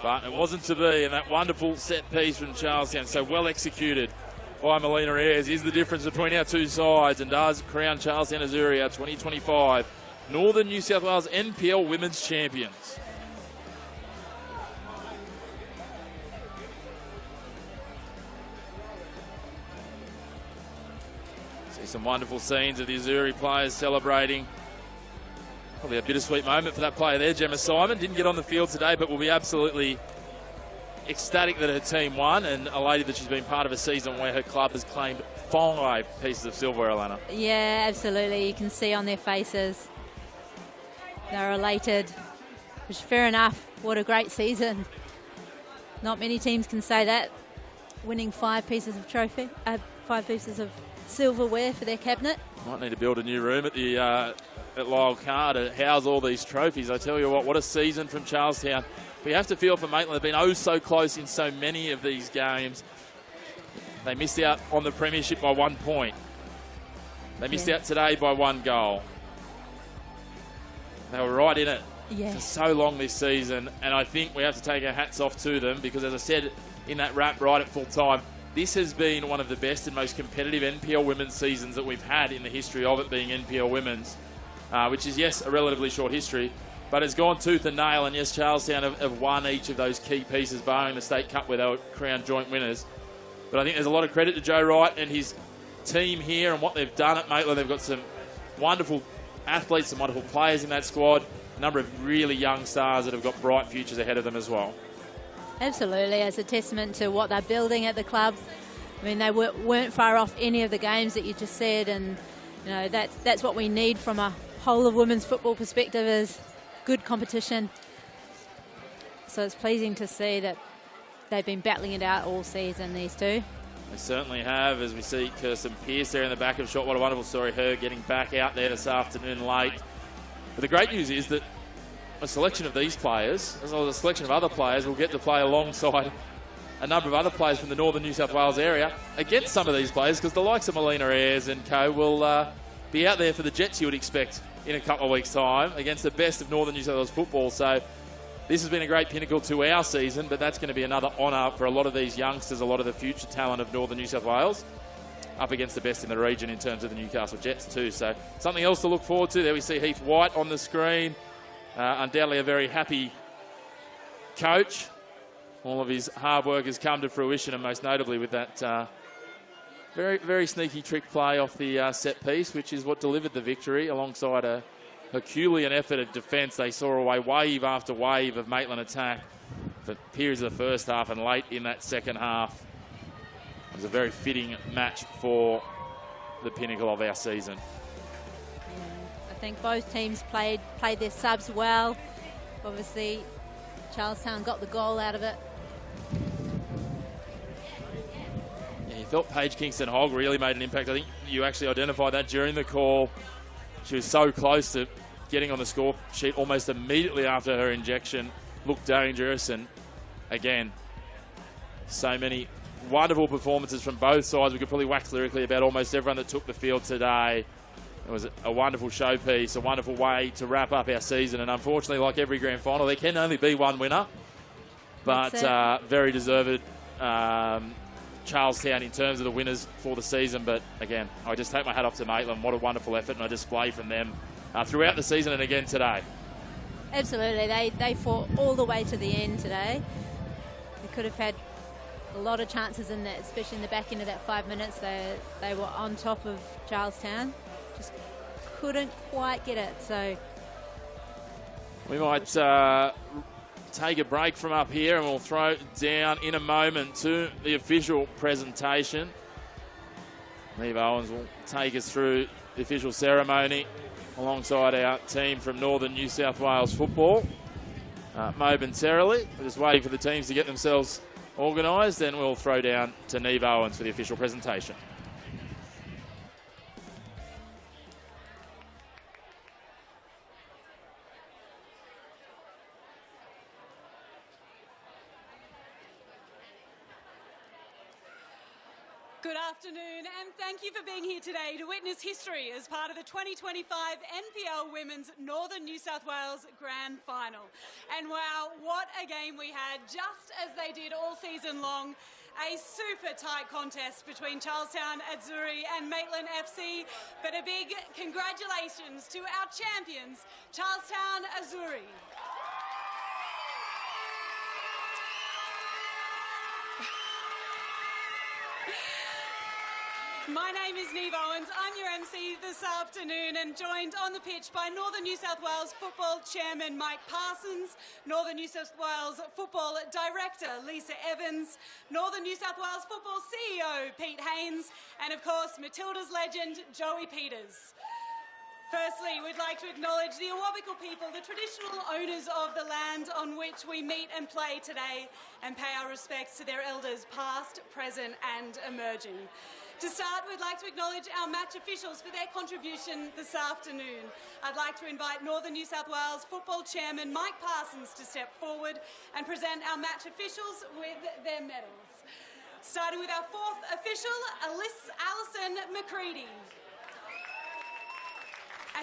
But it wasn't to be, and that wonderful set piece from Charlestown, so well executed by Melina Ayres, is the difference between our two sides and does crown Charlestown Azzurri our 2025 Northern New South Wales NPL Women's Champions. See some wonderful scenes of the Azzurri players celebrating. Probably a bittersweet moment for that player there, Gemma Simon. Didn't get on the field today, but will be absolutely ecstatic that her team won, and elated that she's been part of a season where her club has claimed 5 pieces of silver, Alana. Yeah, absolutely. You can see on their faces they're elated, which is fair enough. What a great season. Not many teams can say that, winning 5 pieces of trophy, 5 pieces of silverware for their cabinet. Might need to build a new room at the at Lyle Carr to house all these trophies. I tell you what a season from Charlestown. We have to feel for Maitland. They've been oh so close in so many of these games. They missed out on the premiership by 1 point. They missed out today by 1 goal. They were right in it for so long this season, and I think we have to take our hats off to them because, as I said in that wrap right at full time, this has been one of the best and most competitive NPL women's seasons that we've had in the history of it being NPL women's, which is, yes, a relatively short history, but it's gone tooth and nail, and yes, Charlestown have won each of those key pieces, barring the State Cup where they were crowned joint winners. But I think there's a lot of credit to Joe Wright and his team here and what they've done at Maitland. They've got some wonderful athletes, some wonderful players in that squad, a number of really young stars that have got bright futures ahead of them as well. Absolutely, as a testament to what they're building at the club. I mean, they weren't far off any of the games that you just said, and you know that's what we need from a whole of women's football perspective, is good competition. So it's pleasing to see that they've been battling it out all season, these two. They certainly have, as we see Kirsten Pearce there in the back of shot. What a wonderful story, her getting back out there this afternoon late. But the great news is that a selection of these players, as well as a selection of other players, will get to play alongside a number of other players from the northern New South Wales area against some of these players, because the likes of Melina Ayres and co will be out there for the Jets, you would expect, in a couple of weeks' time against the best of northern New South Wales football. So this has been a great pinnacle to our season, but that's going to be another honour for a lot of these youngsters, a lot of the future talent of northern New South Wales, up against the best in the region in terms of the Newcastle Jets too. So something else to look forward to. There we see Heath White on the screen. Undoubtedly a very happy coach. All of his hard work has come to fruition, and most notably with that very, very sneaky trick play off the set piece, which is what delivered the victory alongside a Herculean effort of defence. They saw away wave after wave of Maitland attack for periods of the first half and late in that second half. It was a very fitting match for the pinnacle of our season. I think both teams played their subs well. Obviously, Charlestown got the goal out of it. Yeah, you felt Paige Kingston-Hogg really made an impact. I think you actually identified that during the call. She was so close to getting on the score sheet almost immediately after her injection. Looked dangerous, and again, so many wonderful performances from both sides. We could probably wax lyrically about almost everyone that took the field today. It was a wonderful showpiece, a wonderful way to wrap up our season. And unfortunately, like every grand final, there can only be one winner. But very deserved Charlestown in terms of the winners for the season. But again, I just take my hat off to Maitland. What a wonderful effort and a display from them throughout the season and again today. Absolutely. They fought all the way to the end today. They could have had a lot of chances in that, especially in the back end of that 5 minutes. They were on top of Charlestown. Just couldn't quite get it. So we might take a break from up here, and we'll throw down in a moment to the official presentation. Neve Owens will take us through the official ceremony alongside our team from Northern New South Wales football momentarily. We're just waiting for the teams to get themselves organised, then we'll throw down to Neve Owens for the official presentation. Good afternoon, and thank you for being here today to witness history as part of the 2025 NPL Women's Northern New South Wales Grand Final. And wow, what a game we had, just as they did all season long. A super tight contest between Charlestown, Azzurri and Maitland FC, but a big congratulations to our champions, Charlestown Azzurri. My name is Neve Owens. I'm your MC this afternoon and joined on the pitch by Northern New South Wales Football Chairman Mike Parsons, Northern New South Wales Football Director Lisa Evans, Northern New South Wales Football CEO Pete Haynes, and of course Matilda's legend Joey Peters. Firstly, we'd like to acknowledge the Awabakal people, the traditional owners of the land on which we meet and play today, and pay our respects to their elders past, present and emerging. To start, we'd like to acknowledge our match officials for their contribution this afternoon. I'd like to invite Northern New South Wales Football Chairman Mike Parsons to step forward and present our match officials with their medals. Starting with our fourth official, Alison McCready.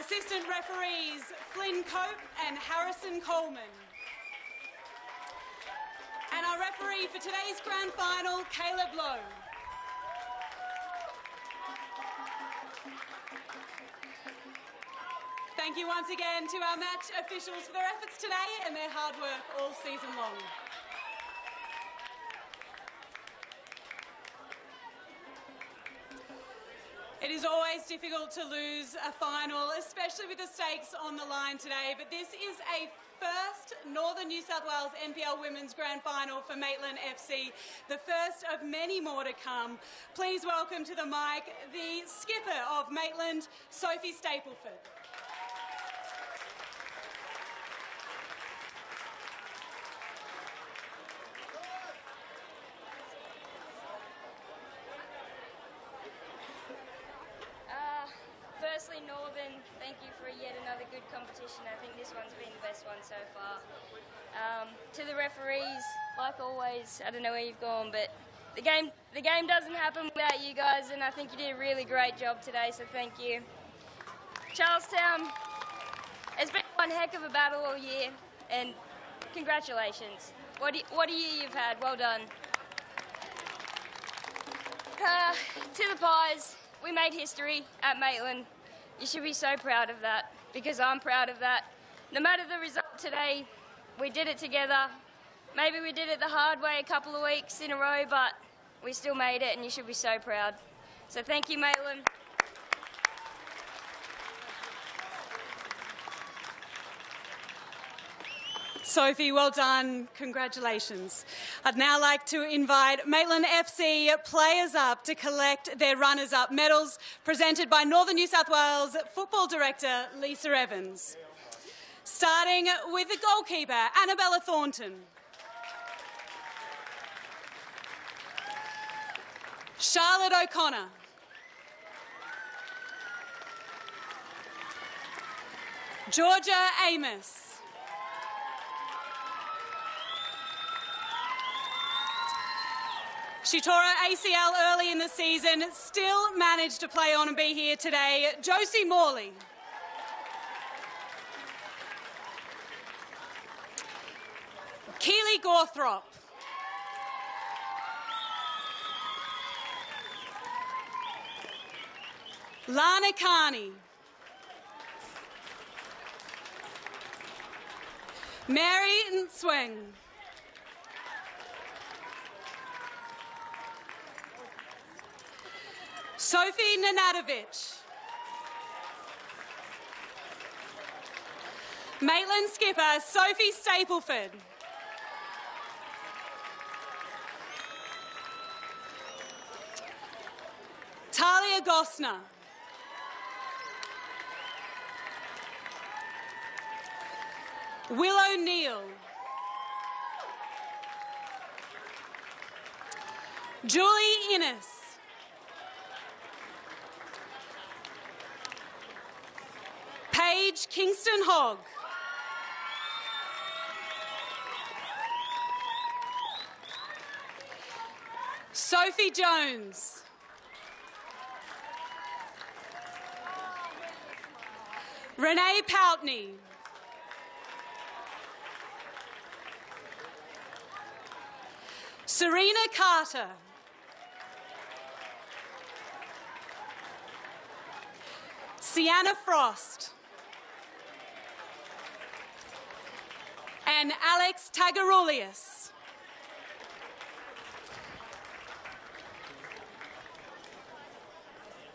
Assistant referees Flynn Cope and Harrison Coleman. And our referee for today's grand final, Caleb Lowe. Thank you once again to our match officials for their efforts today and their hard work all season long. It is always difficult to lose a final, especially with the stakes on the line today, but this is a first Northern New South Wales NPL Women's Grand Final for Maitland FC, the first of many more to come. Please welcome to the mic the skipper of Maitland, Sophie Stapleford. Firstly, Northern, thank you for yet another good competition. I think this one's been the best one so far. To the referees, like always, I don't know where you've gone, but the game doesn't happen without you guys, and I think you did a really great job today, so thank you. Charlestown, it's been one heck of a battle all year, and congratulations. What a year you've had, well done. To the Pies, we made history at Maitland. You should be so proud of that, because I'm proud of that. No matter the result today, we did it together. Maybe we did it the hard way a couple of weeks in a row, but we still made it, and you should be so proud. So thank you, Maitland. Sophie, well done. Congratulations. I'd now like to invite Maitland FC players up to collect their runners-up medals, presented by Northern New South Wales Football Director Lisa Evans. Starting with the goalkeeper, Annabella Thornton. Charlotte O'Connor. Georgia Amos. She tore her ACL early in the season, still managed to play on and be here today. Josie Morley. Keely Gorthrop. Lana Carney. Mary Nsweng. Sophie Nanadovich. Maitland skipper Sophie Stapleford. Talia Gosner. Willow Neal. Julie Innes. Paige Kingston Hogg. Sophie Jones. Renee Poutney. Serena Carter. Sienna Frost. And Alex Tagaroulias.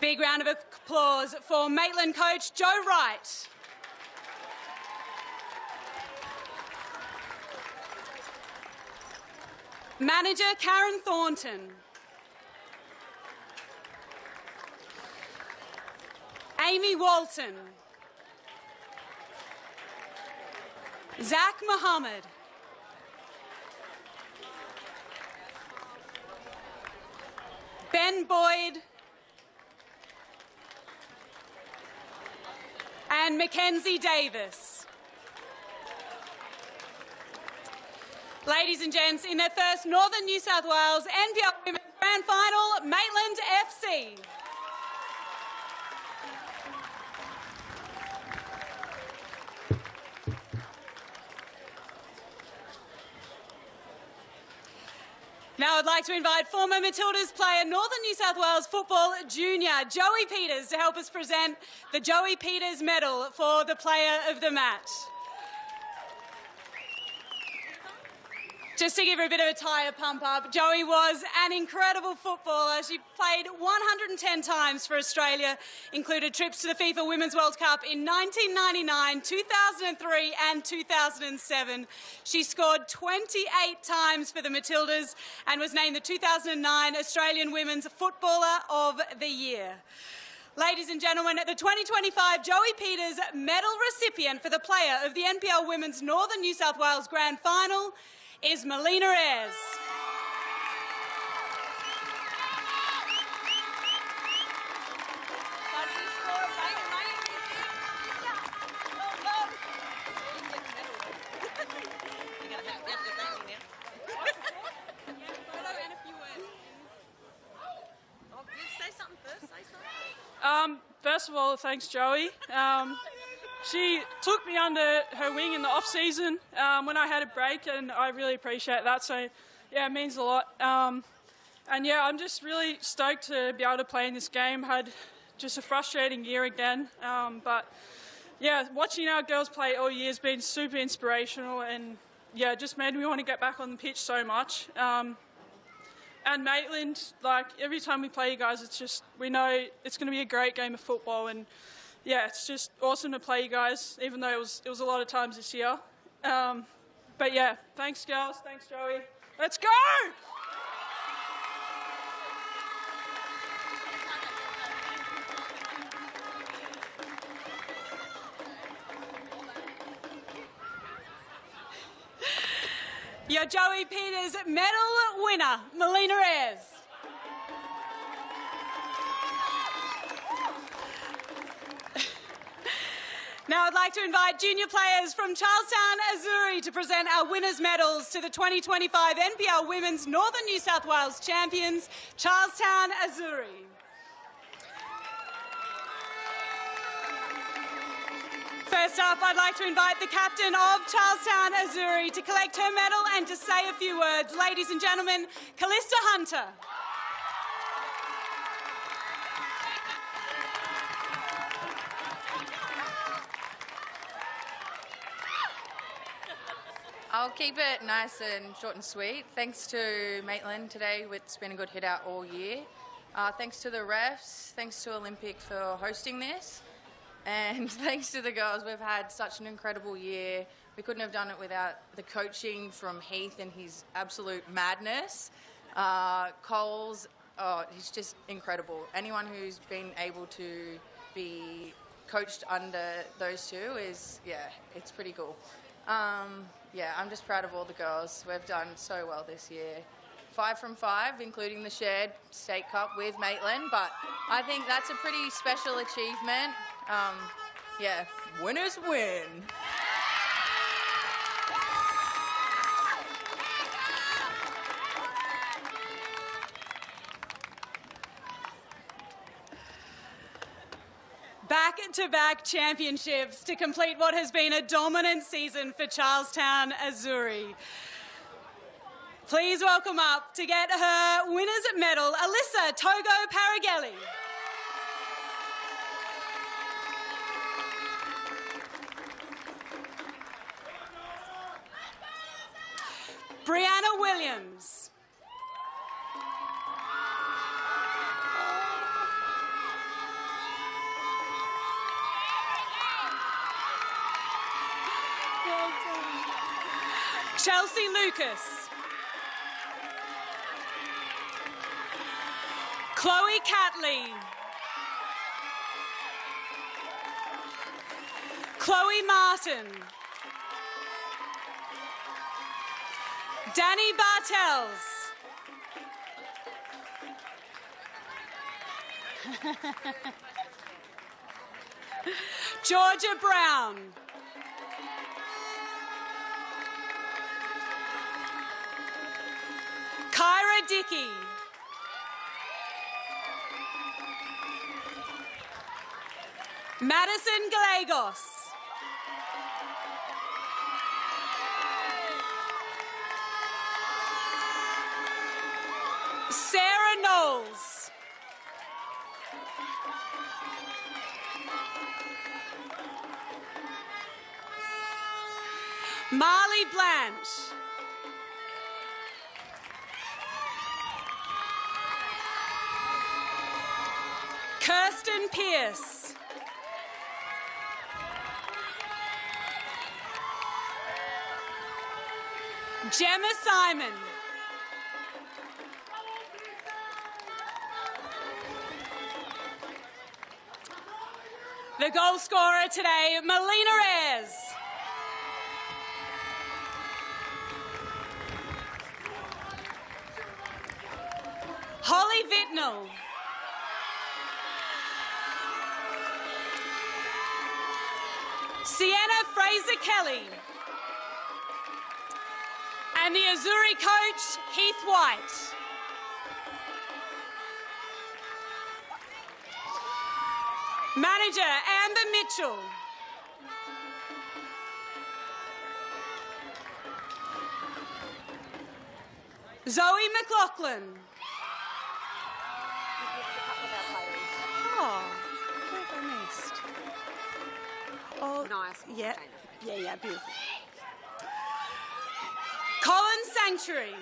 Big round of applause for Maitland coach Joe Wright. Manager Karen Thornton. Amy Walton. Zach Mohammed. Ben Boyd. And Mackenzie Davis. Ladies and gents, in their first Northern New South Wales NPL Women's Grand Final, Maitland FC. Now I'd like to invite former Matildas player, Northern New South Wales Football Junior, Joey Peters, to help us present the Joey Peters Medal for the Player of the Match. Just to give her a bit of a tyre pump up, Joey was an incredible footballer. She played 110 times for Australia, included trips to the FIFA Women's World Cup in 1999, 2003 and 2007. She scored 28 times for the Matildas and was named the 2009 Australian Women's Footballer of the Year. Ladies and gentlemen, the 2025 Joey Peters Medal recipient for the Player of the NPL Women's Northern New South Wales Grand Final is Melina Ayres. First of all, thanks, Joey. She took me under her wing in the off-season when I had a break, and I really appreciate that. So, yeah, it means a lot. And, yeah, I'm just really stoked to be able to play in this game. Had just a frustrating year again. But, yeah, watching our girls play all year has been super inspirational and, yeah, it just made me want to get back on the pitch so much. And Maitland, like, every time we play you guys, it's just, we know it's going to be a great game of football, and yeah, it's just awesome to play you guys, even though it was a lot of times this year. But yeah, thanks girls, thanks Joey. Let's go! Your Joey Peters Medal winner, Melina Ayres. Now I'd like to invite junior players from Charlestown, Azzurri to present our winners' medals to the 2025 NPL Women's Northern New South Wales champions, Charlestown, Azzurri. First up, I'd like to invite the captain of Charlestown, Azzurri, to collect her medal and to say a few words. Ladies and gentlemen, Callista Hunter. I'll keep it nice and short and sweet. Thanks to Maitland today, it's been a good hit out all year. Thanks to the refs, thanks to Olympic for hosting this. And thanks to the girls, we've had such an incredible year. We couldn't have done it without the coaching from Heath and his absolute madness. Coles, he's just incredible. Anyone who's been able to be coached under those two is, yeah, it's pretty cool. Yeah, I'm just proud of all the girls. We've done so well this year. 5 from 5, including the shared state cup with Maitland, but I think that's a pretty special achievement. Yeah, winners win. Back back-to-back championships to complete what has been a dominant season for Charlestown Azzurri. Please welcome up to get her winner's medal, Alyssa Togo Paragelli. Brianna Williams. Well done. Chelsea Lucas. Chloe Catley. Chloe Martin. Danny Bartels. Georgia Brown. Kyra Dickey. Madison Gallegos. Sarah Knowles. Marley Blanche. Kirsten Pierce. Gemma Simon. The goal scorer today, Melina Ayres. Holly Vitnell. Sienna Fraser-Kelly. And the Azzurri coach, Heath White. Manager, Amber Mitchell. Zoe McLaughlin. Oh, what have I missed? Oh, nice. Yeah, beautiful. Colin Sanctuary.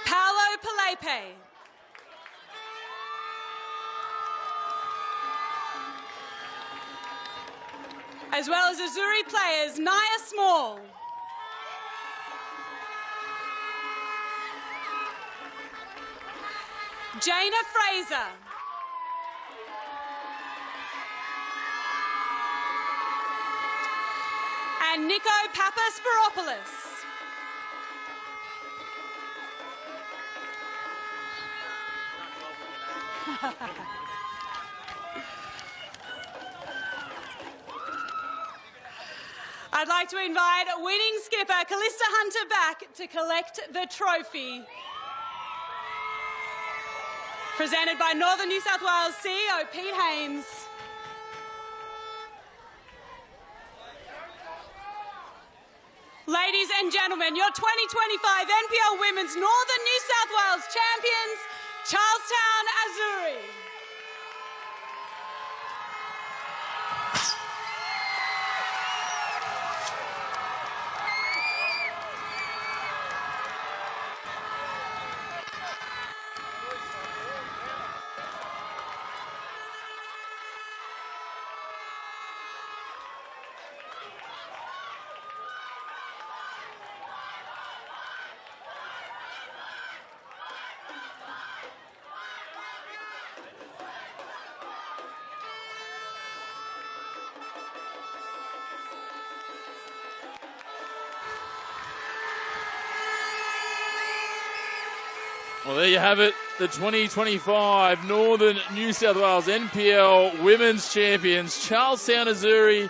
Paolo Palepe. As well as Azzurri players, Nia Small. Jaina Fraser. And Nico Papasporopoulos. I'd like to invite winning skipper Callista Hunter back to collect the trophy. Presented by Northern New South Wales CEO Pete Haynes. Ladies and gentlemen, your 2025 NPL Women's Northern New South Wales champions, Charlestown Azzurri. Well, there you have it, the 2025 Northern New South Wales NPL Women's Champions, Charlestown Azzurri.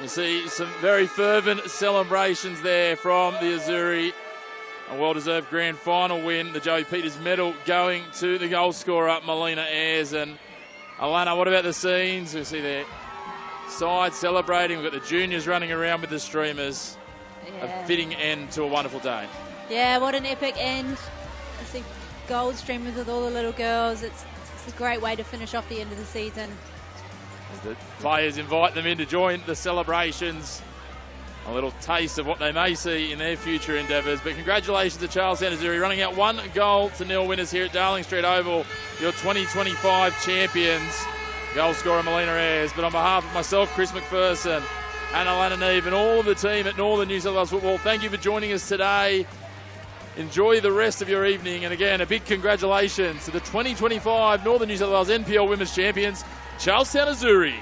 You see some very fervent celebrations there from the Azzurri A well-deserved grand final win. The Joey Peters medal going to the goal scorer, Melina Ayres. And Alana, what about the scenes? We see their side celebrating. We've got the juniors running around with the streamers. Yeah. A fitting end to a wonderful day. Yeah, what an epic end. I see gold streamers with all the little girls. It's a great way to finish off the end of the season. As the players invite them in to join the celebrations. A little taste of what they may see in their future endeavours. But congratulations to Charlestown Azzurri, running out 1-0 winners here at Darling Street Oval, your 2025 champions. Goal scorer Melina Ayres. But on behalf of myself, Chris McPherson, and Alana Neve, and all of the team at Northern New South Wales Football, thank you for joining us today. Enjoy the rest of your evening. And again, a big congratulations to the 2025 Northern New South Wales NPL Women's Champions, Charlestown Azzurri.